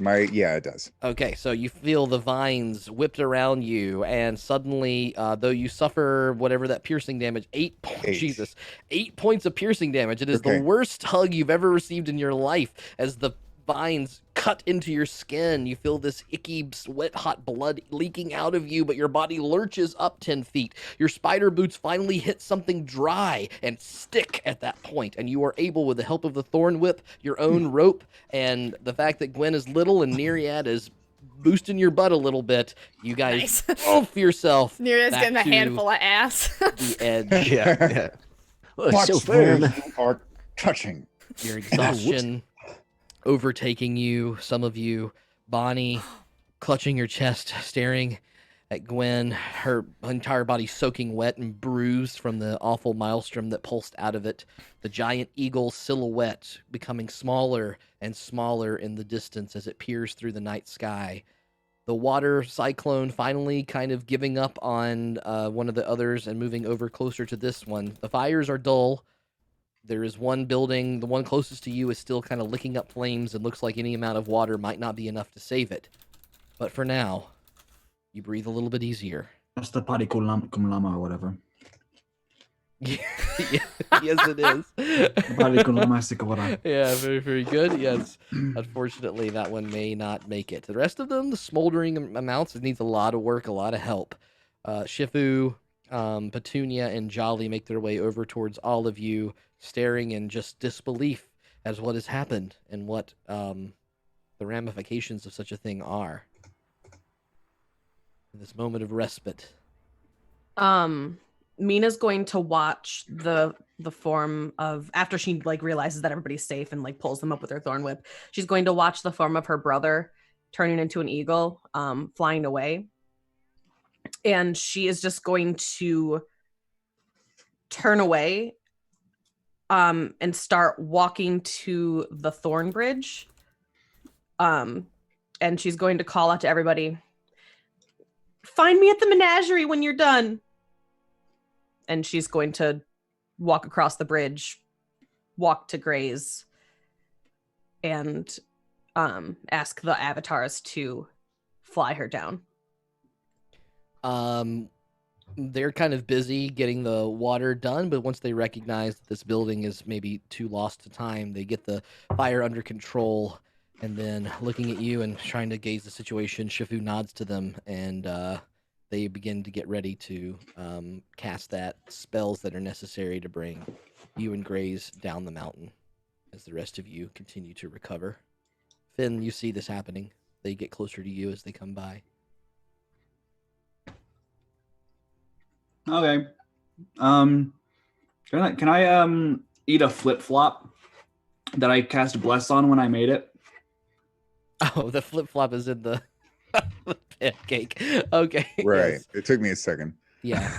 Yeah, it does. Okay, so you feel the vines whipped around you, and suddenly, though you suffer whatever that piercing damage, 8 points of piercing damage. It is the worst hug you've ever received in your life. As the vines cut into your skin, you feel this icky, wet, hot blood leaking out of you, but your body lurches up 10 feet. Your spider boots finally hit something dry and stick at that point, and you are able, with the help of the Thorn Whip, your own rope, and the fact that Gwen is little and Neriad is boosting your butt a little bit, you guys off yourself. Neriad's getting a handful of ass. The edge. Yeah. Oh, Watch so firm. where you are touching. Your exhaustion overtaking you, some of you, Bonnie clutching your chest, staring at Gwen, her entire body soaking wet and bruised from the awful maelstrom that pulsed out of it. The giant eagle silhouette becoming smaller and smaller in the distance as it peers through the night sky. The water cyclone finally kind of giving up on one of the others and moving over closer to this one. The fires are dull. There is one building, the one closest to you is still kind of licking up flames and looks like any amount of water might not be enough to save it. But for now, you breathe a little bit easier. That's the party cum lama or whatever. Yes, it is. Party cum lama whatever. Yeah, very, very good. Yes. Unfortunately, that one may not make it. The rest of them, the smoldering amounts, it needs a lot of work, a lot of help. Shifu, Petunia, and Jolly make their way over towards all of you, staring in just disbelief as what has happened and what the ramifications of such a thing are. In this moment of respite. Mina's going to watch the form of, after she realizes that everybody's safe and pulls them up with her thorn whip, she's going to watch the form of her brother turning into an eagle, flying away. And she is just going to turn away and start walking to the thorn bridge. And she's going to call out to everybody, "Find me at the menagerie when you're done." And she's going to walk across the bridge, walk to Gray's, and ask the avatars to fly her down. they're kind of busy getting the water done, but once they recognize that this building is maybe too lost to time, they get the fire under control. And then looking at you and trying to gauge the situation, Shifu nods to them, and they begin to get ready to cast that spells that are necessary to bring you and Graze down the mountain as the rest of you continue to recover. Finn, you see this happening. They get closer to you as they come by. Okay. Can I eat a flip flop that I cast bless on when I made it? Oh, the flip flop is in the, the pancake. Okay. Right. Yes. It took me a second. Yeah.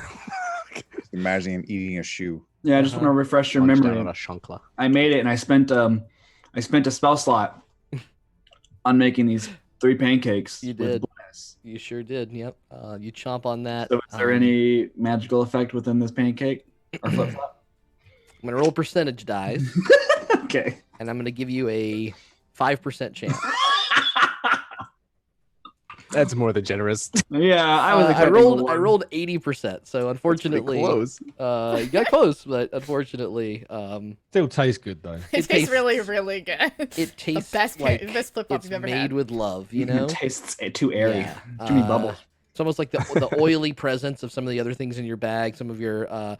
Just imagining him eating a shoe. Yeah, I just want to refresh your Punched memory. out on a shankla. I made it, and I spent a spell slot on making these 3 pancakes. You with did. bless. You sure did. Yep. You chomp on that. So, is there any magical effect within this pancake or flip flop? I'm gonna roll percentage dice, Okay. and I'm gonna give you a 5% chance. That's more than generous. Yeah, I was. I expecting rolled. a I one. rolled 80%. So unfortunately, close. You got close, but unfortunately, Still tastes good though. It tastes really, really good. it tastes the best, like the best flip flop it's you've ever made had. with love. You know, It tastes too airy. Yeah. Too many bubbles. It's almost like the oily presence of some of the other things in your bag. Some of your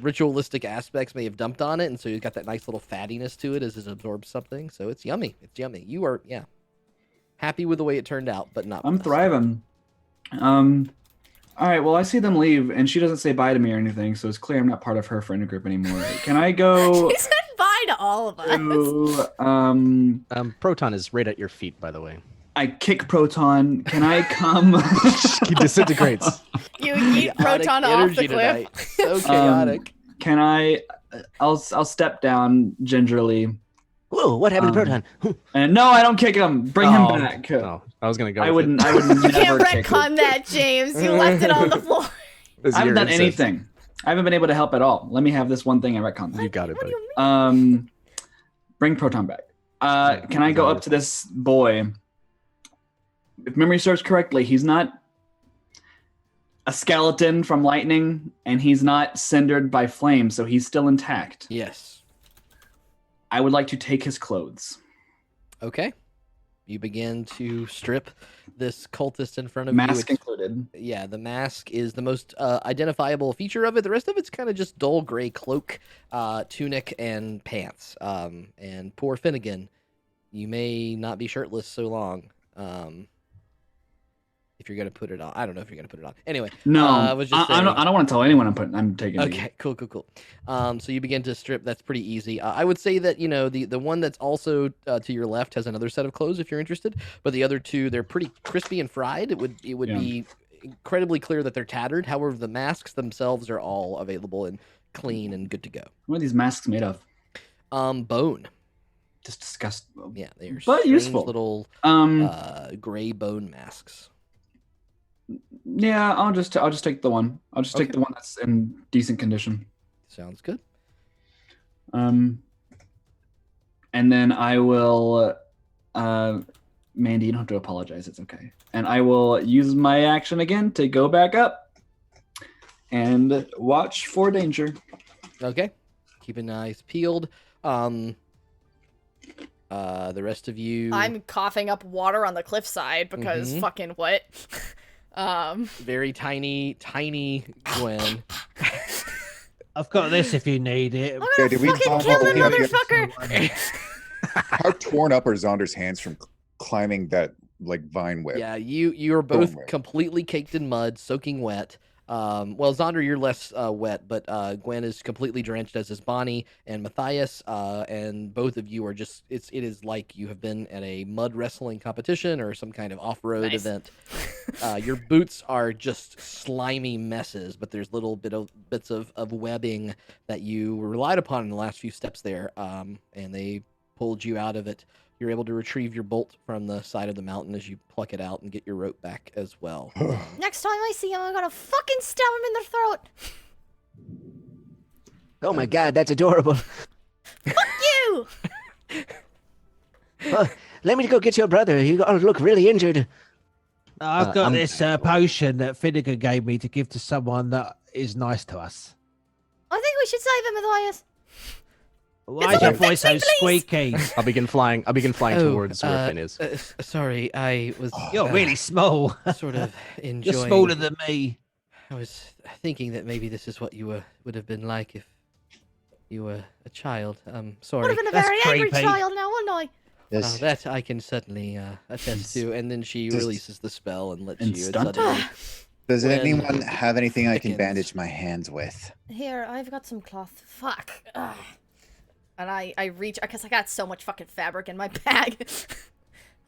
ritualistic aspects may have dumped on it, and so you've got that nice little fattiness to it as it absorbs something. So it's yummy. It's yummy. You are happy with the way it turned out, but not. I'm with us. thriving. All right. Well, I see them leave, and she doesn't say bye to me or anything, so it's clear I'm not part of her friend group anymore. Can I go He said bye to all of us. to Proton is right at your feet, by the way. I kick Proton. Can I come? He disintegrates. You eat Chaotic Proton off the energy cliff. tonight. So chaotic. Can I? I'll step down gingerly. Whoa, what happened to Proton? And no, I don't kick him. Bring him back. Oh, I was gonna go. I with wouldn't. it. I would You never can't kick him. retcon that, James. You left it on the floor. This is I haven't your done incest. anything. I haven't been able to help at all. Let me have this one thing I retcon. You got it, buddy. Bring Proton back. Can I go up to this boy? If memory serves correctly, he's not a skeleton from lightning, and he's not cindered by flame, so he's still intact. Yes. I would like to take his clothes. Okay. You begin to strip this cultist in front of Mask you. included. Yeah, the mask is the most identifiable feature of it. The rest of it's kind of just dull gray cloak, tunic, and pants. And poor Finnegan, you may not be shirtless so long. If you're gonna put it on, I don't know if you're gonna put it on. Anyway, No, I was just saying. I don't want to tell anyone I'm taking. Okay, cool. So you begin to strip. That's pretty easy. I would say that the one that's also to your left has another set of clothes if you're interested. But the other two, they're pretty crispy and fried. It would be incredibly clear that they're tattered. However, the masks themselves are all available and clean and good to go. What are these masks made of? Bone. Just disgusting. Yeah, they are But strange useful. little gray bone masks. Yeah, I'll just take the one. I'll just take the one that's in decent condition. Sounds good. And then I will, Mandy, you don't have to apologize. It's okay. And I will use my action again to go back up and watch for danger. Okay. Keeping eyes peeled. The rest of you. I'm coughing up water on the cliffside because fucking what? Very tiny Gwen. I've got this if you need it. I'm gonna fucking kill the motherfucker! How torn up are Zaunder's hands from climbing that vine web? Yeah, you're both completely caked in mud, soaking wet. Well, Zaunder, you're less wet, but Gwen is completely drenched, as is Bonnie and Matthias, and both of you are just, it is like you have been at a mud wrestling competition or some kind of off-road event. Your boots are just slimy messes, but there's little bits of webbing that you relied upon in the last few steps there, and they pulled you out of it. You're able to retrieve your bolt from the side of the mountain as you pluck it out and get your rope back as well. Next time I see him, I'm gonna fucking stab him in the throat. Oh my god, that's adorable. Fuck you! Let me go get your brother. You all look really injured. I've got I'm this potion that Finnegan gave me to give to someone that is nice to us. I think we should save him, Matthias. Why is your voice so squeaky? I'll begin flying towards where Finn is. Sorry, I was. You're really small. Sort of enjoying. You're smaller than me. I was thinking that maybe this is what you would have been like if you were a child. Sorry. Would have been a That's very angry creepy. child now, wouldn't I? Yes. That I can certainly attest to. And then she Just- releases the spell and lets And you stunt suddenly. Does Gwen anyone have anything I can thickens. bandage my hands with? Here, I've got some cloth. Fuck. Ugh. And I reach, because I got so much fucking fabric in my bag.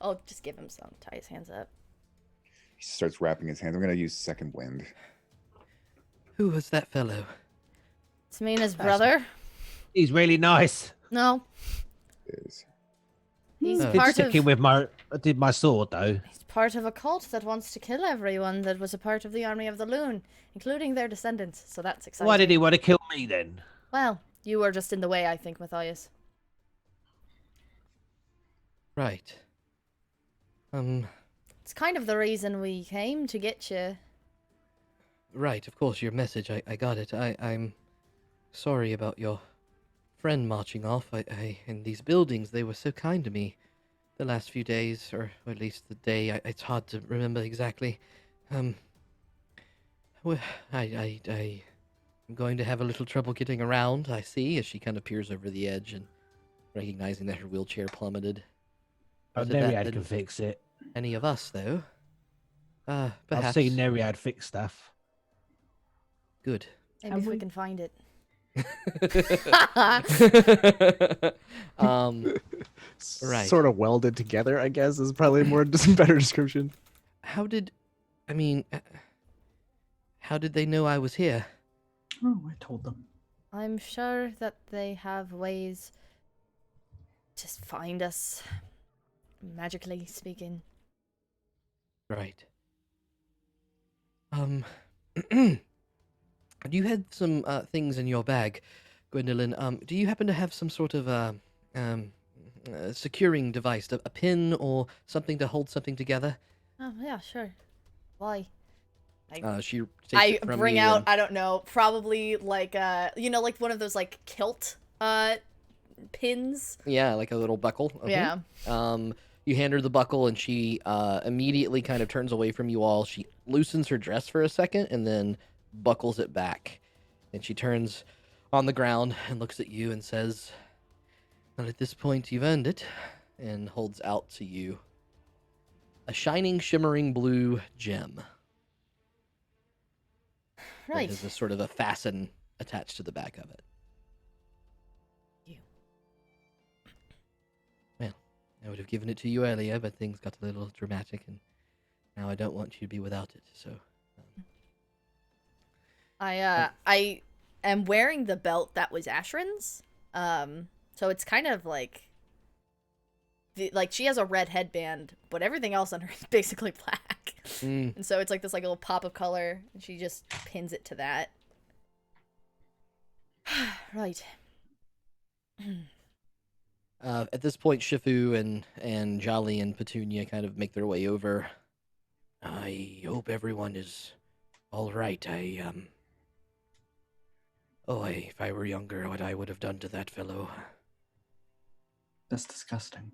I'll just give him some. Tie his hands up. He starts wrapping his hands. I'm gonna use second wind. Who was that fellow? It's Meena's brother. He's really nice. No, Is he's Oh. Did part stick of. him with my sword though. He's part of a cult that wants to kill everyone that was a part of the Army of the Loon, including their descendants. So that's exciting. Why did he want to kill me then? Well, you were just in the way, I think, Matthias. Right. It's kind of the reason we came to get you. Right, of course, your message, I got it. I'm sorry about your friend marching off. In these buildings, they were so kind to me the last few days, or at least the day. It's hard to remember exactly. Well, I'm going to have a little trouble getting around, I see, as she kind of peers over the edge and recognizing that her wheelchair plummeted. Oh, Better that Neriad than can fix it. any of us, though. Perhaps. I've seen Neriad fix stuff. Good. Maybe if we can find it. Right. Sort of welded together, I guess, is probably a more better description. How did they know I was here? Oh, I told them. I'm sure that they have ways to find us, magically speaking. Right. You had some things in your bag, Gwendolyn. Do you happen to have some sort of securing device, a pin or something to hold something together? Oh, yeah, sure. Why? She takes I it from bring you out, and- I don't know, probably like, like one of those, like, kilt pins. Yeah, like a little buckle. Yeah. You hand her the buckle, and she immediately kind of turns away from you all. She loosens her dress for a second, and then buckles it back. And she turns on the ground and looks at you and says, "Well, at this point, you've earned it," and holds out to you a shining, shimmering blue gem. Right. It has a sort of a fasten attached to the back of it. I would have given it to you earlier, but things got a little dramatic, and now I don't want you to be without it, so... I am wearing the belt that was Ashrin's, so it's kind of like... she has a red headband, but everything else on her is basically black. And so it's like this little pop of color, and she just pins it to that. Right. At this point, Shifu and Jolly and Petunia kind of make their way over. I hope everyone is all right. If I were younger, what I would have done to that fellow. That's disgusting.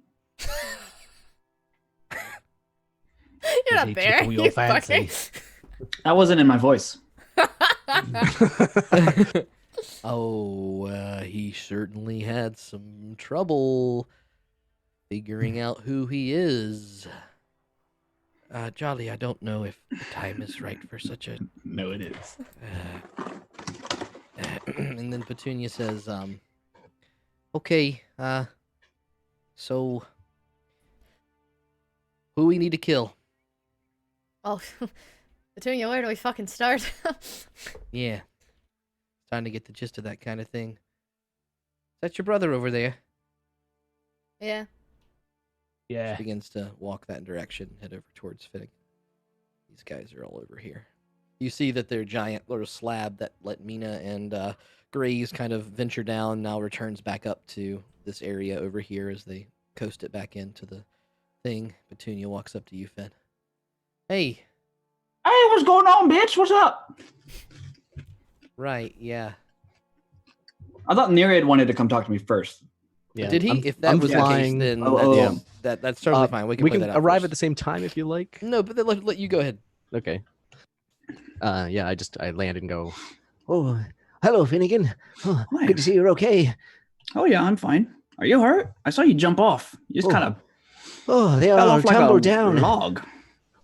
You're not there. Tickle your you fancy. fucking- That wasn't in my voice. He certainly had some trouble figuring out who he is. Jolly, I don't know if the time is right for such a... No, it is. And then Petunia says, okay, so who we need to kill? Oh, Petunia, where do we fucking start? Yeah. Time to get the gist of that kind of thing. Is that your brother over there? Yeah. Yeah. She begins to walk that direction, head over towards Fitting. These guys are all over here. You see that their giant little slab that let Meena and Graze kind of venture down now returns back up to this area over here as they coast it back into the thing. Petunia walks up to you, Finn. Hey. Hey, what's going on, bitch? What's up? Right, yeah. I thought Neriad wanted to come talk to me first. Yeah. Did he? If that I'm was flying. the case, then yeah. that's totally fine. We can play that out arrive first. at the same time if you like. No, but then let you go ahead. Okay. Yeah, I land and go. Oh, hello, Finnegan. Oh, Hi. good to see you're okay. Oh yeah, I'm fine. Are you hurt? I saw you jump off. You just kind of Oh, they fell all off like tumbled a down. log.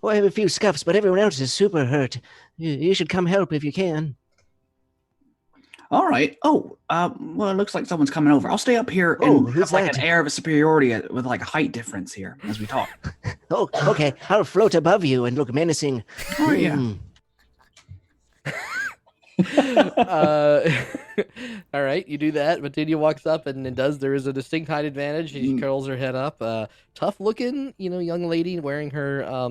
Oh, I have a few scuffs, but everyone else is super hurt. You should come help if you can. All right. Oh, well, it looks like someone's coming over. I'll stay up here and who's have like that? an air of superiority with like a height difference here as we talk. Oh, okay. I'll float above you and look menacing. Oh yeah. All right, you do that. Matthias walks up and there is a distinct height advantage. She curls her head up. Tough looking, young lady wearing her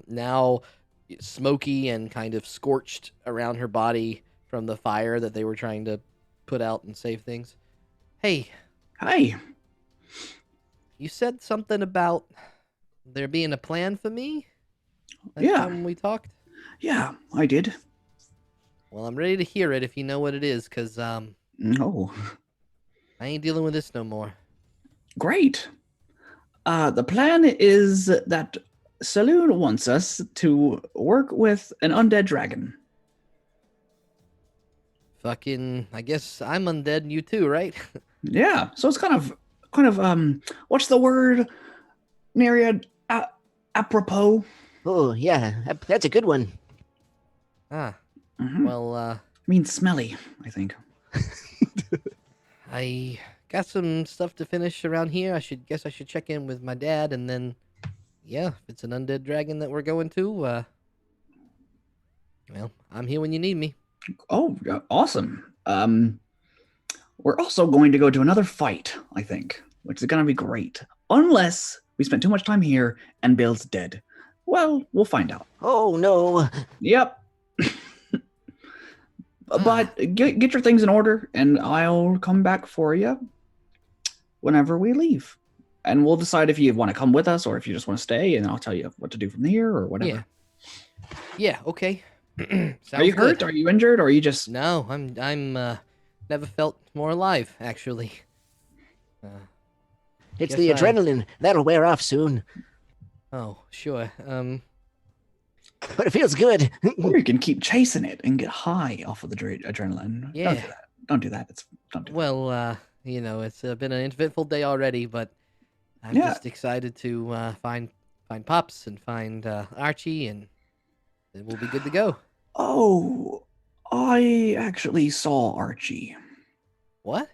now smoky and kind of scorched around her body from the fire that they were trying to put out and save things. Hey. Hi. You said something about there being a plan for me? Yeah. Time we talked? Yeah, I did. Well, I'm ready to hear it if you know what it is, because, No. I ain't dealing with this no more. Great. The plan is that Saloon wants us to work with an undead dragon. Fucking, I guess I'm undead and you too, right? Yeah, so it's kind of, what's the word, Neriad? Apropos? Oh, yeah. That's a good one. Ah. Mm-hmm. Well, means smelly, I think. I got some stuff to finish around here. I should check in with my dad, and then, yeah, if it's an undead dragon that we're going to, well, I'm here when you need me. Oh, awesome. We're also going to go to another fight, I think, which is going to be great. Unless we spend too much time here and Bill's dead. Well, we'll find out. Oh, no. Yep. But get your things in order, and I'll come back for you whenever we leave. And we'll decide if you want to come with us or if you just want to stay, and I'll tell you what to do from here or whatever. Yeah, okay. Are you hurt? Are you injured? Or are you just... No, I'm never felt more alive, actually. It's the adrenaline. That'll wear off soon. Oh, sure. But it feels good. Or you can keep chasing it and get high off of the adrenaline. Yeah. Don't do that. Well, it's been an eventful day already, but I'm just excited to find Pops and find Archie, and then we'll be good to go. Oh, I actually saw Archie. What?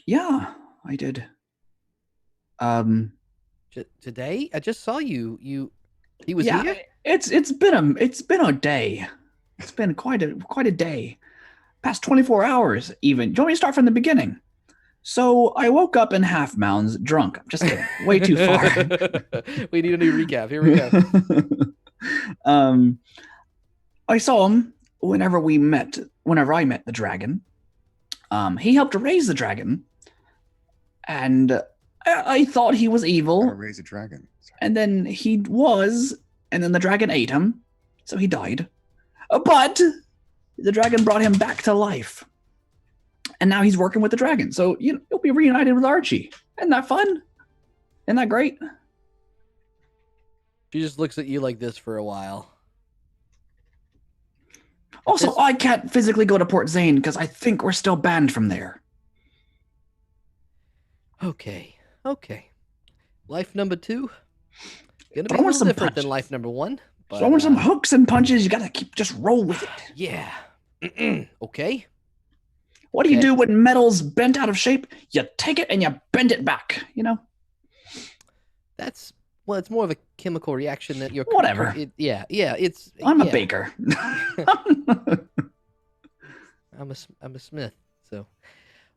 Yeah, I did. Today? I just saw you. He was here? It's been a day. It's been quite a day. Past 24 hours, even. Do you want me to start from the beginning? So I woke up in Half Mounds drunk. Just kidding. Way too far. We need a new recap. Here we go. I saw him whenever I met the dragon. He helped raise the dragon. And I thought he was evil. Raise a dragon. Sorry. And then he was, and then the dragon ate him. So he died. But the dragon brought him back to life. And now he's working with the dragon. So you'll be reunited with Archie. Isn't that fun? Isn't that great? She just looks at you like this for a while. Also, I can't physically go to Port Zane because I think we're still banned from there. Okay. Life number 2. Gonna be a little different than life number 1. But, so I want some hooks and punches. You gotta just roll with it. Yeah. Okay. What do you do when metal's bent out of shape? You take it and you bend it back, It's more of a chemical reaction that you're... Whatever. I'm a baker. I'm a smith, so...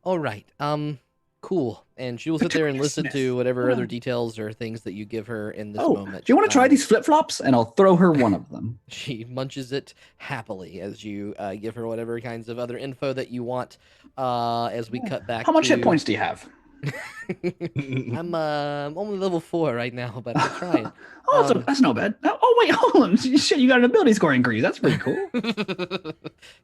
All right, cool. And she will sit there and listen to whatever other details or things that you give her in this moment. Do you want to try these flip-flops? And I'll throw her one of them. She munches it happily as you give her whatever kinds of other info that you want as we cut back. How much hit points do you have? I'm only level 4 right now, but I'm trying. That's not bad. Oh wait, hold on. Shit, you got an ability score increase. That's pretty cool.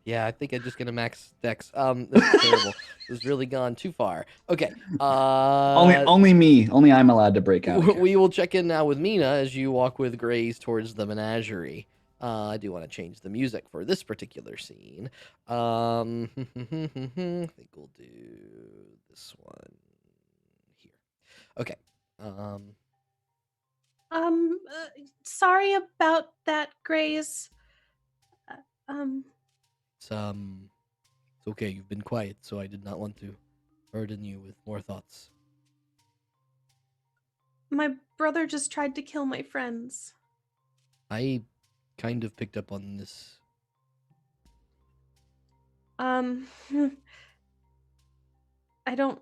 Yeah, I think I'm just gonna max dex. This is terrible. This is really gone too far. Okay. Only me. Only I'm allowed to break out. We will check in now with Meena as you walk with Grace towards the menagerie. I do want to change the music for this particular scene. I think we'll do this one here. Okay. Sorry about that, Grace. It's okay. You've been quiet, so I did not want to burden you with more thoughts. My brother just tried to kill my friends. I kind of picked up on this. I don't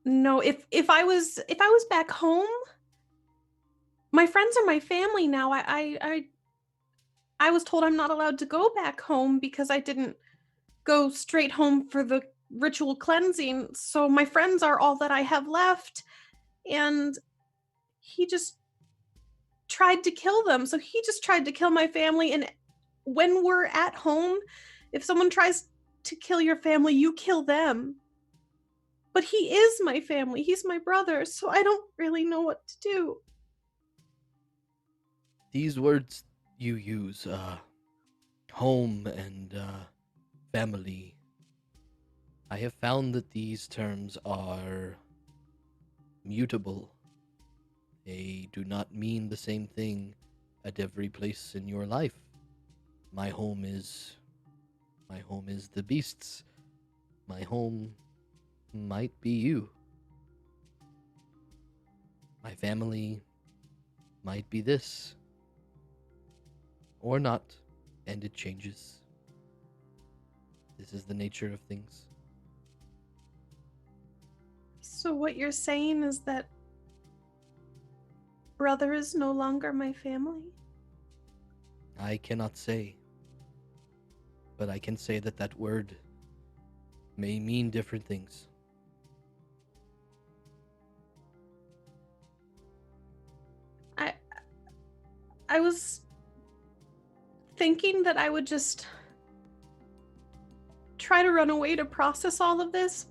know if I was back home. My friends are my family now. I was told I'm not allowed to go back home because I didn't go straight home for the ritual cleansing. So my friends are all that I have left, and he just tried to kill them. So he just tried to kill my family. And when we're at home, if someone tries to kill your family, you kill them. But he is my family. He's my brother. So I don't really know what to do. These words you use, home and family, I have found that these terms are mutable. They do not mean the same thing at every place in your life. My home is the beasts. My home might be you. My family might be this. Or not, and it changes. This is the nature of things. So what you're saying is that brother is no longer my family? I cannot say, but I can say that that word may mean different things. I was thinking that I would just try to run away to process all of this,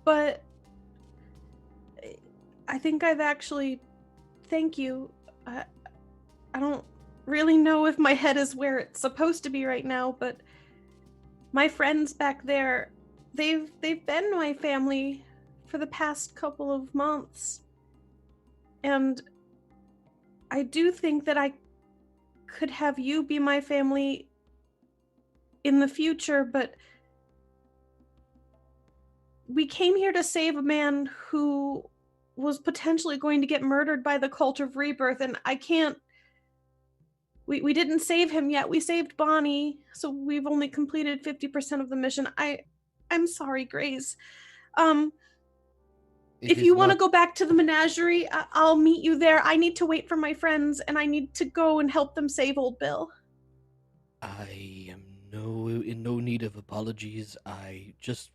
but I think I've actually, thank you. I don't really know if my head is where it's supposed to be right now, but my friends back there, they've been my family for the past couple of months. And I do think that I could have you be my family in the future, but we came here to save a man who was potentially going to get murdered by the cult of rebirth, and I can't. We didn't save him yet. We saved Bonnie, so we've only completed 50% of the mission. I'm sorry, Grace. If you want to go back to the menagerie, I'll meet you there. I need to wait for my friends, and I need to go and help them save old Bill. I am in no need of apologies. I just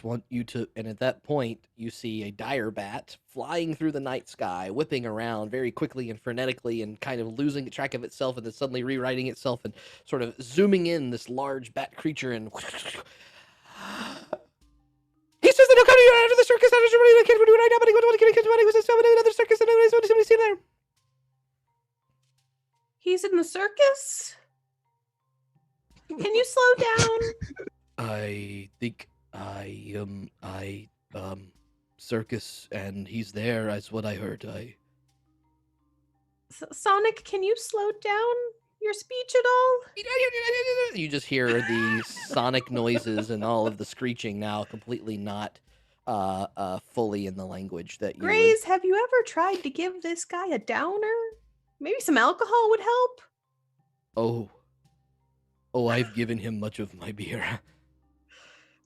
want you to. And at that point, you see a dire bat flying through the night sky, whipping around very quickly and frenetically, and kind of losing track of itself, and then suddenly rewriting itself, and sort of zooming in this large bat creature, and he says that he'll come to you after the circus. I don't really care what do right now, but he wants to get somebody who's in another circus, and somebody see there. He's in the circus? Can you slow down? I think circus, and he's there, as what I heard. Sonic, can you slow down your speech at all? You just hear the sonic noises and all of the screeching now completely not fully in the language that you Grace, have you ever tried to give this guy a downer? Maybe some alcohol would help? Oh, I've given him much of my beer.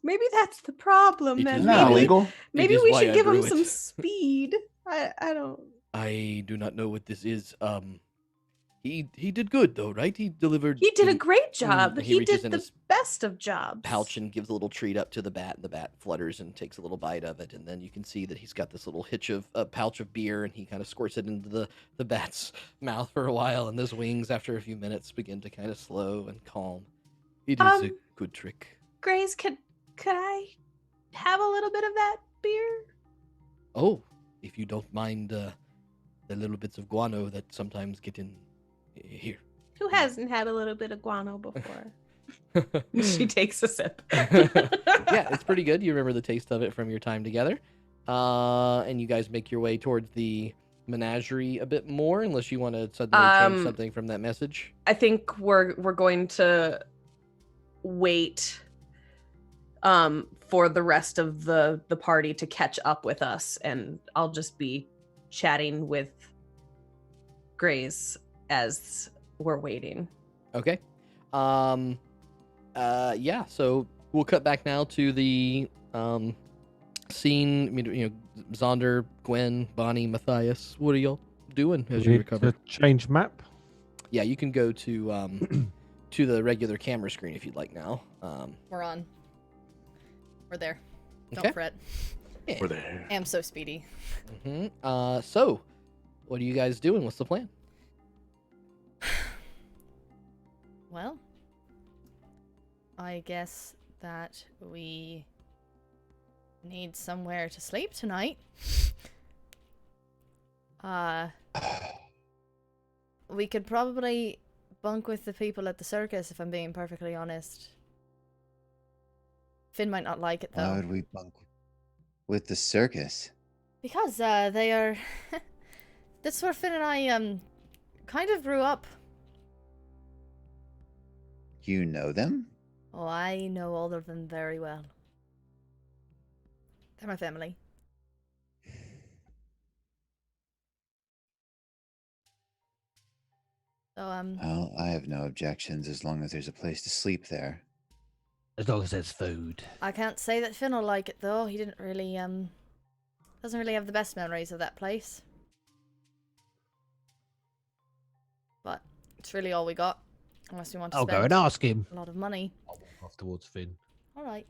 Maybe that's the problem, then. Not illegal. Maybe we should give him some speed. I don't. I do not know what this is. He did good though, right? He delivered. He did a great job. He He did the best of jobs. Pouch and gives a little treat up to the bat, and the bat flutters and takes a little bite of it, and then you can see that he's got this little pouch of beer, and he kind of squirts it into the bat's mouth for a while, and those wings, after a few minutes, begin to kind of slow and calm. It is a good trick. Grace, could I have a little bit of that beer? Oh, if you don't mind the little bits of guano that sometimes get in here. Who hasn't had a little bit of guano before? She takes a sip. Yeah, it's pretty good. You remember the taste of it from your time together. And you guys make your way towards the menagerie a bit more, unless you want to suddenly change something from that message. I think we're going to wait for the rest of the party to catch up with us, and I'll just be chatting with Grace as we're waiting. Okay. Yeah, so we'll cut back now to the scene. Zaunder, Gwen, Bonnie, Matthias. What are y'all doing as you recover? Change map? Yeah, you can go to to the regular camera screen if you'd like now. We're on. We're there. Don't Okay. fret. Yeah. We're there. I am so speedy. So, what are you guys doing? What's the plan? Well, I guess that we need somewhere to sleep tonight. We could probably bunk with the people at the circus, if I'm being perfectly honest. Finn might not like it, though. Why would we bunk with the circus? Because they are... That's where Finn and I kind of grew up. You know them? Oh, I know all of them very well. They're my family. So, Well, I have no objections as long as there's a place to sleep there. As long as there's food. I can't say that Finn will like it, though. He didn't really, doesn't really have the best memories of that place. But it's really all we got. Unless we want to I'll spend go and ask him. a lot of money. I'll walk off towards Finn. Alright.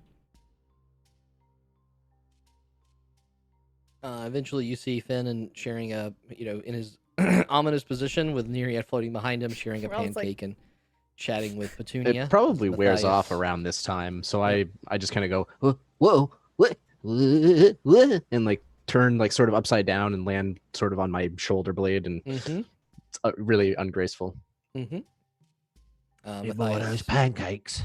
Eventually, you see Finn and sharing in his ominous position with Neriad floating behind him, sharing a We're all like- pancake and chatting with Petunia. It probably wears Matthias. off around this time, so I just kind of go, Whoa, what? and like turn like sort of upside down and land sort of on my shoulder blade, and Mm-hmm. it's really ungraceful. Mm-hmm. Bit more of those pancakes.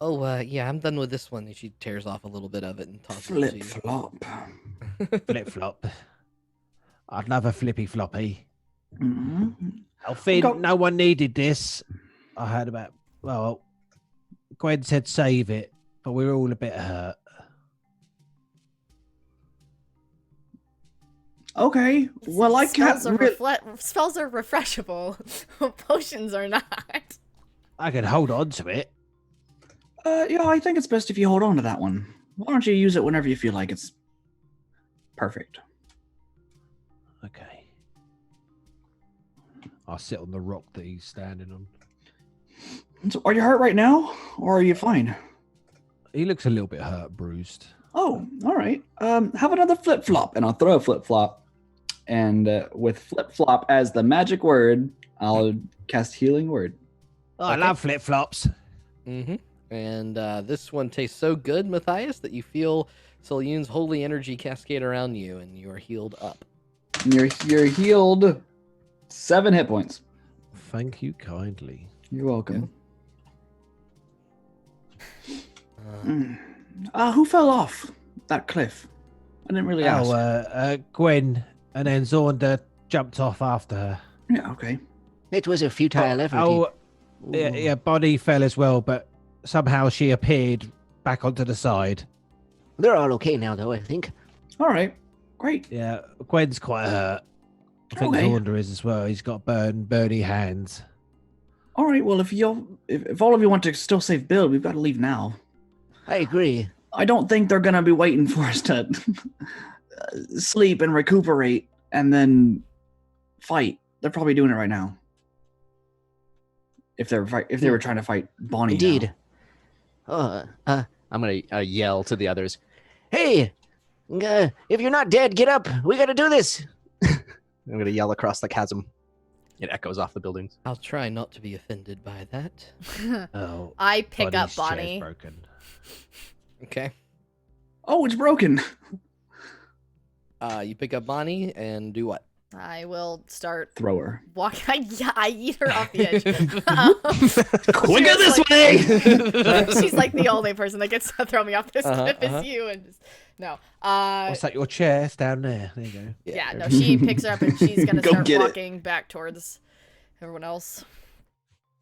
Oh, yeah, I'm done with this one. And she tears off a little bit of it and tosses it to Flip you. flop. Flip flop. I'd love a flippy floppy. Mm-hmm. Oh, Finn, Go- no one needed this. I heard about. Well, Gwen said save it, but we were all a bit hurt. Okay. Well, I can't. Spells are refreshable. Potions are not. I can hold on to it. Yeah, I think it's best if you hold on to that one. Why don't you use it whenever you feel like it's perfect? Okay. I'll sit on the rock that he's standing on. So are you hurt right now, or are you fine? He looks a little bit hurt, bruised. Oh, all right. Have another flip flop, and I'll throw a flip flop. And with flip flop as the magic word, I'll cast healing word. Oh, I love flip flops. Mm-hmm. And this one tastes so good, Matthias, that you feel Selyoun's holy energy cascade around you, and you are healed up. And you're healed 7 hit points. Thank you kindly. You're welcome. Who fell off that cliff? I didn't really ask. Gwen, and then Zaunder jumped off after her. Yeah, okay. It was a futile effort. Yeah, Bonnie fell as well, but somehow she appeared back onto the side. They're all okay now, though, I think. All right. Great. Yeah, Gwen's quite hurt. I think Okay. Zaunder is as well. He's got burny hands. All right. Well, if all of you want to still save Bill, we've got to leave now. I agree. I don't think they're going to be waiting for us to sleep and recuperate and then fight. They're probably doing it right now. If they were trying to fight Bonnie. Indeed. I'm gonna yell to the others. Hey, if you're not dead, get up. We got to do this. I'm gonna yell across the chasm. It echoes off the buildings. I'll try not to be offended by that. Oh, I pick up Bonnie's chair's Bonnie. broken. Okay. Oh, it's broken. You pick up Bonnie and do what? I will start Throw her. I eat her off the edge. Quicker this way! She's like the only person that gets to throw me off this cliff is you, and just no. What's that? Your chair? It's down there. There you go. Yeah, no. She picks her up and she's gonna start get it. walking back towards everyone else.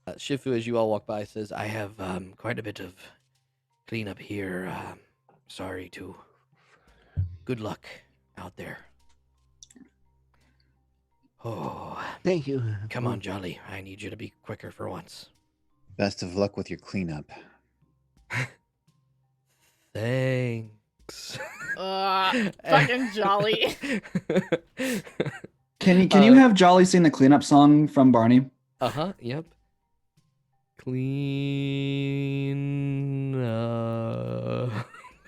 Shifu, as you all walk by, says, I have quite a bit of cleanup here. Sorry to. Good luck out there. Oh. Thank you. Come on, Jolly. I need you to be quicker for once. Best of luck with your cleanup. Thanks. Fucking Jolly. Can you have Jolly sing the cleanup song from Barney? Yep. Clean.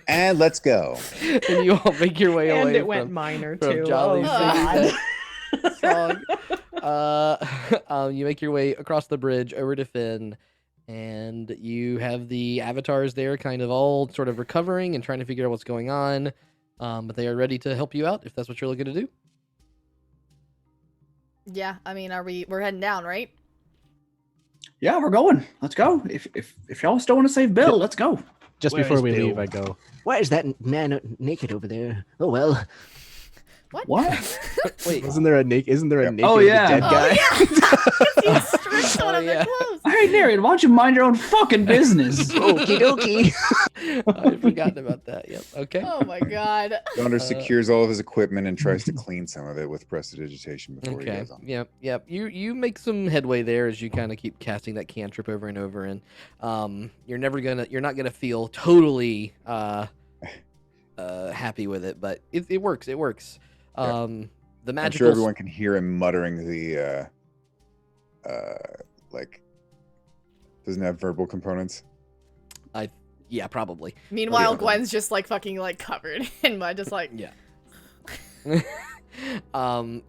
And let's go. And you all make your way away. And it went minor too. Jolly Oh, God. song. You make your way across the bridge over to Finn, and you have the avatars there kind of all sort of recovering and trying to figure out what's going on. But they are ready to help you out if that's what you're looking to do. Yeah, I mean, we're heading down, right? Yeah, we're going. Let's go. If y'all still want to save Bill, let's go. Just Where before is we Bill? leave, I go. Why is that man naked over there? Oh well. What? Wait, Isn't there a naked Oh, yeah. dead guy? He stripped one of their clothes. All right, Neriad, why don't you mind your own fucking business? Okie dokie. I'd forgotten about that. Yep. Okay. Oh my God. Zaunder secures all of his equipment and tries to clean some of it with prestidigitation before he Okay. goes on. Yep. You make some headway there as you kind of keep casting that cantrip over and over, and you're not gonna feel totally happy with it, but it works. It works. The magical. I'm sure everyone can hear him muttering the like. Doesn't have verbal components. Yeah, probably. Meanwhile, Okay. Gwen's just like fucking like covered in mud, just like Yeah.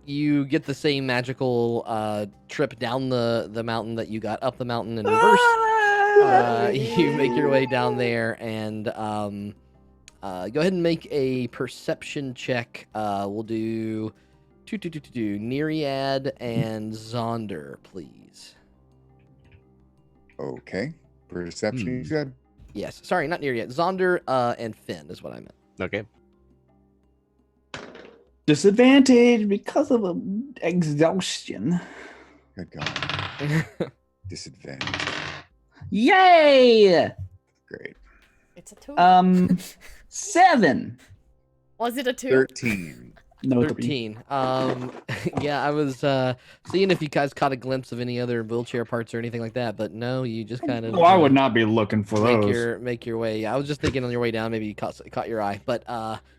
You get the same magical trip down the mountain that you got up the mountain in reverse. You make your way down there and go ahead and make a perception check. We'll do Neriad and Zaunder, please. Okay. Perception, you said? Yes. Sorry, not Neriad. Zaunder and Finn is what I meant. Okay. Disadvantage because of exhaustion. Good God. Disadvantage. Yay! Great. it's a 2. 7. Was it a 2? 13. No, 13. Yeah, I was seeing if you guys caught a glimpse of any other wheelchair parts or anything like that, but no, you just kind of. Oh, I would not be looking for those. Make your way. I was just thinking on your way down, maybe you caught your eye, but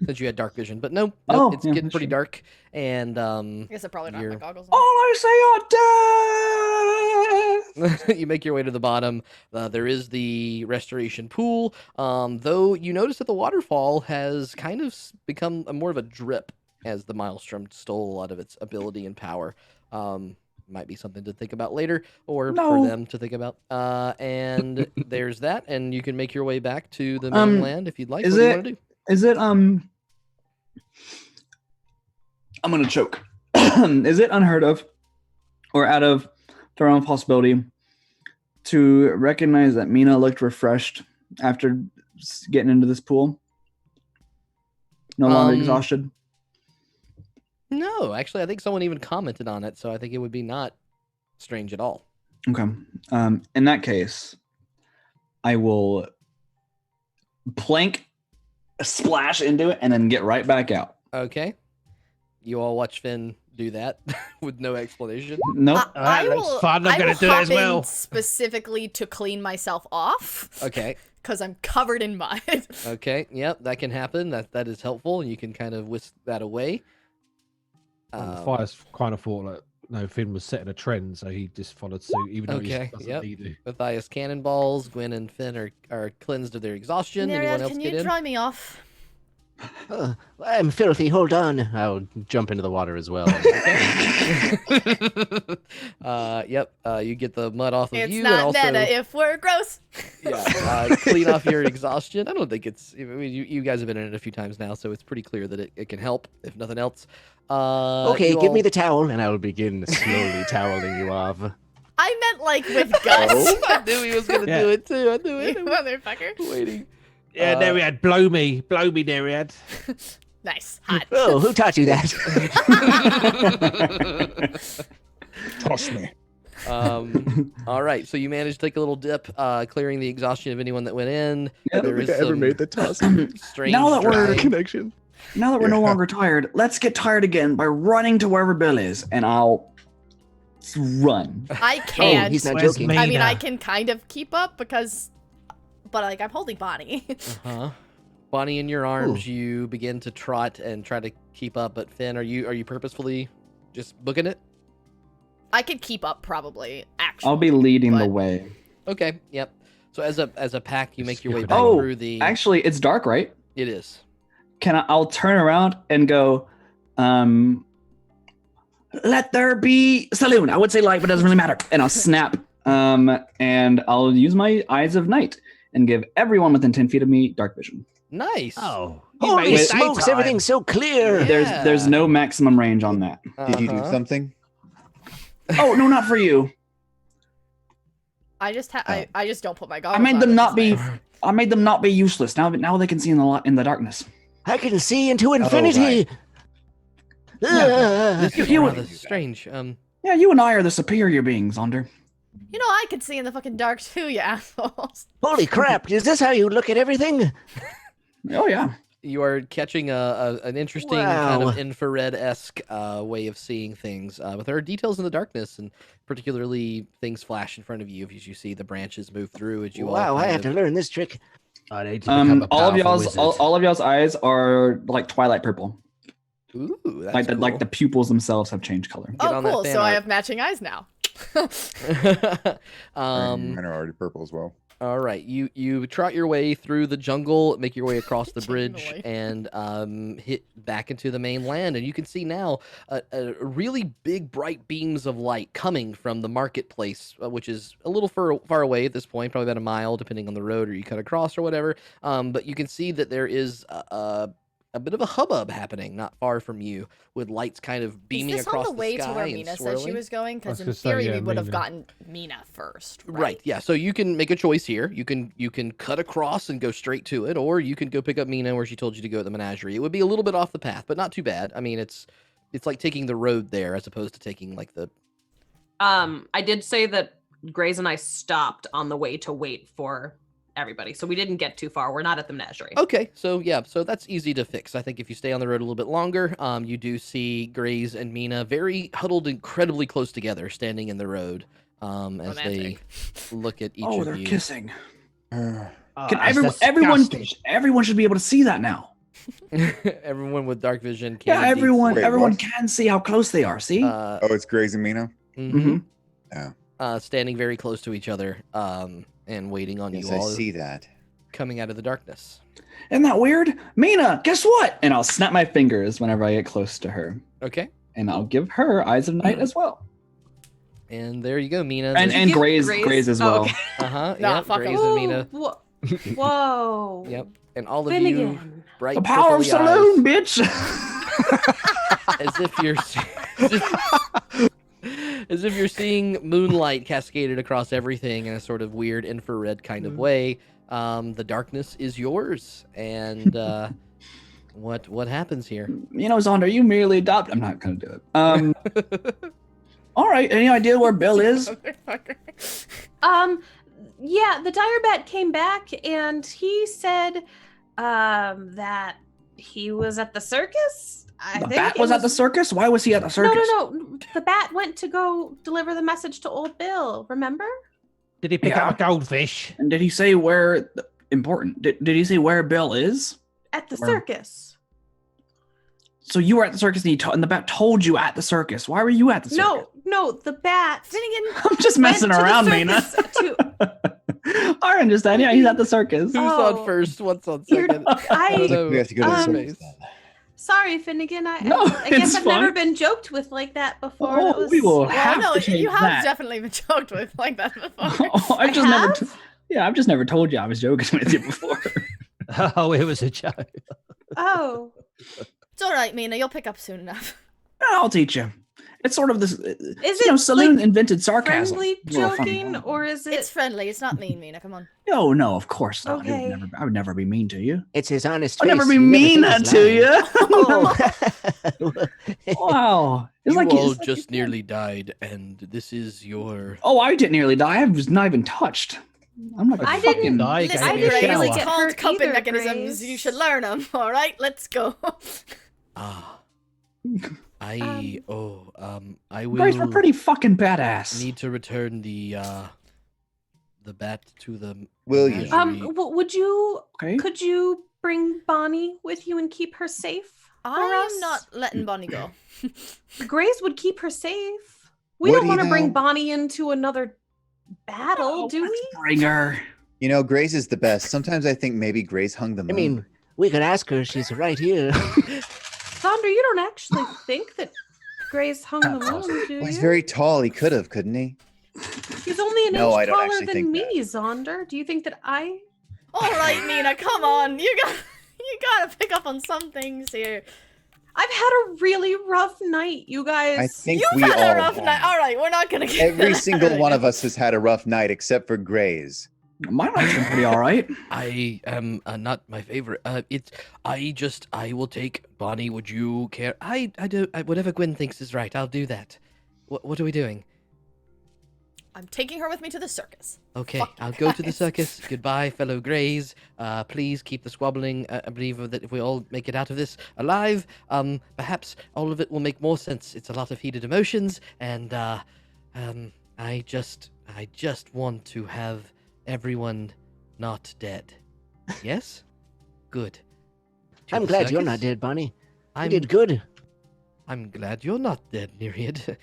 since you had dark vision, but no, it's getting pretty dark, and I guess I probably don't have my goggles on. All I say are death. you make your way to the bottom. There is the restoration pool, though you notice that the waterfall has kind of become more of a drip as the Maelstrom stole a lot of its ability and power. Might be something to think about later, or for them to think about. And there's that, and you can make your way back to the mainland if you'd like. What do you want to do? Is it I'm gonna choke. Is it unheard of or out of the realm of possibility to recognize that Meena looked refreshed after getting into this pool? No longer exhausted? No, actually, I think someone even commented on it, so I think it would be not strange at all. Okay. In that case, I will plank, splash into it, and then get right back out. Okay. You all watch Finn do that with no explanation. Nope. I looks will, fun. I'm I gonna will do that as hop in well. specifically to clean myself off. Okay. Because I'm covered in mud. Okay. Yep, that can happen. That is helpful, and you can kind of whisk that away. Matthias kind of thought that no, Finn was setting a trend, so he just followed suit, even though he Okay, doesn't yep. need to. Matthias cannonballs. Gwen and Finn are cleansed of their exhaustion. Anyone Neriad, else can get you in? dry me off? I'm filthy. Hold on. I'll jump into the water as well. Yep. You get the mud off of It's you, not and also meta if we're gross. clean off your exhaustion. I don't think it's. I mean, you guys have been in it a few times now, so it's pretty clear that it can help, if nothing else. Okay, give me the towel, and I will begin slowly toweling you off. I meant like with guts. I knew he was gonna do it too. I knew You it. motherfucker. Waiting. Yeah, Neriad, blow me, Neriad. Nice, hot. Oh, who taught you that? Toss me. All right, so you managed to take a little dip, clearing the exhaustion of anyone that went in. I don't think I ever made the toss. Strange Now that we're- drying. Connection. Now that we're no longer tired, let's get tired again by running to wherever Bill is, and I'll run. I can't. he's not Where's joking. I mean, Meena? I can kind of keep up but like I'm holding Bonnie. Uh-huh. Bonnie, in your arms, you begin to trot and try to keep up. But Finn, are you purposefully just booking it? I could keep up probably. Actually, I'll be leading the but- way. Okay. Yep. So as a pack, you make your way Skip it. back Oh, through the. actually, it's dark, right? It is. I'll turn around and go, let there be saloon. I would say light, but it doesn't really matter. And I'll snap, and I'll use my eyes of night and give everyone within 10 feet of me dark vision. Nice. Oh, Holy smokes, everything's so clear. Yeah. There's no maximum range on that. Did you do Uh-huh. something? Oh, no, not for you. I just Oh. I just don't put my I goggles made on, them which not is be nice. I made them not be useless. Now they can see in the darkness. I can see into infinity. This is you- rather strange. Yeah, you and I are the superior beings, Zaunder. You know, I could see in the fucking dark too, you assholes. Holy crap, is this how you look at everything? Oh yeah. You are catching an interesting kind Wow. of infrared-esque way of seeing things, but there are details in the darkness, and particularly things flash in front of you as you see the branches move through. As you Wow, all I kind have to of- learn this trick. I need to become a All of powerful y'all's wizard. all of y'all's eyes are like twilight purple. Ooh, that's Like the cool. pupils themselves have changed color. Get Oh, on that cool. fan So I art. have matching eyes now. Mine are already purple as well. All right, you trot your way through the jungle, make your way across the Chain bridge, away. and hit back into the main land. And you can see now a really big, bright beams of light coming from the marketplace, which is a little far away at this point, probably about a mile, depending on the road or you cut across or whatever. But you can see that there is a bit of a hubbub happening not far from you, with lights kind of beaming Is this across on the way sky to where and Meena said she swirling. was going? I Because was in gonna say, theory, yeah, we would have Meena. gotten Meena first. Right. Yeah. So you can make a choice here. You can cut across and go straight to it, or you can go pick up Meena where she told you to go at the menagerie. It would be a little bit off the path, but not too bad. I mean, it's like taking the road there as opposed to taking like the. I did say that Grays and I stopped on the way to wait for everybody, so we didn't get too far. We're not at the menagerie. Okay. So yeah. So that's easy to fix. I think if you stay on the road a little bit longer, you do see Grays and Meena very huddled, incredibly close together, standing in the road. As Romantic. they look at each Oh, of they're you. kissing. Oh, Can that's everyone disgusting. should be able to see that now. Everyone with dark vision. Can Yeah, indeed everyone Wait, everyone what? can see how close they are. See? see. Oh, it's Grays and Meena? Mhm. Mhm. Standing very close to each other, and waiting on Yes, you I all see that. coming out of the darkness. Isn't that weird? Meena, guess what? And I'll snap my fingers whenever I get close to her. Okay. And I'll give her eyes of night as well. And there you go, Meena. And give Grays Grays- as oh, well. okay. Uh-huh. Nah, Yep, fuck Grays 'em. and Meena. Whoa. Whoa. Yep. And all of you Finnegan. bright The power of purpley saloon, eyes, bitch. as if you're as if you're seeing moonlight cascaded across everything in a sort of weird infrared kind of way. The darkness is yours. And what happens here? You know, Zaunder, you merely adopt. I'm not gonna do it. All right. Any idea where Bill is? Motherfucker. Yeah, the dire bat came back and he said that he was at the circus. I The think bat it was at the circus. Why was he at the circus? No. The bat went to go deliver the message to old Bill, remember? Did he pick up a goldfish? And did he say where? Important. Did he say where Bill is? At the Or- circus. So you were at the circus, and and the bat told you at the circus. Why were you at the circus? No, No, the bat. Finnegan. I'm just messing went to the around, Meena. circus to- I understand. Yeah, he's at the circus. Who's Oh. on first? What's on You're- second? I don't know. We have to go to the Um, circus then. Sorry, Finnegan. I it's guess I've never fine. been joked with like that before. Oh, That was... we will Well, have no, to change you have that. definitely been choked with like that before. Oh, I I've just never. have? Yeah, I've just never told you I was joking with you before. Oh, it was a joke. Oh. It's all right, Meena. You'll pick up soon enough. I'll teach you. It's sort of this. Is You know, it saloon like invented sarcasm. friendly Well, funny. joking, or is it? It's friendly. It's not mean, Meena. Come on. Oh no, of course not. Okay. I would never be mean to you. It's his honest I'd face. never be You mean think he's to lying. you. Oh. Wow. It's You like all it's like- just nearly died, and this is your. Oh, I didn't nearly die. I was not even touched. I'm like a I fucking. didn't die, Listen, I didn't Grace, really it's get called hurt coping either, mechanisms. Grace. You should learn them. All right, let's go. Ah. I Grace, will we're pretty fucking badass. need to return the bat to the. Will you? menagerie. Would you? Okay. Could you bring Bonnie with you and keep her safe? I us? am not letting Bonnie go. Grace would keep her safe. We Would don't he want to bring now? Bonnie into another battle, Oh, do let's we? Bring her. You know, Grace is the best. Sometimes I think maybe Grace hung the moon. I mean, we could ask her. She's right here. Zaunder, you don't actually think that Grace hung the moon, do well, he's you? very tall. He could have, couldn't he? He's only an No, I inch don't taller actually than think me, Zaunder. Do you think that I? All right, Meena, come on. You gotta pick up on some things here. I've had a really rough night, you guys. I think You've we had all a rough have. night. All right, we're not gonna get Every single one of us has had a rough night except for Gray's. My night's been pretty all right. I am not my favorite. I will take Bonnie. Would you care? I do. Whatever Gwen thinks is right. I'll do that. What are we doing? I'm taking her with me to the circus. Okay, Fuck you I'll go to the guys. circus. Goodbye, fellow Greys. Please keep the squabbling. I believe that if we all make it out of this alive, perhaps all of it will make more sense. It's a lot of heated emotions, and I just want to have everyone not dead. Yes? Good. To I'm the glad you're circus? not dead, Bonnie. You I'm did good. I'm glad you're not dead, Neriad.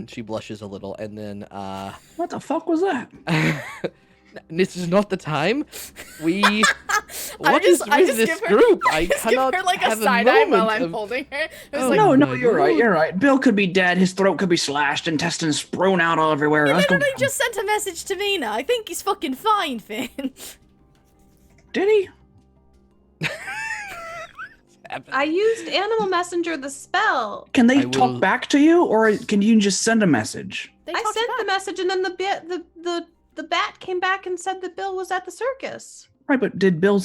She blushes a little, and then What the fuck was that? this is not the time. We I what is just with this give her, group? I just cannot give her like a have side eye while moment I'm of- holding her. It was Oh, like, No, my you're right. lord. You're right. Bill could be dead. His throat could be slashed. Intestines thrown out all everywhere. he Let's go. literally just sent a message to Meena. I think he's fucking fine, Finn. Did he? I used Animal Messenger, the spell. Can they I will- talk back to you, or can you just send a message? They I talked sent the back. message, and then the bat came back and said that Bill was at the circus. Right, but did Bill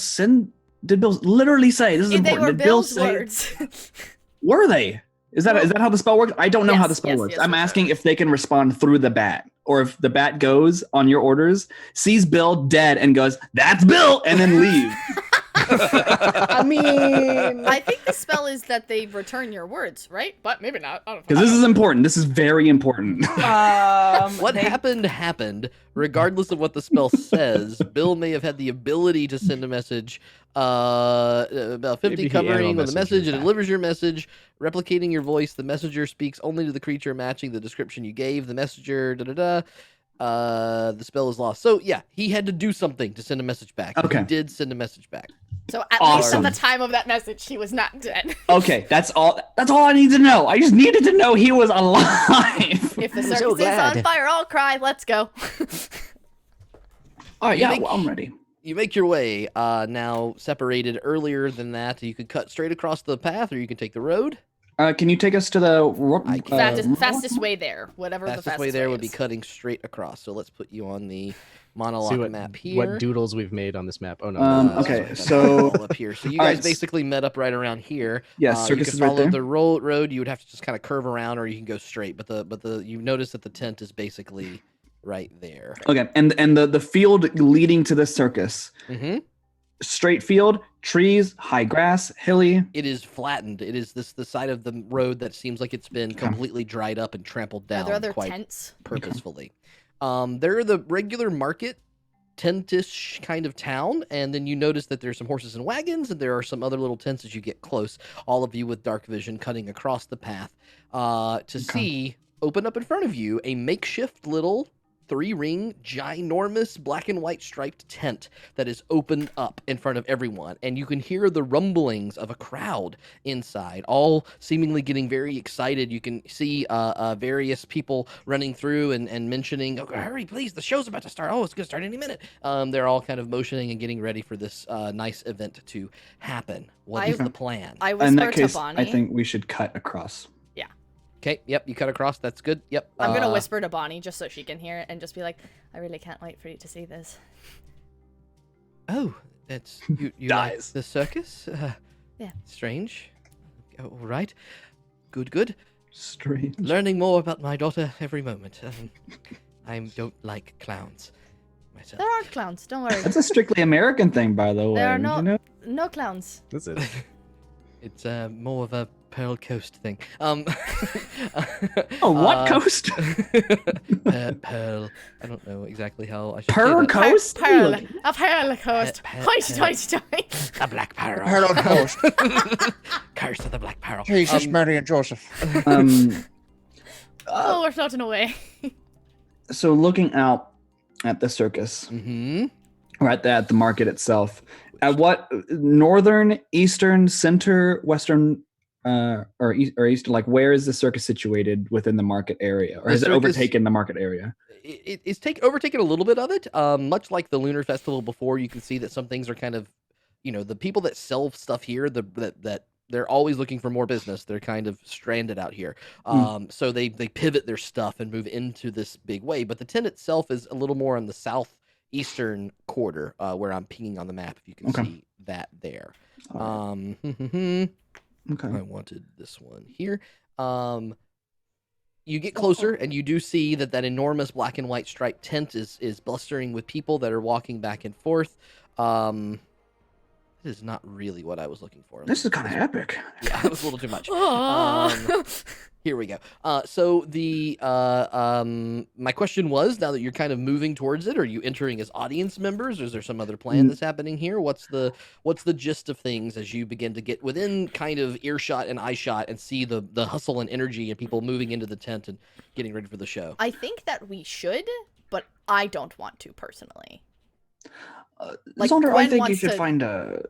literally say this is They important? were Did Bill Bill's say? words. Were they? Is that how the spell works? I don't know how Yes, the spell yes, works. yes, I'm yes, asking yes. if they can respond through the bat, or if the bat goes on your orders, sees Bill dead, and goes, "That's Bill," and then leaves. I mean, I think the spell is that they return your words, right? But maybe not. I don't know. Because this is important. This is very important. What happened, regardless of what the spell says. Bill may have had the ability to send a message, about 50 Maybe he covering animal with a message. It messengered back. delivers your message, replicating your voice. The messenger speaks only to the creature matching the description you gave. The messenger, the spell is lost. So yeah, he had to do something to send a message back. Okay. He did send a message back. So at least Awesome. at the time of that message, he was not dead. Okay, that's all. That's all I need to know. I just needed to know he was alive. If the I'm circus so is on glad. fire, I'll cry. Let's go. All right, You yeah, make- well, I'm ready. You make your way. Now separated earlier than that, you could cut straight across the path, or you can take the road. Can you take us to the Fastest way there, whatever the Fastest way fastest there way would be is. cutting straight across. So let's put you on the See monologue what, map here. what doodles we've made on this map. Oh no. Okay, that's so- all up here. So you all guys right, basically met up right around here. Yes, You circus can is right follow there. the road. You would have to just kind of curve around, or you can go straight. But the you notice that the tent is basically right there. Okay, and the field leading to the circus. Mm-hmm. Straight field, trees, high grass, hilly. It is flattened. It is the side of the road that seems like it's been completely dried up and trampled Are down there other quite tents? purposefully. There are the regular market tentish kind of town, and then you notice that there's some horses and wagons, and there are some other little tents as you get close. All of you with dark vision cutting across the path to see open up in front of you a makeshift little 3-ring, ginormous black and white striped tent that is opened up in front of everyone. And you can hear the rumblings of a crowd inside, all seemingly getting very excited. You can see various people running through and mentioning, oh, hurry, please, the show's about to start. Oh, it's going to start any minute. They're all kind of motioning and getting ready for this nice event to happen. What is the plan? I whisper In that case, to Bonnie. I think we should cut across. Okay, yep, you cut across. That's good. Yep. I'm going to whisper to Bonnie just so she can hear it and just be like, I really can't wait for you to see this. Oh, it's you like the circus? Yeah. Strange. All right. Good. Strange. Learning more about my daughter every moment. I don't like clowns myself. There aren't clowns, don't worry. That's a strictly American thing, by the way. There are no clowns. That's it. It's more of a Pearl Coast thing. What coast? Pearl. I don't know exactly how I should Pearl say that. Coast? A Pearl Coast. Hoity. A Black Pearl. Pearl Coast. Curse of the Black Pearl. Jesus, Mary and Joseph. Oh, we're floating away. So looking out at the circus, right there at the market itself, at what northern, eastern, center, western, or east, like where is the circus situated within the market area, or has it overtaken the market area? It's overtaken a little bit of it. Much like the Lunar Festival before, you can see that some things are kind of, the people that sell stuff here, that they're always looking for more business. They're kind of stranded out here. So they pivot their stuff and move into this big way. But the tent itself is a little more on the southeastern quarter, where I'm pinging on the map, if you can see that there. Okay. I wanted this one here. You get closer, and you do see that enormous black and white striped tent is blustering with people that are walking back and forth. It is not really what I was looking for. This is kind of epic. Yeah, it was a little too much. Here we go. So the my question was, now that you're kind of moving towards it, are you entering as audience members, or is there some other plan that's happening here? What's the gist of things as you begin to get within kind of earshot and eyeshot and see the hustle and energy and people moving into the tent and getting ready for the show? I think that we should, but I don't want to personally. Zaunder, I think you should find a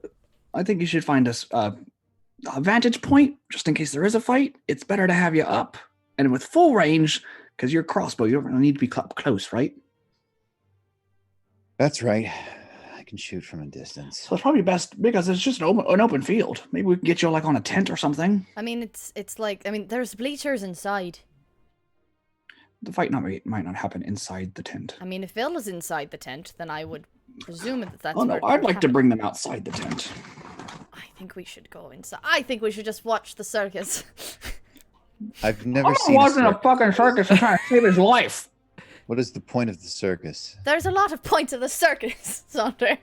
vantage point just in case there is a fight. It's better to have you up and with full range, because you're crossbow. You don't really need to be up close, right? That's right. I can shoot from a distance. So it's probably best because it's just an open field. Maybe we can get you like on a tent or something. I mean, it's like, there's bleachers inside. The fight might not happen inside the tent. I mean, if Bill is inside the tent, then I would presume that's. Oh no, I'd like to bring them outside the tent. I think we should go inside. I think we should just watch the circus. I've never seen. I wasn't a fucking circus. I'm trying to save his life. What is the point of the circus? There's a lot of points of the circus, Zaunder.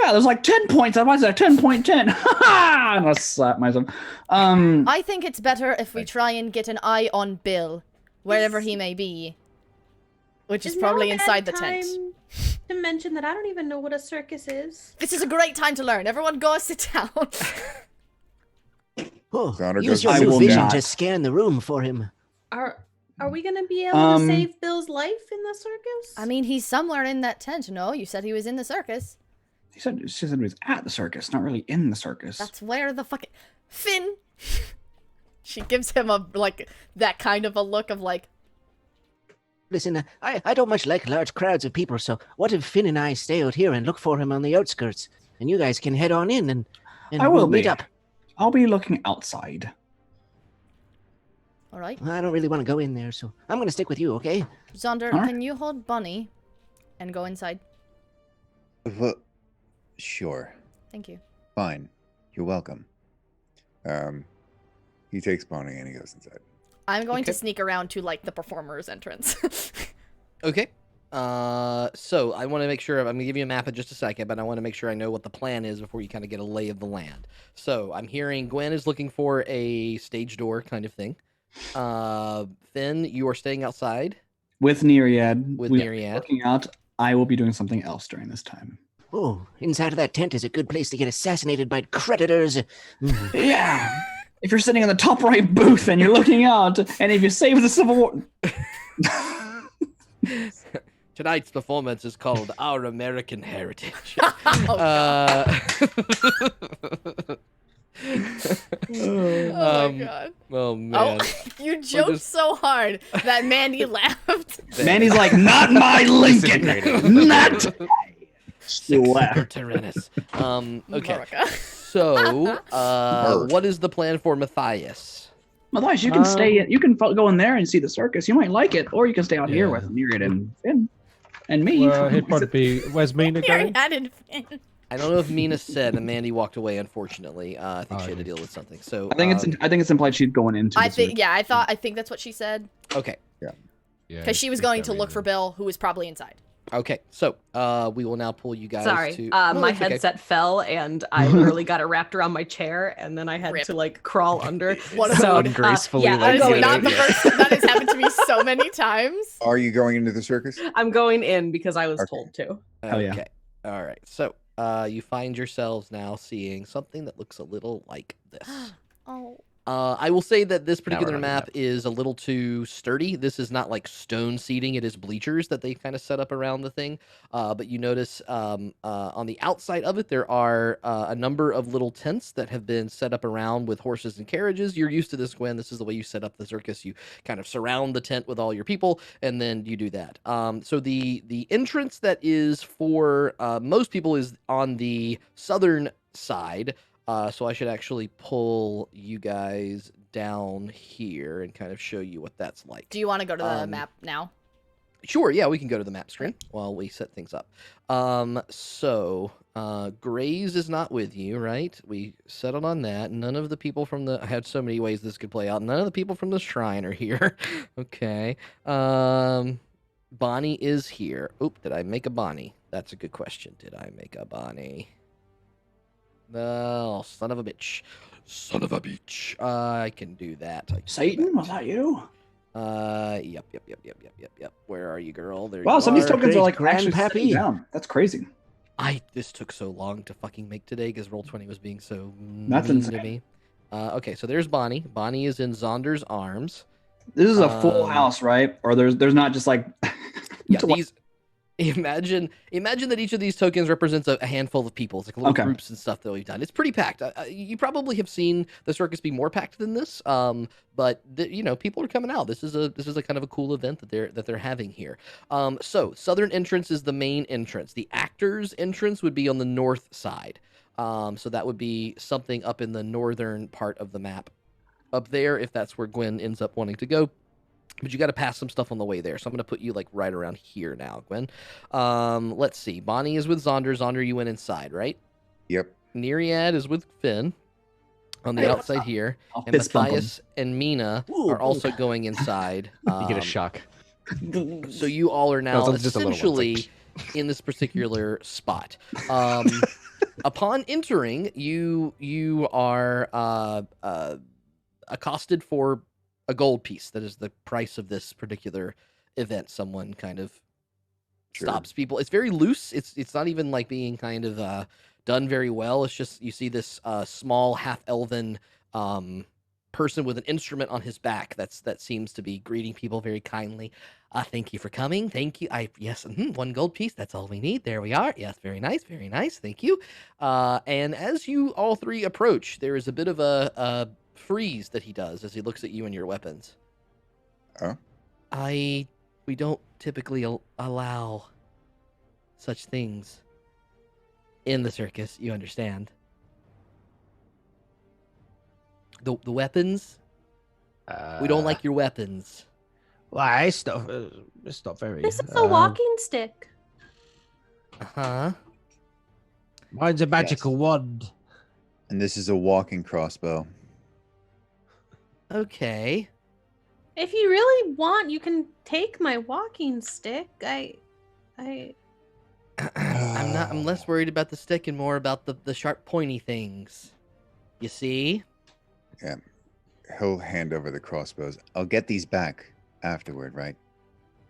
Yeah, there's like 10 points. I was at 10.10. Ha ha! I'm gonna slap myself. I think it's better if we try and get an eye on Bill, wherever he may be, which is probably inside the tent. To mention that I don't even know what a circus is. This is a great time to learn. Everyone go sit down. Use your new vision to scan the room for him. Are we gonna be able to save Bill's life in the circus? I mean, he's somewhere in that tent. No, you said he was in the circus. She said he was at the circus, not really in the circus. That's where the fucking Finn. She gives him that kind of a look of like. Listen, I don't much like large crowds of people, so what if Finn and I stay out here and look for him on the outskirts, and you guys can head on in and we'll meet up. I'll be looking outside. All right. I don't really want to go in there, so I'm going to stick with you, okay? Zaunder, can you hold Bonnie and go inside? Well, sure. Thank you. Fine. You're welcome. He takes Bonnie and he goes inside. I'm going to sneak around to the performer's entrance. Okay. So I want to make sure, I'm going to give you a map in just a second, but I want to make sure I know what the plan is before you kind of get a lay of the land. So I'm hearing Gwen is looking for a stage door kind of thing. Finn, you are staying outside. With Neriad. Neriad. Looking out, I will be doing something else during this time. Oh, inside of that tent is a good place to get assassinated by creditors. Yeah. if you're sitting in the top right booth and you're looking out, and if you save the Civil War. Tonight's performance is called Our American Heritage. Oh my god. Oh man. Oh, you joked so hard that Mandy laughed. Mandy's like, not my Lincoln. Not. Super Tyrannus. Okay. So, what is the plan for Matthias? Matthias, you can stay. You can go in there and see the circus. You might like it, or you can stay out here with Neriad and Finn and me. Well, he'd probably be. Where's Meena going? Neriad and Finn. I don't know if Meena said, and Mandy walked away. Unfortunately, I think she had to deal with something. So I think it's implied she's going into. I think that's what she said. Okay. Yeah. Because she was going to look for Bill, who was probably inside. Okay, so we will now pull you guys. Sorry, to... my headset fell, and I literally got it wrapped around my chair, and then I had to like crawl under. So ungracefully. That is not the first. That has happened to me so many times. Are you going into the circus? I'm going in because I was told to. Okay. All right. So you find yourselves now seeing something that looks a little like this. Oh. I will say that this particular map is a little too sturdy. This is not like stone seating. It is bleachers that they kind of set up around the thing. But you notice on the outside of it, there are a number of little tents that have been set up around with horses and carriages. You're used to this, Gwen. This is the way you set up the circus. You kind of surround the tent with all your people, and then you do that. So the entrance that is for most people is on the southern side. So I should actually pull you guys down here and kind of show you what that's like. Do you want to go to the map now? Sure, yeah, we can go to the map screen while we set things up. So Grays is not with you, right? We settled on that. None of the people from the... I had so many ways this could play out. None of the people from the shrine are here. Okay. Bonnie is here. Oop, did I make a Bonnie? That's a good question. Did I make a Bonnie? No, son of a bitch. Son of a bitch. I can do that. Satan, was that you? Yep. Where are you, girl? There Wow, you some of these tokens are like Grand actually Pappy. sitting down. That's crazy. This took so long to fucking make today because Roll20 was being so That's mean insane. to me. Okay, so there's Bonnie. Bonnie is in Zaunder's arms. This is a full house, right? Or there's not just like Yeah, these... Imagine that each of these tokens represents a handful of people. It's like little groups and stuff that we've done. It's pretty packed. You probably have seen the circus be more packed than this, but people are coming out. This is a kind of a cool event that they're having here. So southern entrance is the main entrance. The actors' entrance would be on the north side. So that would be something up in the northern part of the map, up there if that's where Gwen ends up wanting to go. But you got to pass some stuff on the way there. So I'm going to put you like right around here now, Gwen. Let's see. Bonnie is with Zaunder. Zaunder, you went inside, right? Yep. Neriad is with Finn on the outside here. And Matthias and Meena are also going inside. You get a shock. So you all are now just essentially in this particular spot. Upon entering, you are accosted for a gold piece. That is the price of this particular event. Someone kind of stops people. It's very loose. It's not even like being kind of done very well. It's just you see this small half-elven person with an instrument on his back that seems to be greeting people very kindly. Thank you for coming. Thank you. Yes, 1 gold piece. That's all we need. There we are. Yes, very nice. Very nice. Thank you. And as you all three approach, there is a bit of a freeze that he does as he looks at you and your weapons. Oh? We don't typically allow such things in the circus, you understand. The weapons? We don't like your weapons. Why, it's not very... This is a walking stick. Uh-huh. Mine's a magical wand. And this is a walking crossbow. Okay. If you really want, you can take my walking stick. I'm less worried about the stick and more about the sharp pointy things. You see? Yeah. He'll hand over the crossbows. I'll get these back afterward, right?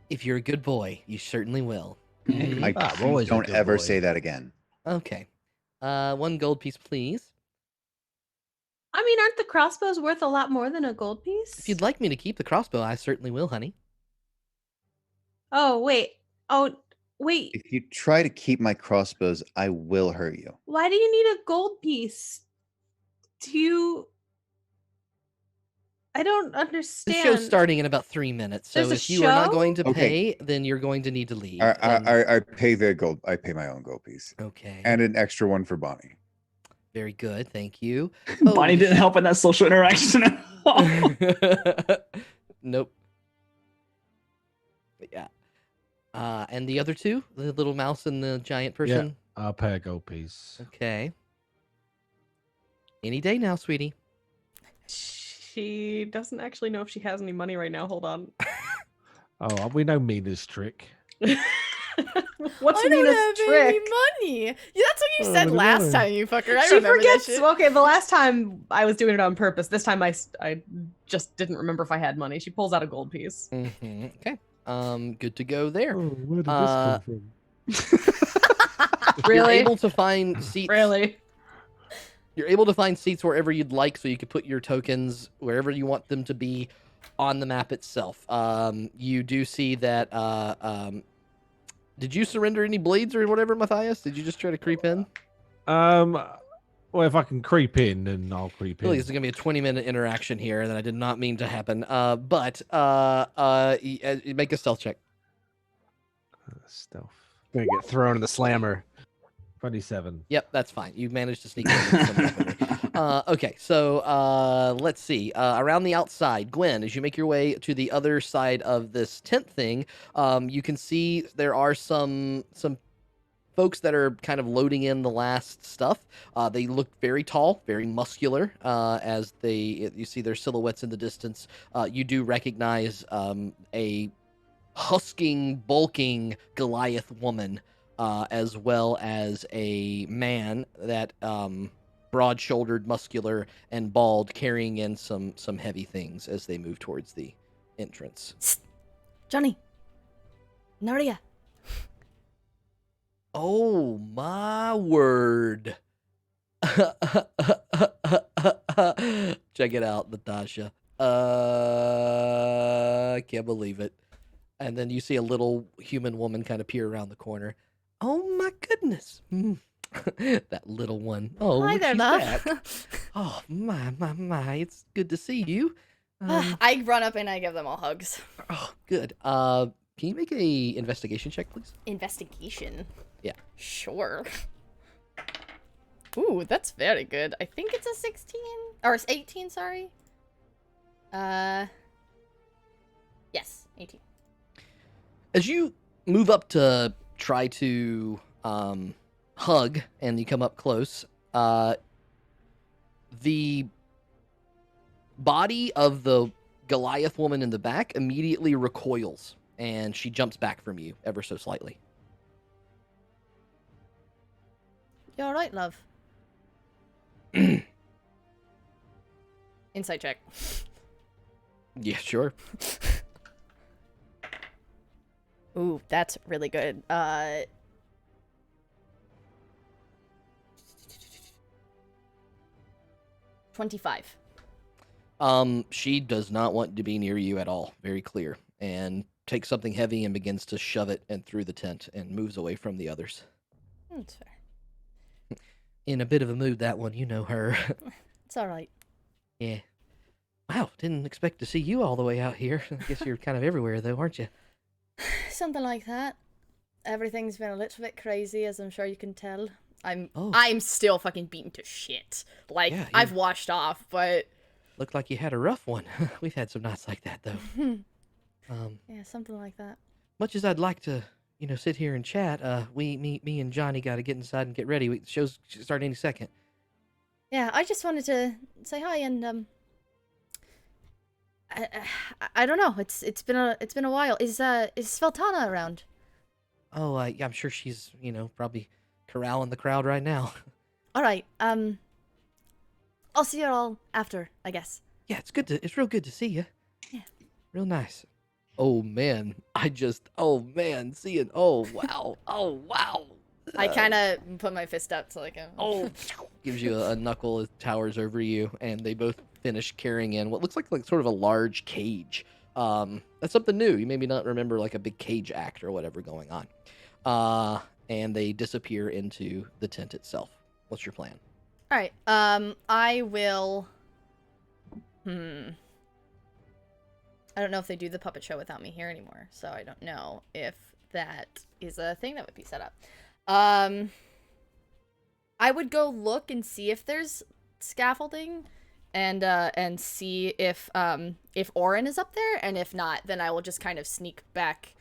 If you're a good boy, you certainly will. Don't ever say that again. Okay. 1 gold piece, please. I mean, aren't the crossbows worth a lot more than a gold piece? If you'd like me to keep the crossbow, I certainly will, honey. Oh, wait. Oh, wait. If you try to keep my crossbows, I will hurt you. Why do you need a gold piece? I don't understand. The show's starting in about 3 minutes, so if you are not going to pay, then you're going to need to leave. I pay the gold. I pay my own gold piece. Okay. And an extra one for Bonnie. Very good, thank you. Bonnie didn't help in that social interaction at all. Nope. Yeah. And the other two, the little mouse and the giant person. Yeah, I'll pay a gold piece. Okay. Any day now, sweetie. She doesn't actually know if she has any money right now. Hold on. Oh, we know Meena's trick. What's I don't Meena's have trick? any money. Yeah, that's what you said what last do you time, you fucker. I She remember forgets. that shit. Okay, the last time I was doing it on purpose. This time I just didn't remember if I had money. She pulls out a gold piece. Mm-hmm. Okay. Good to go there. Oh, where did this come from? Really? You're able to find seats. Really? You're able to find seats wherever you'd like, so you could put your tokens wherever you want them to be on the map itself. You do see that. Did you surrender any blades or whatever, Matthias? Did you just try to creep in? Well, if I can creep in, then I'll creep in. Really, this is gonna be a 20-minute interaction here that I did not mean to happen. But make a stealth check. Stealth. Gonna get thrown in the slammer. 27. Yep, that's fine. You managed to sneak in. With some weaponry. Okay, so let's see. Around the outside, Gwen, as you make your way to the other side of this tent thing, you can see there are some folks that are kind of loading in the last stuff. They look very tall, very muscular. As you see their silhouettes in the distance, you do recognize a husking, bulking Goliath woman. As well as a man that broad-shouldered, muscular, and bald, carrying in some heavy things as they move towards the entrance. Psst. Johnny. Neriad. Oh my word! Check it out, Natasha. I can't believe it. And then you see a little human woman kind of peer around the corner. Oh my goodness. That little one. Oh, Hi look, there, she's love. back. Oh, my. It's good to see you. I run up and I give them all hugs. Oh, good. Can you make a investigation check, please? Investigation? Yeah. Sure. Ooh, that's very good. I think it's a 16? Or it's 18, sorry. Yes, 18. As you move up to try to hug and you come up close, the body of the Goliath woman in the back immediately recoils and she jumps back from you ever so slightly. You alright, love? Insight check. Yeah, sure. Ooh, that's really good. 25. She does not want to be near you at all. Very clear. And takes something heavy and begins to shove it and through the tent and moves away from the others. That's fair. In a bit of a mood, that one. You know her. It's alright. Yeah. Wow, didn't expect to see you all the way out here. I guess you're kind of everywhere, though, aren't you? Something like that. Everything's been a little bit crazy, as I'm sure you can tell. I'm still fucking beaten to shit. Like, yeah, I've washed off, but... Looked like you had a rough one. We've had some nights like that, though. Yeah, something like that. Much as I'd like to, sit here and chat, me and Johnny got to get inside and get ready. The show's starting any second. Yeah, I just wanted to say hi and, I don't know. It's been a while. Is Sveltana around? Oh, yeah, I'm sure she's, probably corralling the crowd right now. All right. I'll see you all after, I guess. Yeah, it's real good to see you. Yeah. Real nice. Oh man, seeing, oh wow. I kind of put my fist up to like gives you a knuckle as towers over you, and they both finish carrying in what looks like sort of a large cage. That's something new. You maybe not remember like a big cage act or whatever going on. And they disappear into the tent itself. What's your plan? All right. I will. I don't know if they do the puppet show without me here anymore, so I don't know if that is a thing that would be set up. I would go look and see if there's scaffolding, and see if Orin is up there, and if not, then I will just kind of sneak back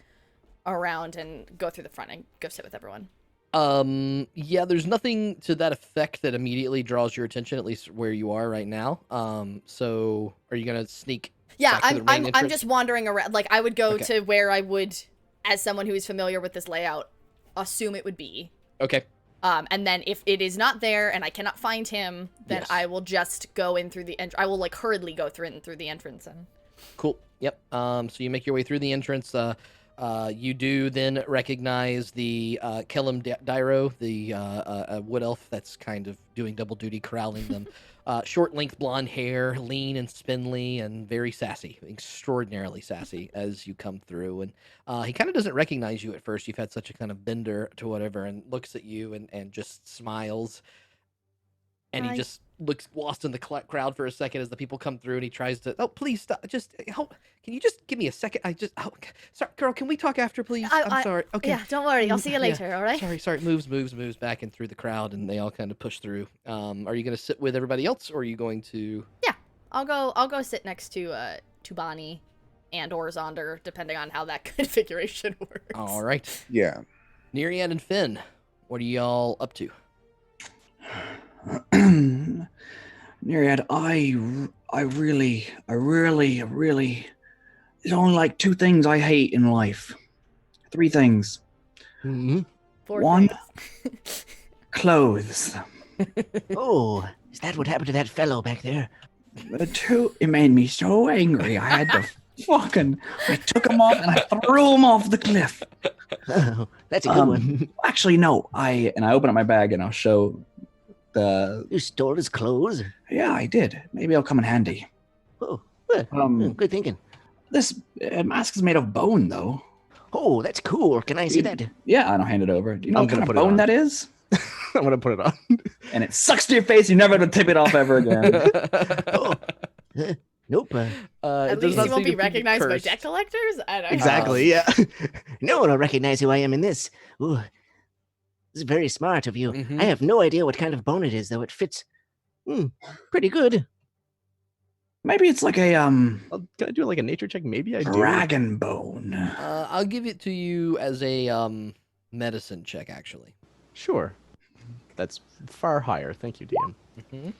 around and go through the front and go sit with everyone. Yeah, there's nothing to that effect that immediately draws your attention, at least where you are right now. So are you gonna sneak? Yeah, back to the main I'm just wandering around. Like, I would go Okay. to where I would, as someone who is familiar with this layout, assume it would be. Okay. And then if it is not there and I cannot find him, then Yes. I will just go in through the I will like hurriedly go through the entrance and. Cool. Yep. So you make your way through the entrance. You do then recognize the Kellum Dyro, the wood elf that's kind of doing double duty, corralling them. Short, length blonde hair, lean and spindly, and very sassy, extraordinarily sassy as you come through. And he kind of doesn't recognize you at first. You've had such a kind of bender to whatever, and looks at you and just smiles. And Hi. he just looks lost in the crowd for a second as the people come through, and he tries to, oh, please stop. Just help. Can you just give me a second? Sorry, girl, can we talk after, please? I'm sorry. Okay. Yeah, don't worry. I'll see you later, all right? Sorry. Moves back and through the crowd, and they all kind of push through. Are you going to sit with everybody else, or are you going to? Yeah, I'll go sit next to Bonnie and or Zaunder, depending on how that configuration works. All right. Yeah. Neriad and Finn, what are y'all up to? Neriad, I really, there's only like 2 things I hate in life. 3 things. Mm-hmm. 4 One, things. clothes. Oh, is that what happened to that fellow back there? 2, it made me so angry. I had to I took him off and I threw him off the cliff. Oh, that's a good one. Actually, no. I open up my bag and I'll show the. You stole his clothes? Yeah, I did. Maybe it'll come in handy. Oh, well, good thinking. This mask is made of bone, though. Oh, that's cool. Can I see that? Yeah, and I'll hand it over. Do you know I'm what kind gonna of put it bone on. that is? I'm gonna put it on. And it sucks to your face. You never have to tip it off ever again. Nope. At least you won't be recognized by debt collectors? I don't know. Exactly. Yeah. No one will recognize who I am in this. Ooh, this is very smart of you. Mhm. I have no idea what kind of bone it is, though. It fits pretty good. Maybe it's like a Can I do like a nature check? Maybe I do. dragon bone. I'll give it to you as a medicine check, actually. Sure. That's far higher. Thank you, DM. Mm-hmm.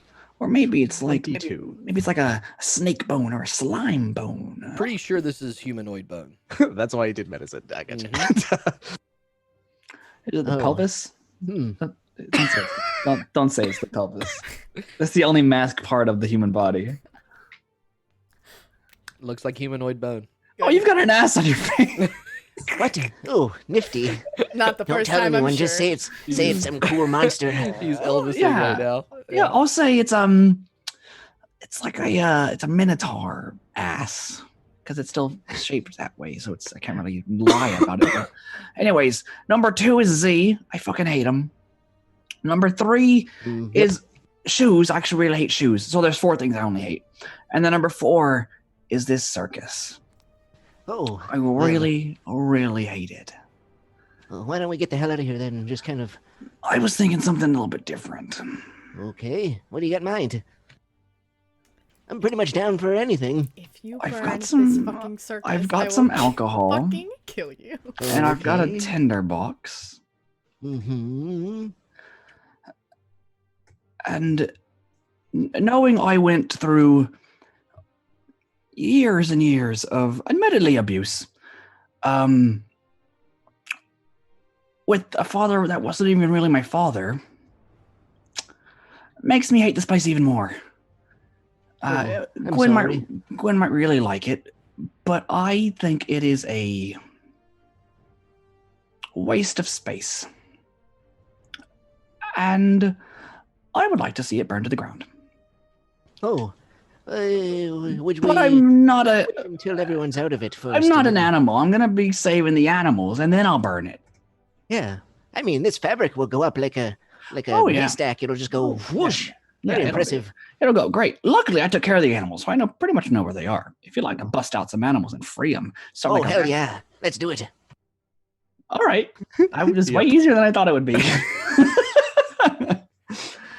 Or maybe it's like 22. maybe it's like a snake bone or a slime bone. Pretty sure this is humanoid bone. That's why I did medicine. I got you. Is it the Oh. pelvis? Hmm. Don't say it's the pelvis. That's the only mask part of the human body. Looks like humanoid bone. Oh, you've got an ass on your face. What? Oh, nifty. Not the Don't first tell time, anyone. I'm Just sure. say it's some cool monster. He's Elvising yeah. right now. Yeah, I'll say it's like it's a minotaur ass because it's still shaped that way, so I can't really lie about it. But anyways, number 2 is Z. I fucking hate him. Number 3 is shoes. I actually really hate shoes. So there's 4 things I only hate, and then number 4 is this circus. Oh, I really hate it. well, why don't we get the hell out of here then? And just kind of. I was thinking something a little bit different. Okay, what do you got in mind? I'm pretty much down for anything. If you I've burn got this some- fucking circus, I've I got will some alcohol, fucking kill you. and I've got a Okay. tinderbox. Mm-hmm. And knowing I went through years and years of admittedly abuse, with a father that wasn't even really my father, makes me hate this place even more. I'm Gwen sorry. might really like it, but I think it is a waste of space. and I would like to see it burn to the ground. Oh, would But we? I'm not a. Until everyone's out of it first. I'm not an animal. I'm gonna be saving the animals, and then I'll burn it. Yeah, I mean, this fabric will go up like a haystack. It'll just go whoosh. Yeah, Very impressive. It'll go great. Luckily, I took care of the animals, so I pretty much know where they are. If you'd like to bust out some animals and free them, Oh hell yeah, let's do it. All right, it was way easier than I thought it would be.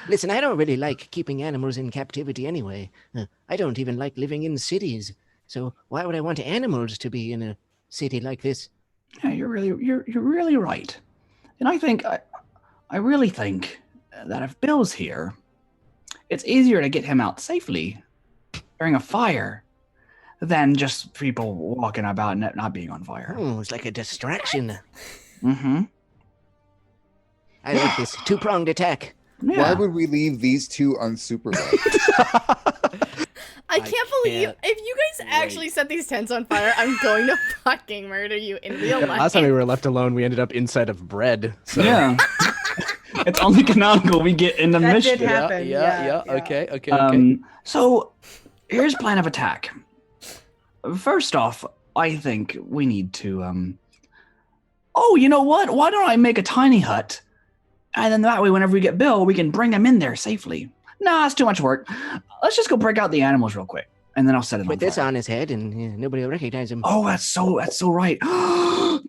Listen, I don't really like keeping animals in captivity anyway. I don't even like living in cities. So why would I want animals to be in a city like this? Yeah, you're really right. And I really think that if Bill's here, it's easier to get him out safely during a fire than just people walking about and not being on fire. Oh, it's like a distraction. Mm-hmm. I like this two-pronged attack. Yeah. Why would we leave these two unsupervised? I can't believe if you guys actually set these tents on fire, I'm going to fucking murder you in real life. Last time we were left alone, we ended up inside of bread. So. Yeah. It's only canonical we get in the That mission. did happen. Yeah. Okay. So here's plan of attack. First off, I think we need to oh, you know what? Why don't I make a tiny hut? And then that way, whenever we get Bill, we can bring him in there safely. Nah, it's too much work. Let's just go break out the animals real quick, and then I'll set it on Put this fire. on his head, and nobody will recognize him. Oh, that's so right.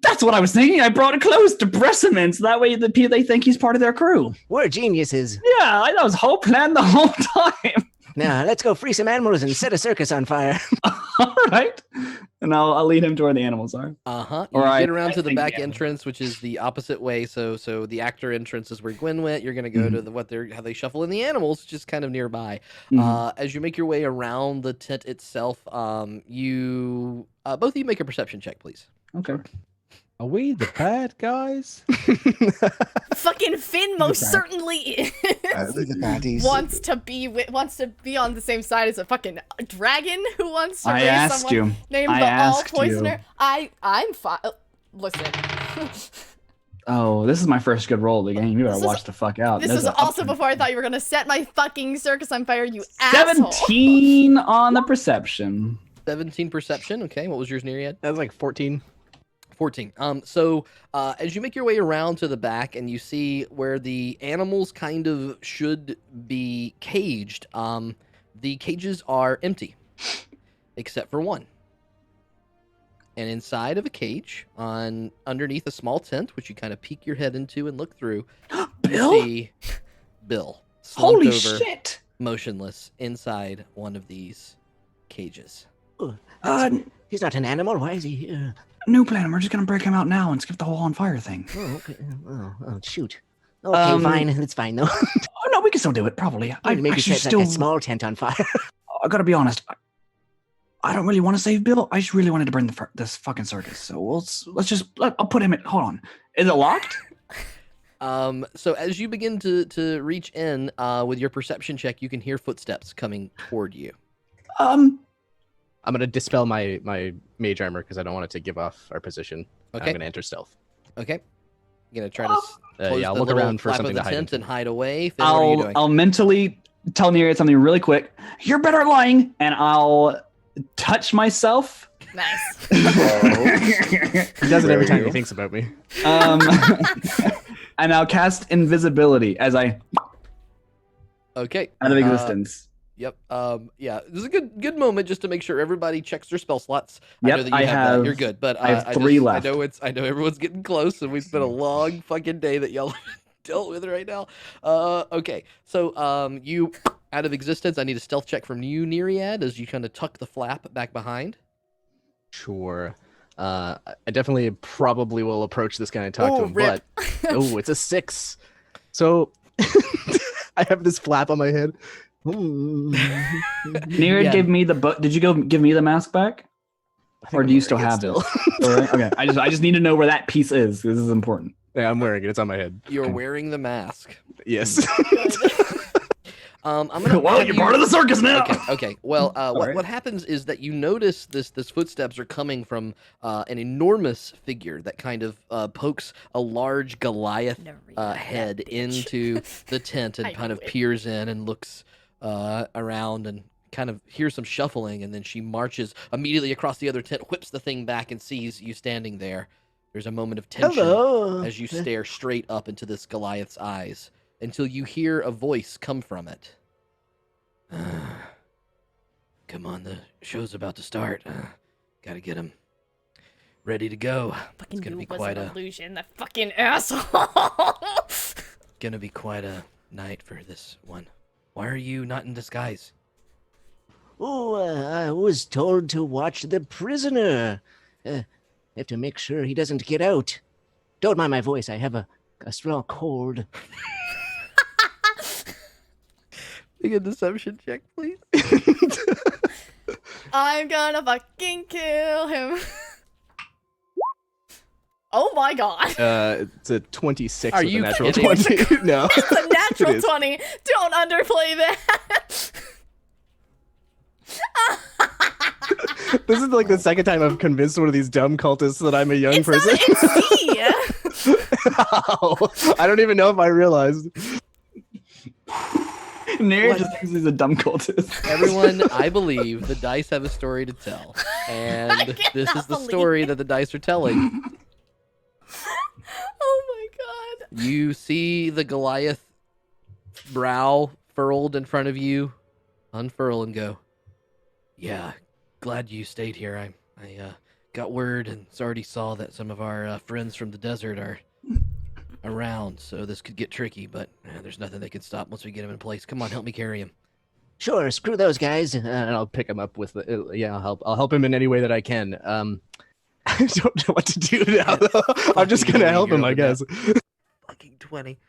That's what I was thinking. I brought it close to press him in, so that way they think he's part of their crew. We're geniuses. Yeah, that was whole plan the whole time. Now let's go free some animals and set a circus on fire. All right. And I'll lead him to where the animals are. You Or get around to the think back the entrance, which is the opposite way. So the actor entrance is where Gwen went. You're gonna go to how they shuffle in the animals, just kind of nearby. As you make your way around the tent itself, you both of you make a perception check, please. Okay. Are we the bad guys? Fucking Finn most certainly is. The baddies. wants to be on the same side as a fucking dragon who wants to I raise asked someone you. named I the All asked you. Poisoner. I'm fine. Listen. Oh, this is my first good roll of the game. You better watch the fuck out. This There's was a also up- before I thought you were gonna set my fucking circus on fire, you asshole. 17 on the perception. 17 perception. Okay, what was yours, Neriad? That was like 14. 14. So as you make your way around to the back and you see where the animals kind of should be caged, the cages are empty, except for one. And inside of a cage, underneath a small tent, which you kind of peek your head into and look through, Bill? you see Bill Holy slumped over, shit. motionless inside one of these cages. He's not an animal. Why is he here? New plan. We're just going to break him out now and skip the whole on fire thing. Oh, okay. Oh, shoot. Okay, fine. It's fine, though. Oh, no, we can still do it, probably. Maybe set like a small tent on fire. I gotta be honest. I don't really want to save Bill. I just really wanted to burn this fucking circus. So I'll put him in. Hold on. Is it locked? So as you begin to reach in with your perception check, you can hear footsteps coming toward you. I'm gonna dispel my mage armor because I don't want it to give off our position. Okay. I'm gonna enter stealth. Okay. You're gonna try to close I'll the look little around for flap something of the to hide tent into. and hide away. Finn, what are you doing? I'll mentally tell Neriad something really quick. You're better at lying, and I'll touch myself. Nice. He does it every time he thinks about me. And I'll cast invisibility as I Okay. out of existence. Yep. Yeah. This is a good moment just to make sure everybody checks their spell slots. Yep, I know that you I have that. have- You're good, but I have 3 left. I know everyone's getting close, and it's been a long fucking day that y'all dealt with right now. Okay. So you out of existence. I need a stealth check from you, Neriad, as you kind of tuck the flap back behind. Sure. I definitely probably will approach this guy and talk to him, rip. but it's a 6. So I have this flap on my head. Neriad Yeah. gave me the book. Did you go give me the mask back, or do you still have still? it? All right, okay. I just need to know where that piece is. This is important. Yeah, I'm wearing it. It's on my head. You're wearing the mask. Yes. I'm gonna. Well, you're part of the circus now. Okay. Well, what happens is that you notice this footsteps are coming from an enormous figure that kind of pokes a large Goliath head into the tent and kind of peers in and looks around and kind of hears some shuffling, and then she marches immediately across the other tent, whips the thing back, and sees you standing there. There's a moment of tension as you stare straight up into this Goliath's eyes until you hear a voice come from it. Come on, the show's about to start. Gotta get him ready to go. Fucking it's gonna be was quite an a illusion, that fucking asshole. gonna be quite a night for this one. Why are you not in disguise? Oh, I was told to watch the prisoner. Have to make sure he doesn't get out. Don't mind my voice. I have a strong cold. Make a deception check, please. I'm gonna fucking kill him. Oh my god. It's a 26 Are with you a natural kidding? 20. No. It's a natural It is. 20. Don't underplay that. This is like the second time I've convinced one of these dumb cultists that I'm a young person. It's C. I don't even know if I realized. Neriad just thinks he's a dumb cultist. Everyone, I believe the dice have a story to tell, and this is the story that the dice are telling. Oh my god. You see the Goliath brow furled in front of you, unfurl and go, yeah, glad you stayed here. I got word and already saw that some of our friends from the desert are around, so this could get tricky, but there's nothing they can stop once we get him in place. Come on, help me carry him. Sure, screw those guys. And I'll pick him up with I'll help him in any way that I can. I don't know what to do now, though. I'm just gonna help him, I guess. Fucking 20.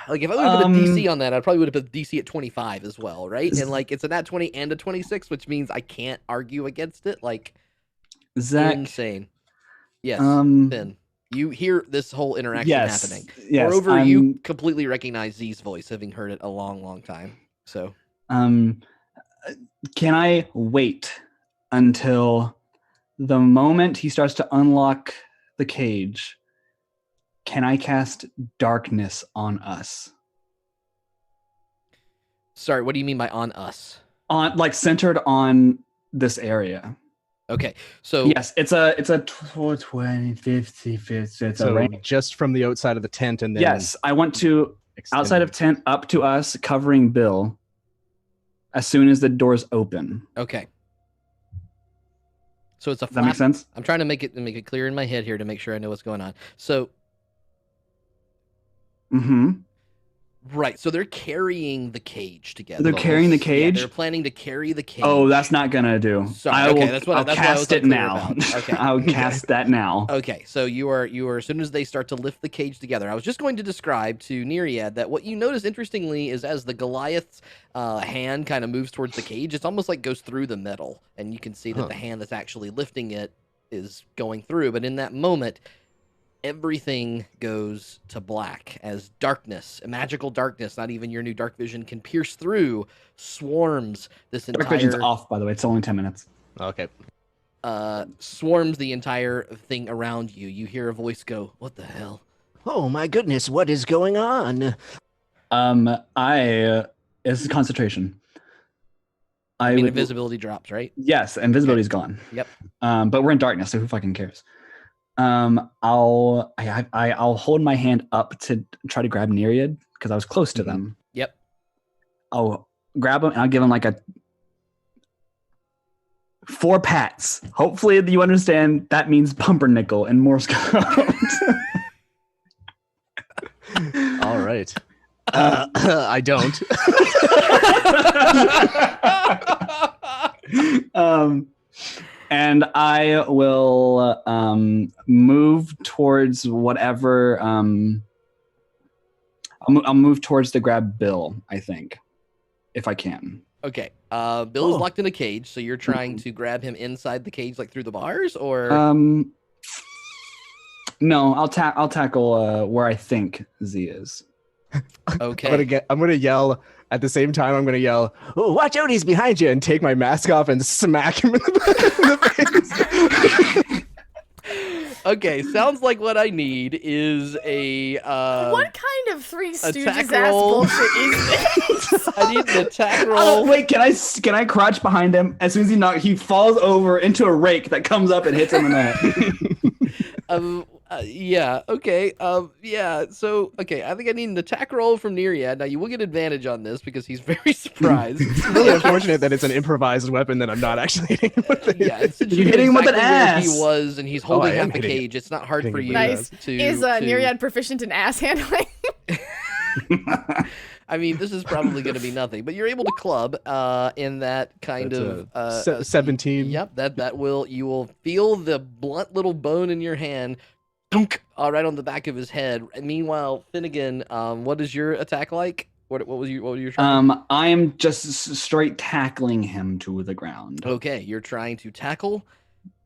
Like, if I would have put a DC on that, I probably would have put DC at 25 as well, right? And, like, it's a nat 20 and a 26, which means I can't argue against it. Like, Zach, insane. Yes, Ben. You hear this whole interaction happening. Yes, moreover, you completely recognize Z's voice, having heard it a long, long time. So, can I wait until the moment he starts to unlock the cage? Can I cast darkness on us? Sorry, what do you mean by on us? On, like, centered on this area. Okay, so yes, it's a 20, 50, 50. It's so a range. Just from the outside of the tent, and then yes, I want to outside of tent up to us, covering Bill. As soon as the doors open. Okay. So it's a. Does that make sense? I'm trying to make it clear in my head here to make sure I know what's going on. So. Right, so they're carrying the cage together. They're carrying the cage? Yeah, they're planning to carry the cage. Oh, that's not gonna do. Sorry, I'll cast it now. Okay. I'll cast that now. Okay, so you are as soon as they start to lift the cage together. I was just going to describe to Neriad that what you notice interestingly is as the Goliath's hand kind of moves towards the cage, it's almost like goes through the metal, and you can see that the hand that's actually lifting it is going through. But in that moment, everything goes to black as darkness, a magical darkness, not even your new dark vision can pierce through, swarms this entire... Dark vision's off, by the way. It's only 10 minutes. Okay. Swarms the entire thing around you. You hear a voice go, what the hell? Oh my goodness, what is going on? It's concentration. I mean, invisibility drops, right? Yes, invisibility's gone. Yep. But we're in darkness, so who fucking cares? I'll hold my hand up to try to grab Neriad because I was close to them. Yep. I'll grab him and I'll give him like a 4 pats. Hopefully you understand that means pumpernickel in Morse code. All right. I don't. And I will move towards whatever. I'll move towards to grab Bill, I think, if I can. Okay. Bill is locked in a cage, so you're trying to grab him inside the cage, like through the bars, or? No, I'll tackle where I think Z is. Okay. I'm gonna yell, At the same time, I'm going to yell, "Oh, watch out, he's behind you," and take my mask off and smack him in the face. Okay, sounds like what I need is a what kind of Three Stooges ass roll. bullshit is this? I need an attack roll. Oh, wait, can I crouch behind him? As soon as he falls over into a rake that comes up and hits him in the head. Yeah, okay. Yeah, so, okay, I think I need an attack roll from Neriad. Now, you will get advantage on this because he's very surprised. It's really unfortunate that it's an improvised weapon that I'm not actually hitting him with. Yeah, since You're hitting him with an exactly where ass. he was, and he's holding I am half a hitting cage. It's not hard for hitting you him Nice. to... Is Neriad proficient in ass handling? I mean, this is probably going to be nothing, but you're able to club in that kind That's of... 17. Yep, you will feel the blunt little bone in your hand dunk, right on the back of his head. And meanwhile, Finnegan, what is your attack like? What were you trying? I am just straight tackling him to the ground. Okay, you're trying to tackle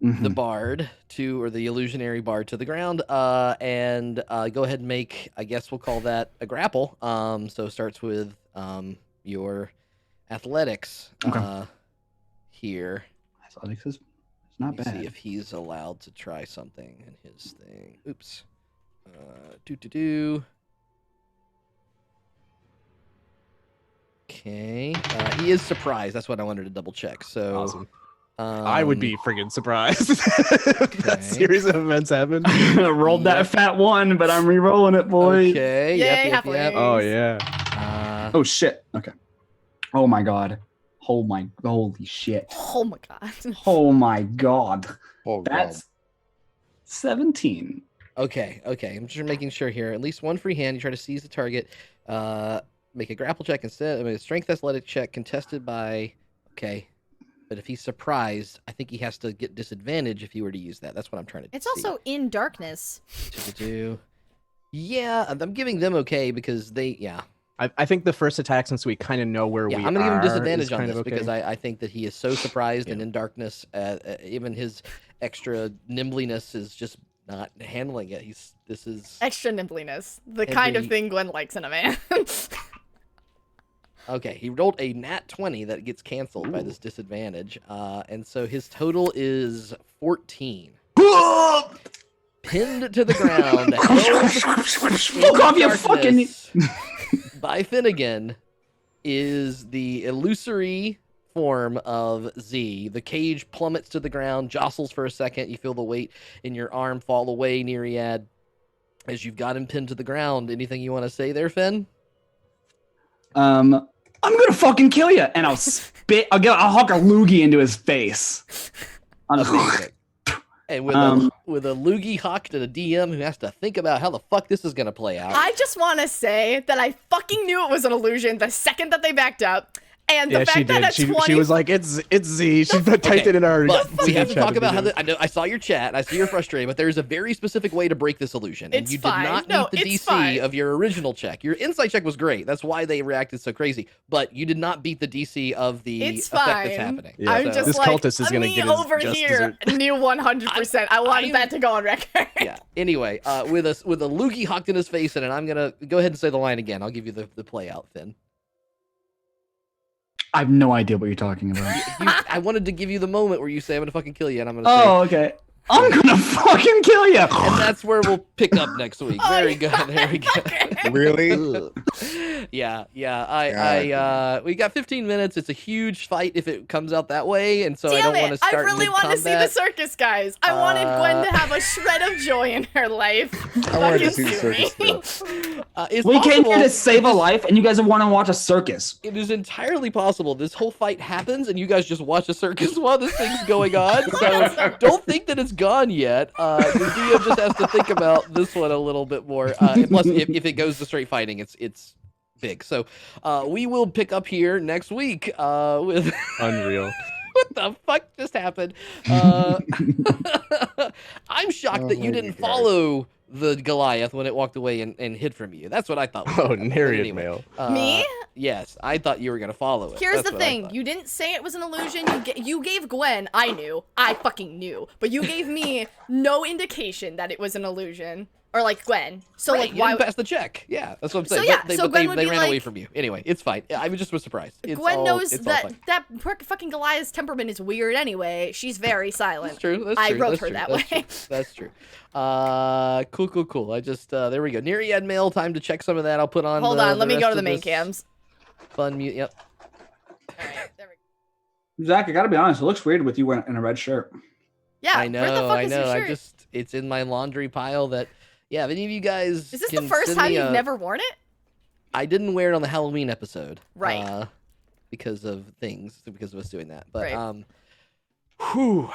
the bard or the illusionary bard to the ground, and go ahead and make, I guess we'll call that a grapple. So it starts with your athletics here. Athletics is not bad. See if he's allowed to try something in his thing. Oops. Okay. He is surprised. That's what I wanted to double check. So Awesome. I would be friggin' surprised if that series of events happened. Rolled that fat one, but I'm re-rolling it, boys. Okay. Yay, Yep. Oh yeah. Oh shit. Okay. Oh my god. Holy shit. Oh my god. Oh my god. Oh, That's 17. Okay. I'm just making sure here. At least one free hand. You try to seize the target. Make a grapple check instead. I mean, a strength athletic check contested by. Okay. But if he's surprised, I think he has to get disadvantage if he were to use that. That's what I'm trying to do. It's also in darkness. Yeah, I'm giving them okay because they. Yeah. I think the first attack, since we kind of know where we are, I'm gonna give him disadvantage is on kind this of okay. because I think that he is so surprised and in darkness. Even his extra nimbleness is just not handling it. This is Extra nimbleness. The kind of thing Gwen likes in a man. Okay, he rolled a nat 20 that gets canceled by this disadvantage. And so his total is 14. Pinned to the ground. Fuck off, you fucking... By Finnegan is the illusory form of Z. The cage plummets to the ground, jostles for a second. You feel the weight in your arm fall away, Neriad, as you've got him pinned to the ground. Anything you want to say there, Finn? I'm gonna fucking kill you, and I'll spit. I'll huck a loogie into his face. And with a loogie hawked at a DM who has to think about how the fuck this is gonna play out. I just want to say that I fucking knew it was an illusion the second that they backed up. And the fact that at 20... She was like, it's Z. She typed it in our... But we have to talk about how... I know I saw your chat, and I see you're frustrated, but there's a very specific way to break this illusion. And you did not meet the DC of your original check. Your insight check was great. That's why they reacted so crazy. But you did not beat the DC of the effect that's happening. Yeah, I'm just this like, cultist is gonna get over his here knew 100%. I wanted that to go on record. Yeah. Anyway, with a loogie hawked in his face, and I'm going to go ahead and say the line again. I'll give you the play out, Finn. I have no idea what you're talking about. I wanted to give you the moment where you say I'm gonna fucking kill you, and I'm gonna say, oh, okay. I'm gonna fucking kill you. And that's where we'll pick up next week. Very good. There we go. Really? Yeah. We got 15 minutes. It's a huge fight if it comes out that way, and so I don't want to start. I really want to see the circus, guys. I wanted Gwen to have a shred of joy in her life. I wanted to see the circus stuff. We came here to save a life, and you guys want to watch a circus. It is entirely possible this whole fight happens, and you guys just watch a circus while this thing's going on. So don't think that it's gone yet. The DM just has to think about this one a little bit more. Plus, if it goes to straight fighting, it's big. So we will pick up here next week with Unreal. What the fuck just happened? I'm shocked that you didn't follow the Goliath when it walked away and hid from you. That's what I thought. Oh, Neriad mail. Me? Yes, I thought you were gonna follow it. Here's the thing: you didn't say it was an illusion. You gave Gwen. I fucking knew, but you gave me no indication that it was an illusion. or like Gwen. So right, like you why didn't pass the check? Yeah, that's what I'm So, saying. yeah, but they, so but Gwen they, would they be ran away like- from you. Anyway, it's fine. I was just surprised. It's Gwen all, knows it's all that fine. that fucking Goliath's temperament is weird anyway. She's very silent. That's true. That's I true. wrote that's her true. that that's way. True. That's true. Cool. I just there we go. Neriad mail. Time to check some of that. I'll put on. Hold the, on, let me rest go to the of main this cams. Fun mute. Yep. All right, there we go. Zach, I gotta be honest. It looks weird with you in a red shirt. Yeah, I know. where the fuck I is know. your shirt? It's in my laundry pile. That if any of you guys. Is this can the first send time me you've never worn it? I didn't wear it on the Halloween episode. Right. Because of things. Because of us doing that. But Right. Whew.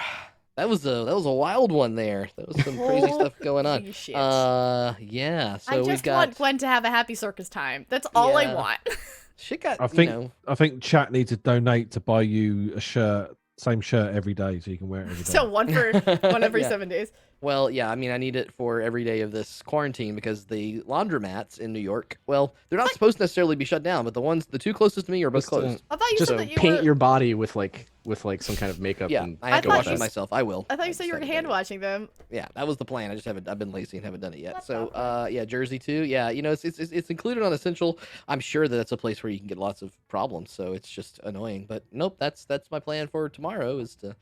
That was a wild one there. There was some crazy stuff going on. Holy shit. Yeah. So I we've just got want Gwen to have a happy circus time. That's all I Yeah. want. shit got I think chat needs to donate to buy you a shirt, same shirt every day, so you can wear it every day. So one every Yeah. 7 days. Well, yeah, I mean, I need it for every day of this quarantine because the laundromats in New York, well, they're not supposed to necessarily be shut down, but the two closest to me are both Just, closed. I thought you Just said that you paint were. your body with like some kind of makeup. Yeah, and I have to thought wash you it s- myself. I will. I thought you said you were just hand haven't done washing them. it. Yeah, that was the plan. I've been lazy and haven't done it yet. That's So, not yeah, Jersey too. Yeah, it's included on Essential. I'm sure that that's a place where you can get lots of problems. So it's just annoying. But nope, that's my plan for tomorrow is to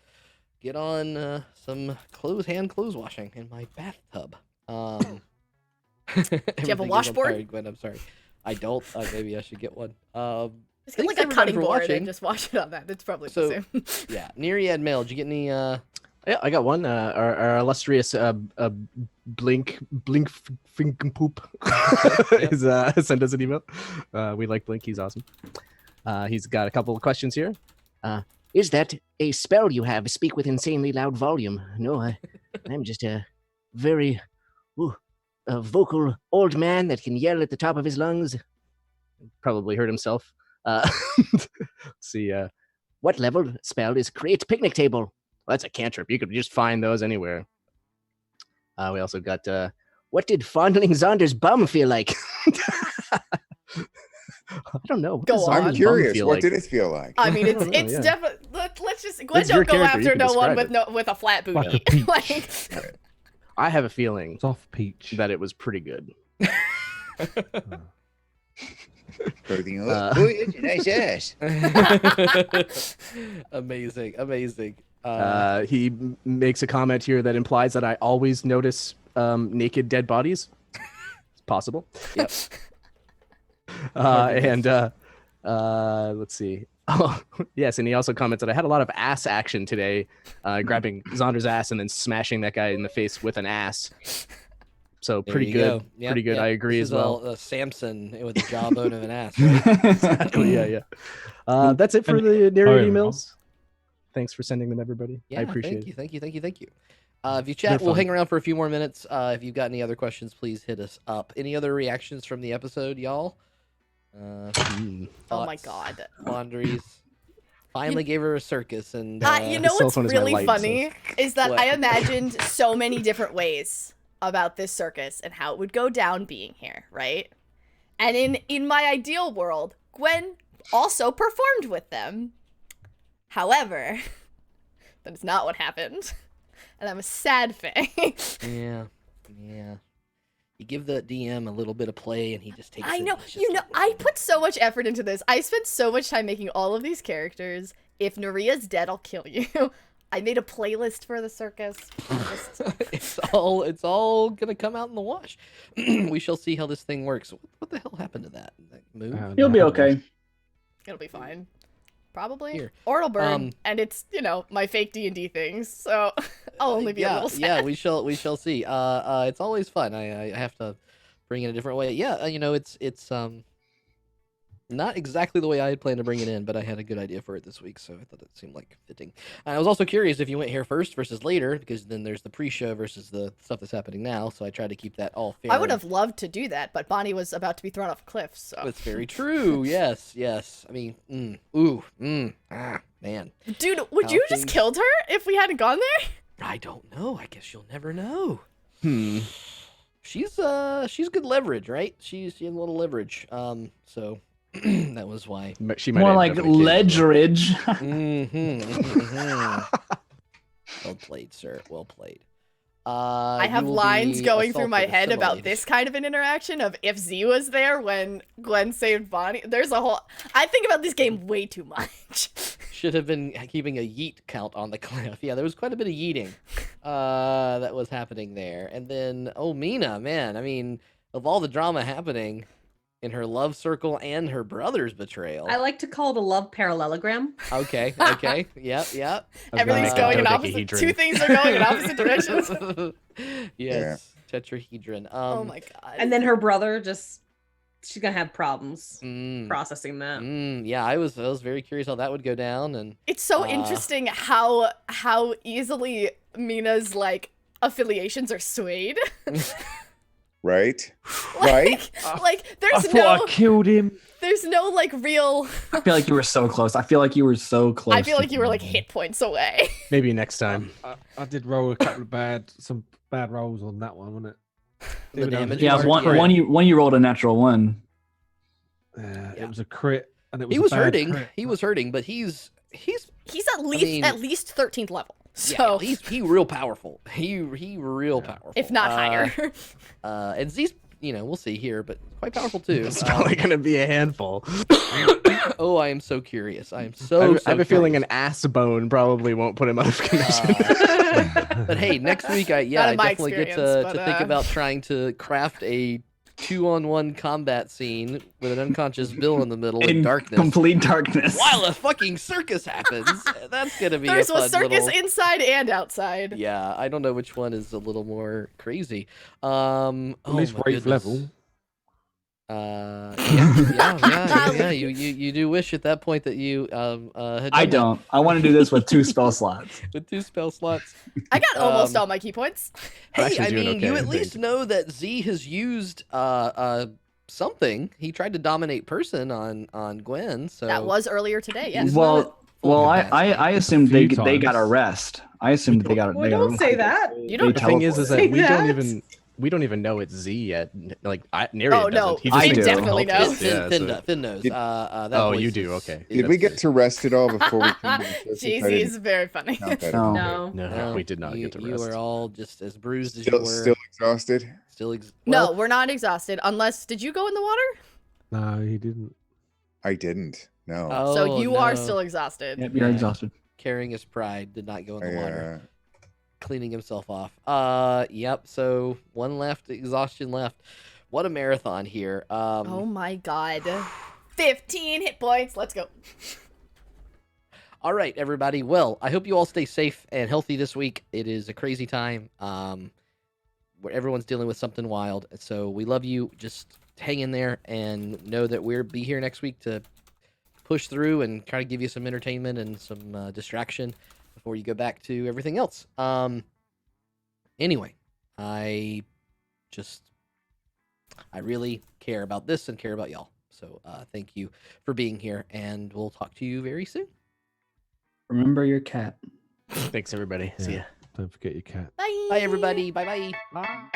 get on some hand clothes washing in my bathtub. Do you have a washboard? Gwen, I'm sorry. I don't. Maybe I should get one. Just get thanks like a everybody cutting for board watching. and just wash it on that. It's probably So- the same. Yeah, Neriad mail. Did you get any? Yeah, I got one. Our illustrious Blink Poop is sent us an email. We like Blink. He's awesome. He's got a couple of questions here. Is that a spell you have? Speak with insanely loud volume. No, I'm just a very a vocal old man that can yell at the top of his lungs. Probably hurt himself. Let's see. What level spell is create picnic table? Well, that's a cantrip. You could just find those anywhere. We also got. What did fondling Zaunder's bum feel like? I don't know. What Go does on. Zonder's I'm bum curious. feel What like? did it feel like? I mean, it's don't know, it's yeah. definitely. Let's just Gwen It's your don't go character, you after can no one describe with a flat Like a booty. peach. like I have a feeling Soft peach. that it was pretty good. Everything. Uh, Oh, nice ass. Amazing. He makes a comment here that implies that I always notice naked dead bodies. It's possible. Yep. Let's see. Oh, yes, and he also comments that I had a lot of ass action today, grabbing Zonder's ass and then smashing that guy in the face with an ass. So There pretty you good. go. Yep, Pretty good. yep. I agree This as is well. all, Samson with the jawbone of an ass. Right? Exactly. Yeah. That's it for the narrative everyone. emails. Thanks for sending them, everybody. Yeah, I appreciate it. Thank you. If you chat, They're we'll fun. hang around for a few more minutes. If you've got any other questions, please hit us up. Any other reactions from the episode, y'all? oh my Thoughts, god. Quandaries. Finally gave her a circus, and You know cell what's phone is my really light, funny is that What? I imagined so many different ways about this circus and how it would go down being here, right? And in my ideal world, Gwen also performed with them. However, that is not what happened. And I'm a sad face. yeah. You give the DM a little bit of play, and he just takes. I it, know. it's just You know, like- I put so much effort into this. I spent so much time making all of these characters. If Neria's dead, I'll kill you. I made a playlist for the circus. it's all gonna come out in the wash. We shall see how this thing works. What the hell happened to that move? You'll be okay. It'll be fine. Probably. Here. Or it'll burn. Um, And it's, my fake D&D things. So I'll only be a little sad. Yeah, we shall see. It's always fun. I have to bring it a different way. Yeah, it's not exactly the way I had planned to bring it in, but I had a good idea for it this week, so I thought it seemed like fitting. And I was also curious if you went here first versus later, because then there's the pre-show versus the stuff that's happening now. So I tried to keep that all fair. I would have loved to do that, but Bonnie was about to be thrown off a cliff, so. That's very true. Yes. I mean, man. Dude, would How you just things- killed her if we hadn't gone there? I don't know. I guess you'll never know. Hmm. She's good leverage, right? She had a little leverage. So that was why. She might More end like up in a cave. Mm-hmm. Well played, sir. Well played. I have lines going through my head about this kind of an interaction of if Z was there when Gwen saved Bonnie. There's a whole... I think about this game way too much. Should have been keeping a yeet count on the cliff. Yeah, there was quite a bit of yeeting that was happening there. And then, Meena, man, I mean, of all the drama happening in her love circle and her brother's betrayal. I like to call it a love parallelogram. Okay. Yep. Everything's going in opposite. Two things are going in opposite directions. Yes, tetrahedron. Oh my god. And then her brother she's gonna have problems processing that. Yeah, I was very curious how that would go down, and it's so interesting how easily Mina's like affiliations are swayed. Right? Like there's I thought I killed him. There's no like real. I feel like you were so close. I feel like you were like hit points away. Maybe next time. I did roll a couple of some bad rolls on that one, wasn't it? The damage. Yeah, one you rolled a natural one. It was a crit, and it was. He was hurting. Crit. He was hurting, but he's at least 13th level. So yeah, he real powerful. He real powerful. If not higher. And Z's, we'll see here, but quite powerful too. It's probably gonna be a handful. Oh, I am so curious. I am so. I have a feeling an ass bone probably won't put him out of commission. But hey, next week, I definitely get to think about trying to craft a 2-on-1 combat scene with an unconscious Bill in the middle in darkness. Complete darkness. While a fucking circus happens. That's going to be There's a fun a circus little... inside and outside. Yeah, I don't know which one is a little more crazy. At least rave level. Yeah. You do wish at that point that you had I don't. I want to do this with 2 spell slots. With 2 spell slots. I got almost all my key points. Hey, I mean, you at least know that Z has used something. He tried to dominate person on Gwen. So that was earlier today. Yes. Well, I assumed they got a rest. I assumed they got. Well, don't say that. You don't. The thing is that we don't even know it's Z yet. Like Neriad doesn't. He I definitely know. Finn knows. You do. Okay. Did we get to rest at all before we came to the circus? Jeez, he's very funny. No, we did not get to rest. You are all just as bruised as you were. Still exhausted? No, we're not exhausted. Unless, did you go in the water? No, he didn't. I didn't. No. So you are still exhausted. Yep, you're exhausted. Carrying his pride, did not go in the water. Cleaning himself off. Yep. So 1 left, exhaustion left. What a marathon here. Oh my god. 15 hit points. Let's go. All right, everybody. Well, I hope you all stay safe and healthy this week. It is a crazy time where everyone's dealing with something wild. So we love you. Just hang in there and know that we'll be here next week to push through and try to give you some entertainment and some distraction before you go back to everything else. Anyway, I really care about this and care about y'all. So thank you for being here, and we'll talk to you very soon. Remember your cat. Thanks, everybody. See ya. Don't forget your cat. Bye. Bye, everybody. Bye-bye. Bye.